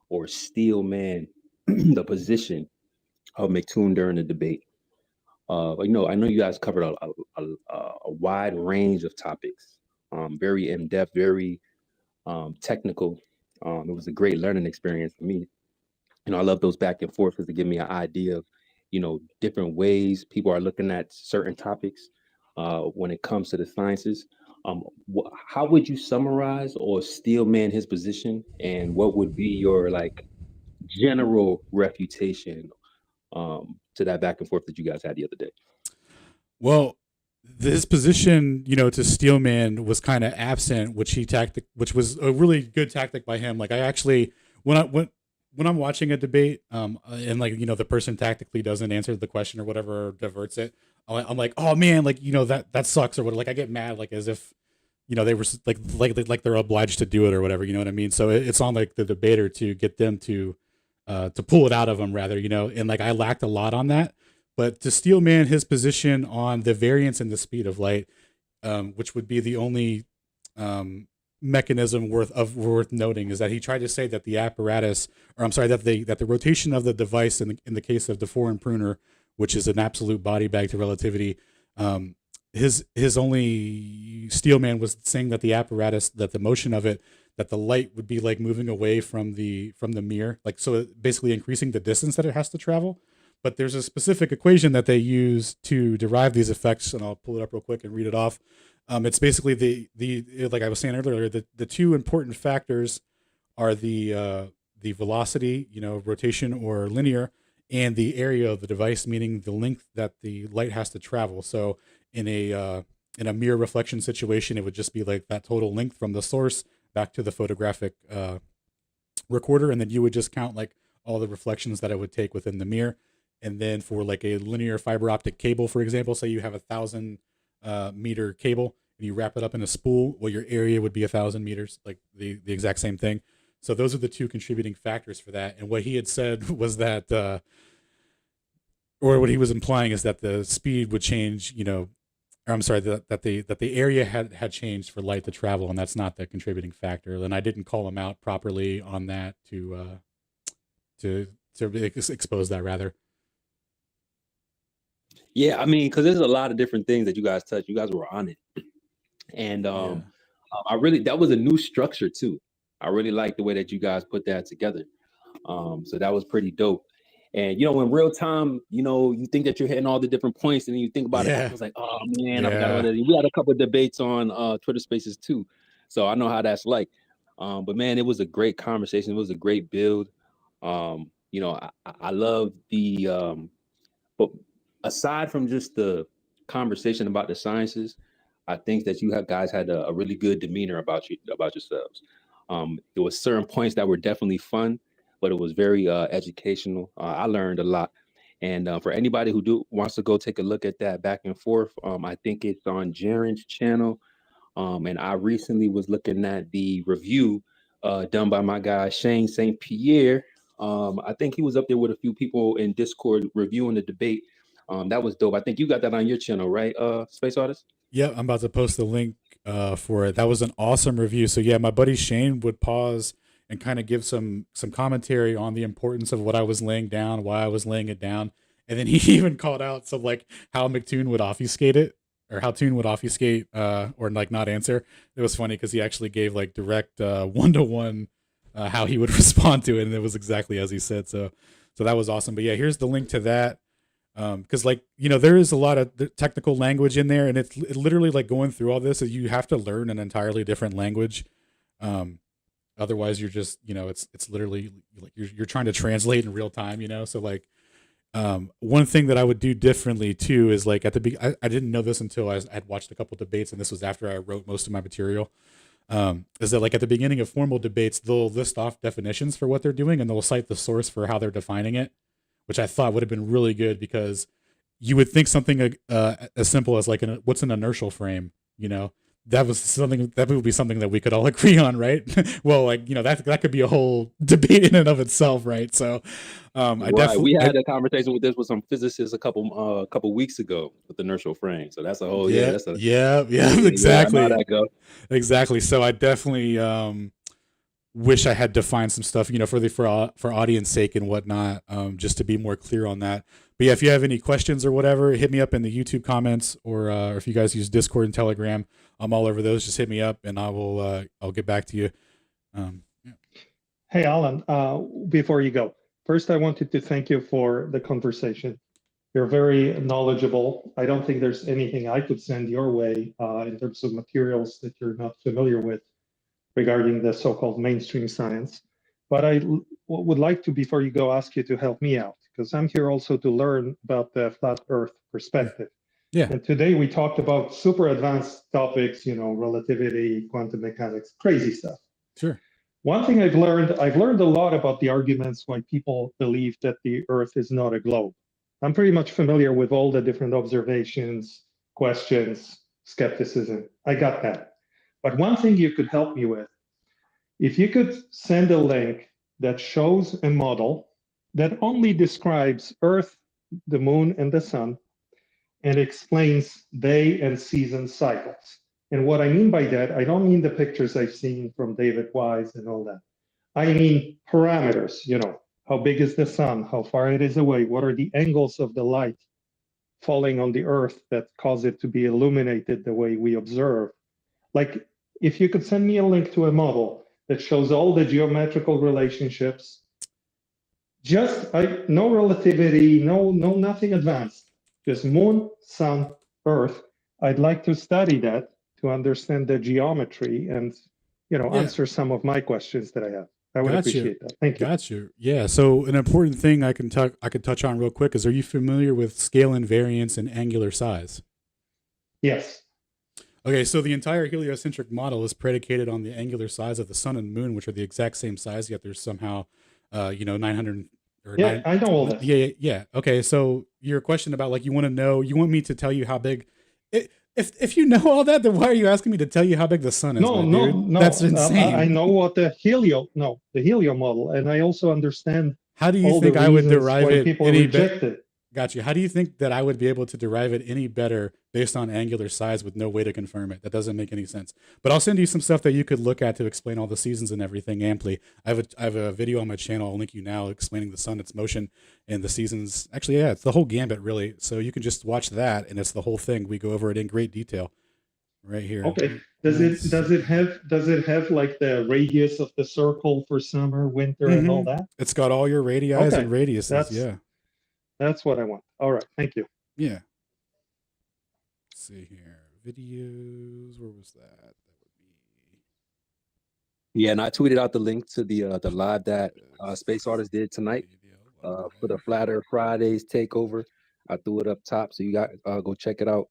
or steel man the position of McToon during the debate. I know you guys covered a wide range of topics, very in depth, very technical. It was a great learning experience for me. I love those back and forth because they give me an idea of, different ways people are looking at certain topics when it comes to the sciences. How would you summarize or steel man his position, and what would be your general refutation to that back and forth that you guys had the other day? Well, this position, to steelman was kind of absent, which was a really good tactic by him. Like I actually, when I'm watching a debate, and the person tactically doesn't answer the question or whatever, or diverts it, I'm like, oh man, that sucks or what. Like I get mad, like as if, they were like they're obliged to do it or whatever. You know what I mean? So it's on the debater to get them to pull it out of them rather, and I lacked a lot on that. But to steel man his position on the variance and the speed of light, which would be the only mechanism worth noting, is that he tried to say that the apparatus, or I'm sorry, that the rotation of the device in the case of the foreign pruner, which is an absolute body bag to relativity, his only steel man was saying that the apparatus, that the motion of it, that the light would be moving away from the mirror, so basically increasing the distance that it has to travel. But there's a specific equation that they use to derive these effects, and I'll pull it up real quick and read it off. It's basically the like I was saying earlier, the two important factors are the velocity, rotation or linear, and the area of the device, meaning the length that the light has to travel. So in a mirror reflection situation, it would just be that total length from the source back to the photographic recorder, and then you would just count all the reflections that it would take within the mirror. And then for a linear fiber optic cable, for example, say you have 1,000 meter cable and you wrap it up in a spool, well, your area would be 1,000 meters, the exact same thing. So those are the two contributing factors for that. And what he had said was that, or what he was implying is that the speed would change, or I'm sorry, that the area had changed for light to travel, and that's not the contributing factor. And I didn't call him out properly on that to expose that rather. Yeah, I mean, because there's a lot of different things that you guys touched. You guys were on it, and that was a new structure too. I really like the way that you guys put that together. So that was pretty dope. And in real time, you think that you're hitting all the different points, and then you think about it. I was like, oh man, I forgot about it. We had a couple of debates on Twitter Spaces too, so I know how that's like. But man, it was a great conversation. It was a great build. I love the but aside from just the conversation about the sciences, I think that you guys had a really good demeanor about yourselves. There was certain points that were definitely fun, but it was very educational. I learned a lot. And for anybody who wants to go take a look at that back and forth, I think it's on Jaren's channel. And I recently was looking at the review done by my guy Shane St. Pierre. I think he was up there with a few people in Discord reviewing the debate. That was dope. I think you got that on your channel, right, Space Artist? Yeah, I'm about to post the link for it. That was an awesome review. So yeah, my buddy Shane would pause and kind of give some commentary on the importance of what I was laying down, why I was laying it down, and then he even called out some how McToon would obfuscate it, or how Toon would obfuscate or not answer. It was funny because he actually gave direct one-to-one how he would respond to it, and it was exactly as he said. So that was awesome. But yeah, here's the link to that. Because there is a lot of technical language in there, and it's literally going through all this, you have to learn an entirely different language. Otherwise you're just, it's literally you're trying to translate in real time, so one thing that I would do differently too is at the I didn't know this until I'd watched a couple debates, and this was after I wrote most of my material. Is that at the beginning of formal debates, they'll list off definitions for what they're doing, and they'll cite the source for how they're defining it, which I thought would have been really good, because you would think something as simple as what's an inertial frame, that would be something that we could all agree on, right? Well, like, that could be a whole debate in and of itself, right? So we had a conversation with this with some physicists a couple weeks ago with inertial frame. So that's a whole exactly. Yeah, I know that go. Exactly. So I definitely wish I had defined some stuff, for audience sake and whatnot, just to be more clear on that. But yeah, if you have any questions or whatever, hit me up in the YouTube comments, or if you guys use Discord and Telegram, I'm all over those. Just hit me up and I'll get back to you. Yeah. Hey, Alan, before you go, first I wanted to thank you for the conversation. You're very knowledgeable. I don't think there's anything I could send your way in terms of materials that you're not familiar with regarding the so-called mainstream science. But I would like to, before you go, ask you to help me out, because I'm here also to learn about the flat Earth perspective. Yeah. And today we talked about super advanced topics, relativity, quantum mechanics, crazy stuff. Sure. One thing I've learned a lot about the arguments why people believe that the Earth is not a globe. I'm pretty much familiar with all the different observations, questions, skepticism. I got that. But one thing you could help me with, if you could send a link that shows a model that only describes Earth, the moon, and the sun, and explains day and season cycles. And what I mean by that, I don't mean the pictures I've seen from David Wise and all that. I mean parameters, how big is the sun, how far it is away, what are the angles of the light falling on the Earth that cause it to be illuminated the way we observe. Like, if you could send me a link to a model that shows all the geometrical relationships, no relativity, no nothing advanced, just moon, sun, Earth. I'd like to study that to understand the geometry and, answer some of my questions that I have. I would appreciate that. Thank you. Got you. Yeah. So an important thing I could touch on real quick is, are you familiar with scale invariance and angular size? Yes. Okay, so the entire heliocentric model is predicated on the angular size of the sun and moon, which are the exact same size, yet there's somehow, 900. I know all that. Yeah. Okay, so your question about, you want me to tell you how big? If you know all that, then why are you asking me to tell you how big the sun is? No. That's insane. I know what the helio model, and I also understand. How do you think I would derive it any better? Got you. How do you think that I would be able to derive it any better based on angular size with no way to confirm it? That doesn't make any sense. But I'll send you some stuff that you could look at to explain all the seasons and everything amply. I have a video on my channel. I'll link you now, explaining the sun, its motion, and the seasons. Actually, yeah, it's the whole gambit, really. So you can just watch that, and it's the whole thing. We go over it in great detail right here. Okay. Does it have like the radius of the circle for summer, winter, and all that? It's got all your radii and radiuses. That's what I want. All right. Thank you. Yeah. Let's see here. Videos. Where was that? That would be. Yeah, and I tweeted out the link to the live that SpaceAudits did tonight for the Flat Earth Fridays takeover. I threw it up top, so you got go check it out.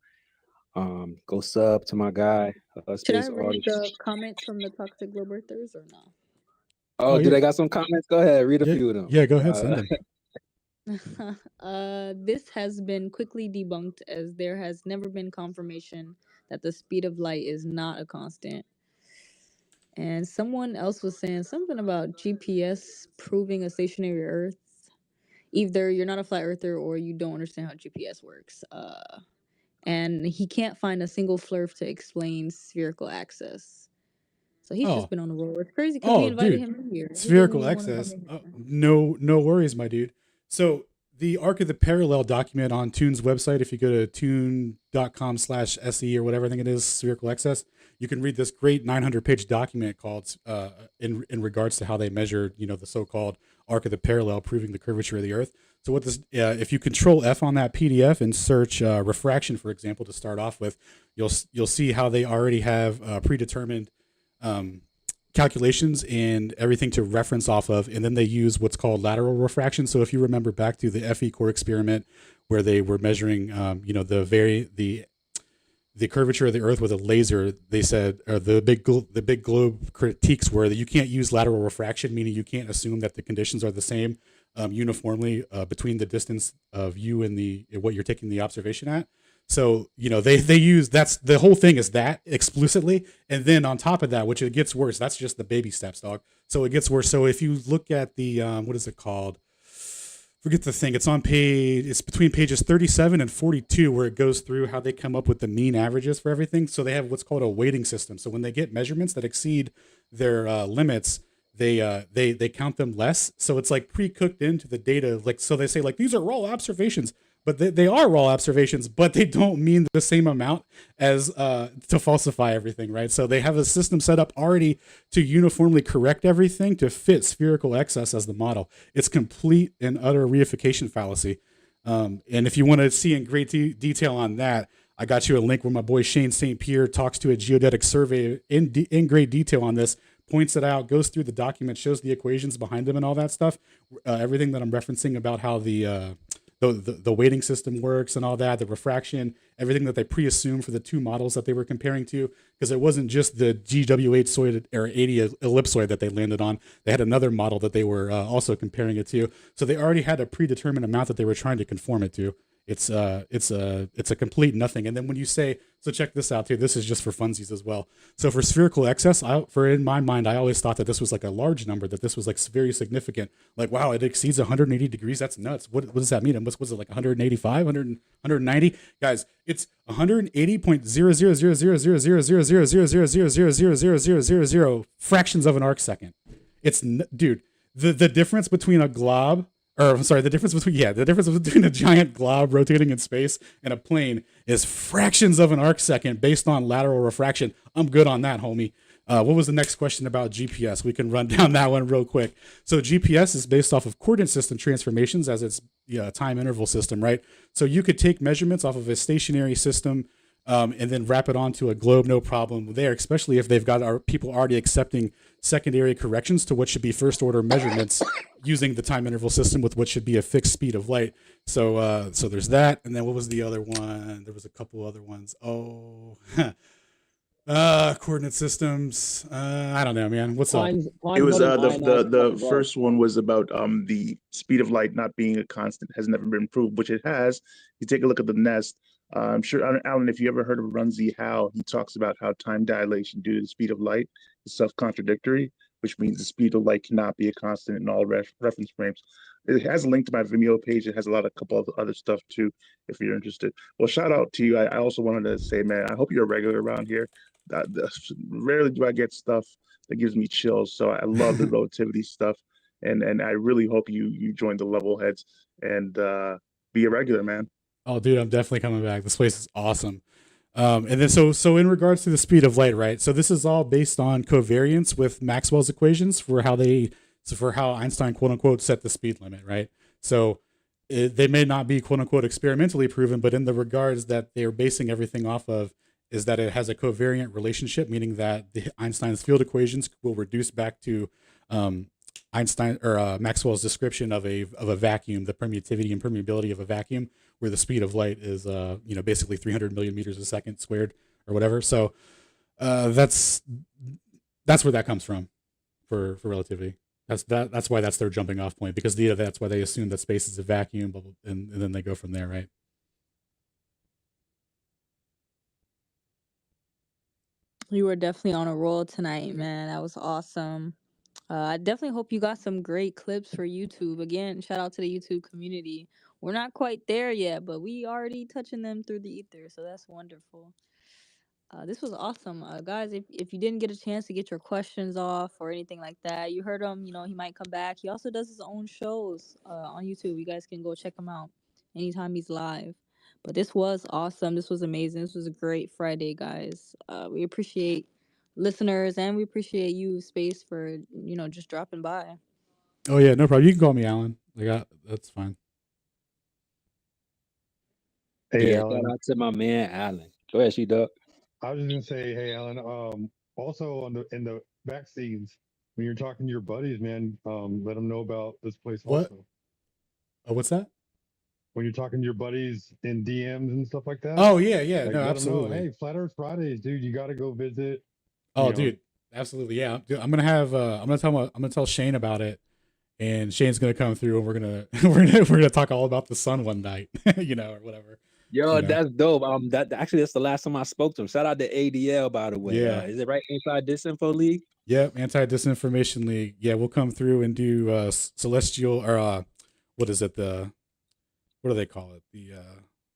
Go sub to my guy. Should I read the comments from the Toxic Globe Earthers or no? Oh, do they got some comments? Go ahead, read a few of them. Yeah, go ahead, send them. This has been quickly debunked, as there has never been confirmation that the speed of light is not a constant. And someone else was saying something about GPS proving a stationary Earth. Either you're not a flat earther or you don't understand how GPS works. And he can't find a single flurf to explain spherical axis. So he's just been on the roll. It's crazy because we invited him in here. Spherical axis. No worries, my dude. So the Arc of the Parallel document on Tune's website, if you go to tune.com/SE or whatever I think it is, spherical axis, you can read this great 900-page document called in regards to how they measure, the so-called Arc of the Parallel, proving the curvature of the Earth. So what this, if you Control F on that PDF and search refraction, for example, to start off with, you'll see how they already have predetermined calculations and everything to reference off of, and then they use what's called lateral refraction. So if you remember back to the FE core experiment where they were measuring, the curvature of the Earth with a laser, they said, or the big globe critiques were that you can't use lateral refraction, meaning you can't assume that the conditions are the same uniformly between the distance of you and what you're taking the observation at. So, they use, that's the whole thing is that explicitly. And then on top of that, which it gets worse, that's just the baby steps, dog. So it gets worse. So if you look at the, what is it called? Forget the thing. It's between pages 37 and 42 where it goes through how they come up with the mean averages for everything. So they have what's called a weighting system. So when they get measurements that exceed their limits, they count them less. So it's like pre-cooked into the data. Like, so they say like, these are raw observations, but they are raw observations, but they don't mean the same amount as to falsify everything, right? So they have a system set up already to uniformly correct everything to fit spherical excess as the model. It's complete and utter reification fallacy. And if you want to see in great detail on that, I got you a link where my boy Shane St. Pierre talks to a geodetic survey in great detail on this, points it out, goes through the document, shows the equations behind them and all that stuff. Everything that I'm referencing about how the weighting system works and all that, the refraction, everything that they pre-assumed for the two models that they were comparing to, because it wasn't just the GW8 or 80 ellipsoid that they landed on. They had another model that they were also comparing it to. So they already had a predetermined amount that they were trying to conform it to. It's a complete nothing. And then when you say, so check this out too, this is just for funsies as well. So for spherical excess, in my mind, I always thought that this was like a large number, that this was like very significant. Like, wow, it exceeds 180 degrees. That's nuts. What does that mean? And was it like 185, 190? Guys, it's 180.00000000000000000 fractions of an arc second. Dude, the difference between a glob, the difference between a giant glob rotating in space and a plane is fractions of an arc second based on lateral refraction. I'm good on that, homie. What was the next question about GPS? We can run down that one real quick. So GPS is based off of coordinate system transformations as its time interval system, right? So you could take measurements off of a stationary system and then wrap it onto a globe, no problem there, especially if they've got our people already accepting secondary corrections to what should be first order measurements using the time interval system with what should be a fixed speed of light. So there's that. And then what was the other one? There was a couple other ones. Coordinate systems. I don't know, man. What's up? It was the first one was about the speed of light not being a constant, has never been proved, which it has. You take a look at the nest. I'm sure, Alan, if you ever heard of Runzi Howe, he talks about how time dilation due to the speed of light is self-contradictory, which means the speed of light cannot be a constant in all reference frames. It has a link to my Vimeo page. It has a couple of other stuff too, if you're interested. Well, shout out to you. I also wanted to say, man, I hope you're a regular around here. Rarely do I get stuff that gives me chills. So I love the relativity stuff. And I really hope you join the level heads and be a regular, man. Oh, dude, I'm definitely coming back. This place is awesome. And then so in regards to the speed of light, right? So this is all based on covariance with Maxwell's equations for how Einstein, quote unquote, set the speed limit, right? So they may not be, quote unquote, experimentally proven, but in the regards that they're basing everything off of is that it has a covariant relationship, meaning that Einstein's field equations will reduce back to Einstein or Maxwell's description of a vacuum, the permittivity and permeability of a vacuum, where the speed of light is basically 300 million meters a second squared or whatever. So that's where that comes from for relativity. That's why that's their jumping off point, because that's why they assume that space is a vacuum, and then they go from there, right? You were definitely on a roll tonight, man. That was awesome. I definitely hope you got some great clips for YouTube. Again, shout out to the YouTube community. We're not quite there yet, but we already touching them through the ether, so that's wonderful. This was awesome. Guys, if you didn't get a chance to get your questions off or anything like that, you heard him, he might come back. He also does his own shows on YouTube. You guys can go check him out anytime he's live. But this was awesome. This was amazing. This was a great Friday, guys. We appreciate listeners and we appreciate you, Space, for just dropping by. Oh yeah, no problem. You can call me Alan. That's fine. Hey, Alan. Shout out to my man Alan. Go ahead, She-Duck. I was just gonna say, hey Alan. Also in the vaccines, when you're talking to your buddies, man, let them know about this place. What? Also. What's that? When you're talking to your buddies in DMs and stuff like that. Oh yeah, like, no, absolutely. Know, hey, Flat Earth Fridays, dude, you got to go visit. Oh, dude, absolutely, yeah. Dude, I'm gonna tell Shane about it, and Shane's gonna come through, and we're gonna talk all about the sun one night, or whatever. Yo, You know? that's dope. That's the last time I spoke to him. Shout out to ADL, by the way. Yeah. Is it right inside Disinfo League? Yep, Anti-Disinformation League. Yeah, we'll come through and do celestial or what is it? What do they call it? The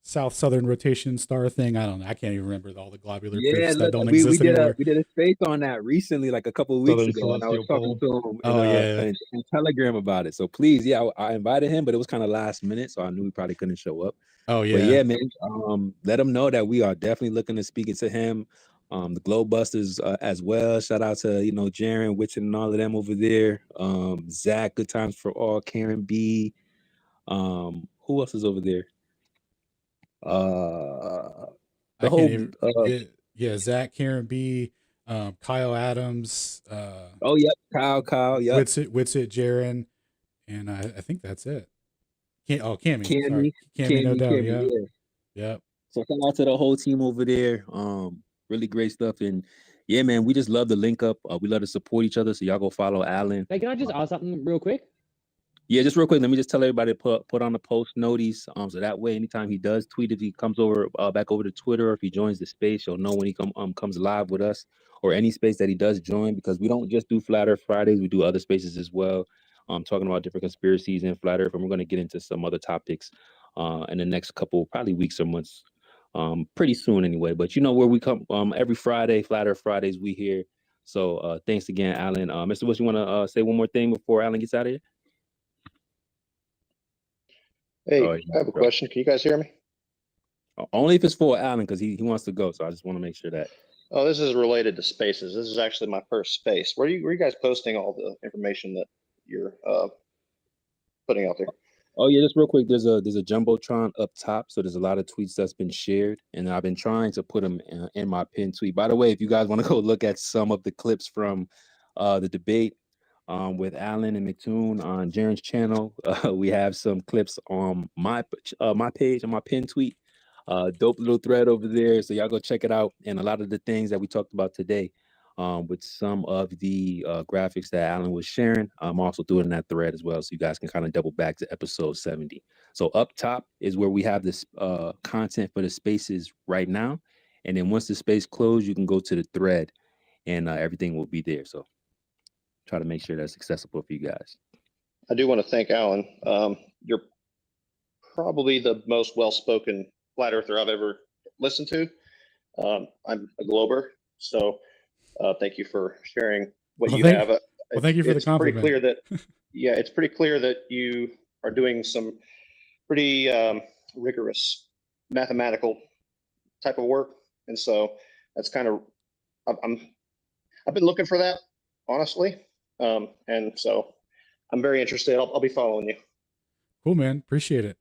southern rotation star thing. I don't know. I can't even remember all the globular cliffs that don't exist anymore. We did a space on that recently, like a couple of weeks Southern ago, and I was celestial talking to him Oh, yeah. in Telegram about it. So please, yeah, I invited him, but it was kind of last minute, so I knew he probably couldn't show up. Oh, yeah. But yeah, man, let him know that we are definitely looking to speaking to him. The Globebusters as well. Shout out to Jaren, Witchin, and all of them over there. Zach, Good Times for All, Karen B. Who else is over there? I can't even, Zach, Karen B, Kyle Adams. Kyle, yep. Witsit, Jaren, and I think that's it. Cammy, no doubt, yeah. Yep. So shout out to the whole team over there. Really great stuff, and yeah, man, we just love to link up. We love to support each other. So y'all go follow Alan. Hey, can I just ask something real quick? Yeah, just real quick. Let me just tell everybody to put on the post notice. So that way, anytime he does tweet, if he comes over back over to Twitter, or if he joins the space, you'll know when he comes live with us, or any space that he does join, because we don't just do Flat Earth Fridays. We do other spaces as well. Talking about different conspiracies in Flat Earth, and we're going to get into some other topics in the next couple, probably weeks or months, pretty soon anyway. But you know where we come every Friday, Flat Earth Fridays, we here. So thanks again, Alan. Mr. Bush, you want to say one more thing before Alan gets out of here? Hey, I have a question. Can you guys hear me? Only if it's for Alan, because he wants to go. So I just want to make sure that. Oh, this is related to spaces. This is actually my first space. Where are you guys posting all the information that you're putting out there? Oh yeah, just real quick. There's a jumbotron up top, so there's a lot of tweets that's been shared, and I've been trying to put them in my pinned tweet. By the way, if you guys want to go look at some of the clips from the debate with Alan and McToon on Jaren's channel, we have some clips on my page, on my pinned tweet. Dope little thread over there, so y'all go check it out. And a lot of the things that we talked about today, with some of the graphics that Alan was sharing, I'm also doing that thread as well, so you guys can kind of double back to episode 70. So up top is where we have this content for the spaces right now, and then once the space closed, you can go to the thread, and everything will be there. So try to make sure that's accessible for you guys. I do want to thank Alan. You're probably the most well-spoken flat earther I've ever listened to. I'm a Glober, so thank you for sharing what you have. Well, thank you for the compliment. It's pretty clear that you are doing some pretty rigorous mathematical type of work, and so that's kind of I've been looking for that, honestly. And so I'm very interested. I'll be following you. Cool, man. Appreciate it.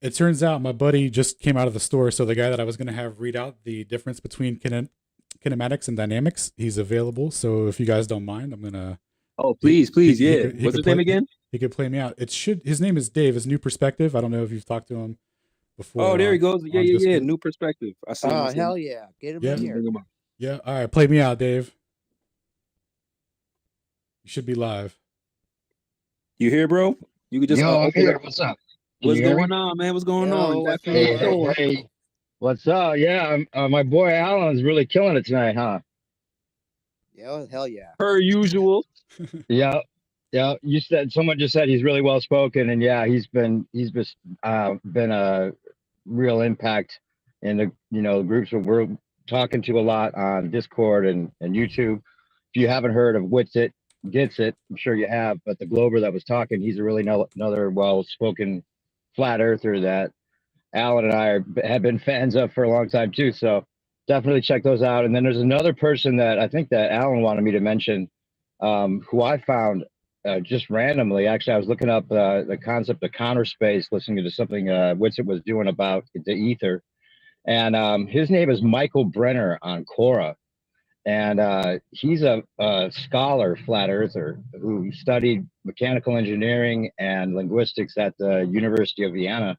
It turns out my buddy just came out of the store. So the guy that I was going to have read out the difference between kinematics and dynamics, he's available. So if you guys don't mind, I'm going to. Oh, please. Yeah. What's his name again? He could play me out. His name is Dave. His New Perspective. I don't know if you've talked to him before. Oh, there he goes. Yeah. New Perspective. I see. Oh, hell yeah. Get him in here. Yeah. All right. Play me out, Dave. You should be live. You here, bro? You could just. Yo, I'm here. What's up? What's going on, man? What's going on? Hey. What's up? Yeah, my boy Alan's really killing it tonight, huh? Yeah, hell yeah. Per usual. Yeah. Someone just said he's really well spoken, and yeah, he's been a real impact in the groups that we're talking to a lot on Discord and YouTube. If you haven't heard of Witsit, Gets It, I'm sure you have, but the Glober that was talking, he's a really another well-spoken flat earther that Alan and I have been fans of for a long time too. So definitely check those out. And then there's another person that I think that Alan wanted me to mention, who I found just randomly. Actually, I was looking up the concept of counterspace, listening to something Witsit was doing about the ether. And his name is Michael Brenner on Quora. And he's a scholar, flat earther, who studied mechanical engineering and linguistics at the University of Vienna.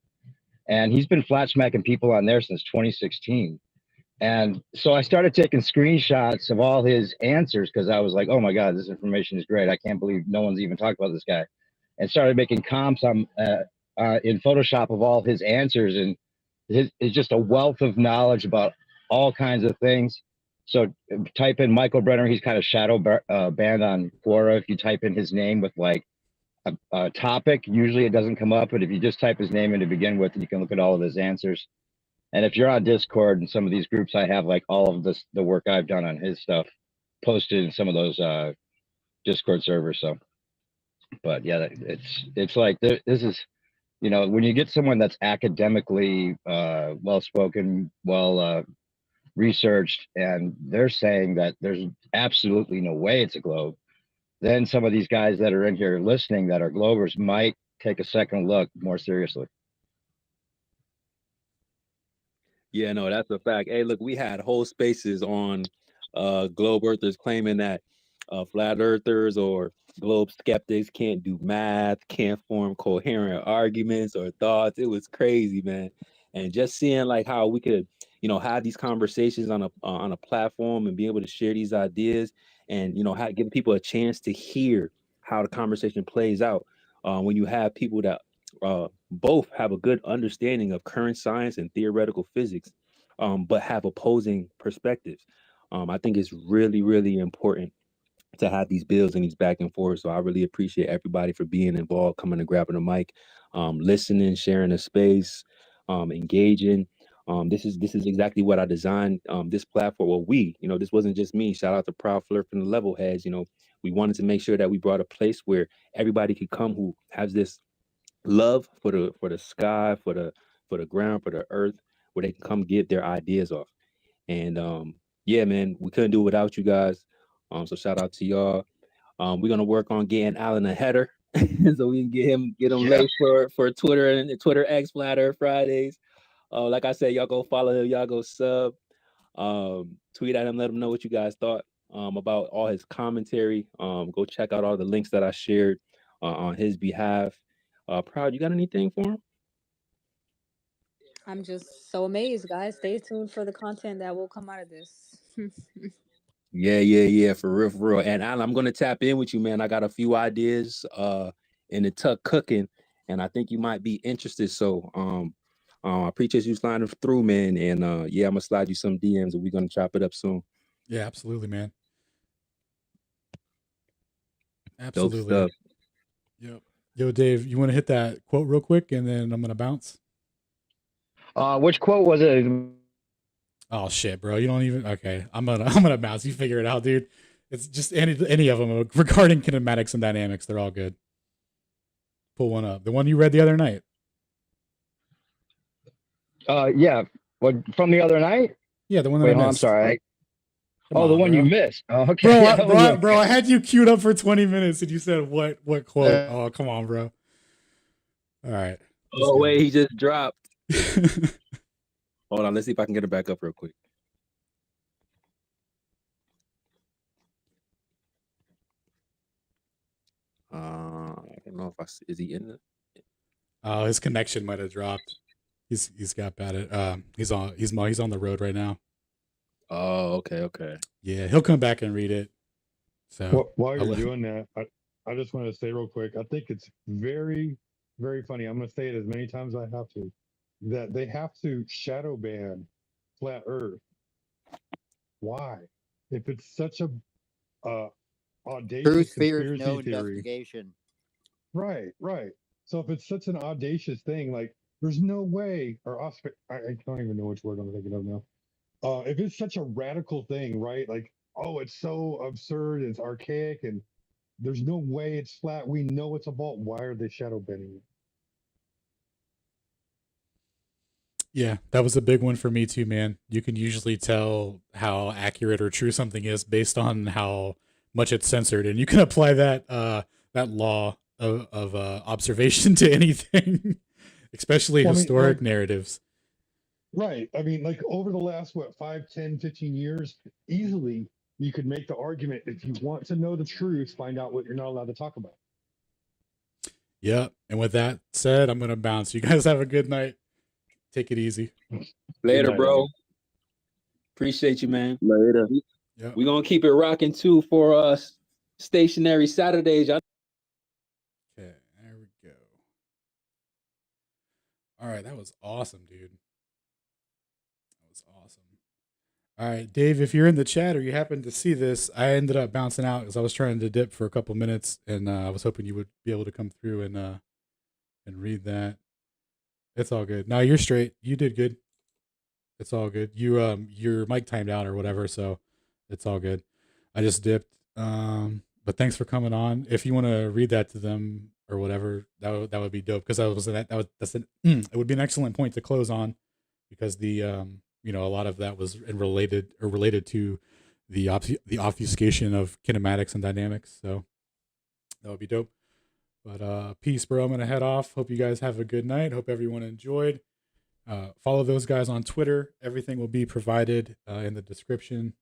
And he's been flat smacking people on there since 2016. And so I started taking screenshots of all his answers because I was like, oh my God, this information is great. I can't believe no one's even talked about this guy. And started making comps in Photoshop of all his answers. And is just a wealth of knowledge about all kinds of things. So type in Michael Brenner. He's kind of shadow banned on Quora. If you type in his name with like a topic, usually it doesn't come up. But if you just type his name in to begin with, you can look at all of his answers. And if you're on Discord and some of these groups, I have like all of the work I've done on his stuff posted in some of those Discord servers. So, but yeah, it's like this is, you know, when you get someone that's academically well spoken, well researched, and they're saying that there's absolutely no way it's a globe, then some of these guys that are in here listening that are globers might take a second look more seriously. Yeah, no, that's a fact. Hey, look, we had whole spaces on globe earthers claiming that flat earthers or globe skeptics can't do math, can't form coherent arguments or thoughts. It was crazy, man. And just seeing like how we could, you know, have these conversations on a platform and be able to share these ideas and, you know, give people a chance to hear how the conversation plays out when you have people that both have a good understanding of current science and theoretical physics, but have opposing perspectives. I think it's really, really important to have these builds and these back and forth. So I really appreciate everybody for being involved, coming and grabbing the mic, listening, sharing the space, engaging. This is exactly what I designed this platform. Well, you know, this wasn't just me. Shout out to Proud Flirt from the Level Heads. You know, we wanted to make sure that we brought a place where everybody could come who has this love for the sky, for the ground, for the earth, where they can come get their ideas off. And yeah, man, we couldn't do it without you guys. So shout out to y'all. We're gonna work on getting Alan a header so we can get him late for Twitter and Twitter X Flat Earth Fridays. Like I said, y'all go follow him, y'all go sub, tweet at him, let him know what you guys thought about all his commentary. Go check out all the links that I shared on his behalf. Proud, you got anything for him? I'm just so amazed, guys. Stay tuned for the content that will come out of this. Yeah, for real. And Alan, I'm gonna tap in with you, man. I got a few ideas in the tuck cooking, and I think you might be interested. So I appreciate you sliding through, man. And yeah, I'm gonna slide you some DMs and we're gonna chop it up soon. Yeah, absolutely, man. Dope stuff. Yep. Yo, Dave, you want to hit that quote real quick, and then I'm gonna bounce. Which quote was it? Oh shit, bro! You don't even. Okay, I'm gonna bounce. You figure it out, dude. It's just any of them regarding kinematics and dynamics. They're all good. Pull one up. The one you read the other night. Yeah. What from the other night? Yeah, the one that I missed. I'm sorry. The one you missed. Oh, okay. Bro, I had you queued up for 20 minutes and you said what quote? Oh, come on, bro. All right. Oh, wait, he just dropped. Hold on, let's see if I can get it back up real quick. I don't know if is he in it? Oh, his connection might have dropped. He's got bad. He's on the road right now. Oh, okay. Yeah, he'll come back and read it. So while you're doing that, I just want to say real quick, I think it's very, very funny. I'm going to say it as many times as I have to, that they have to shadow ban flat Earth. Why? If it's such a audacious truth, fear, conspiracy no theory. investigation. Right. So if it's such an audacious thing, like there's no way, or I don't even know which word I'm thinking of now. If it's such a radical thing, right? Like, oh, it's so absurd, it's archaic, and there's no way it's flat. We know it's a ball. Why are they shadow banning it? Yeah, that was a big one for me too, man. You can usually tell how accurate or true something is based on how much it's censored, and you can apply that law of observation to anything, especially historic narratives. Right. I mean, like over the last, 5, 10, 15 years, easily you could make the argument, if you want to know the truth, find out what you're not allowed to talk about. Yeah. And with that said, I'm going to bounce. You guys have a good night. Take it easy. Later, bro. Appreciate you, man. Later. We're going to keep it rocking too for us stationary Saturdays. Okay, there we go. All right, that was awesome, dude. All right, Dave, if you're in the chat or you happen to see this, I ended up bouncing out because I was trying to dip for a couple minutes, and I was hoping you would be able to come through and read that. It's all good. No, you're straight. You did good. It's all good. Your mic timed out or whatever, so it's all good. I just dipped. But thanks for coming on. If you want to read that to them or whatever, that would be dope, because it would be an excellent point to close on, because the a lot of that was related to the obfuscation of kinematics and dynamics. So that would be dope. But peace, bro. I'm gonna head off. Hope you guys have a good night. Hope everyone enjoyed. Follow those guys on Twitter. Everything will be provided in the description.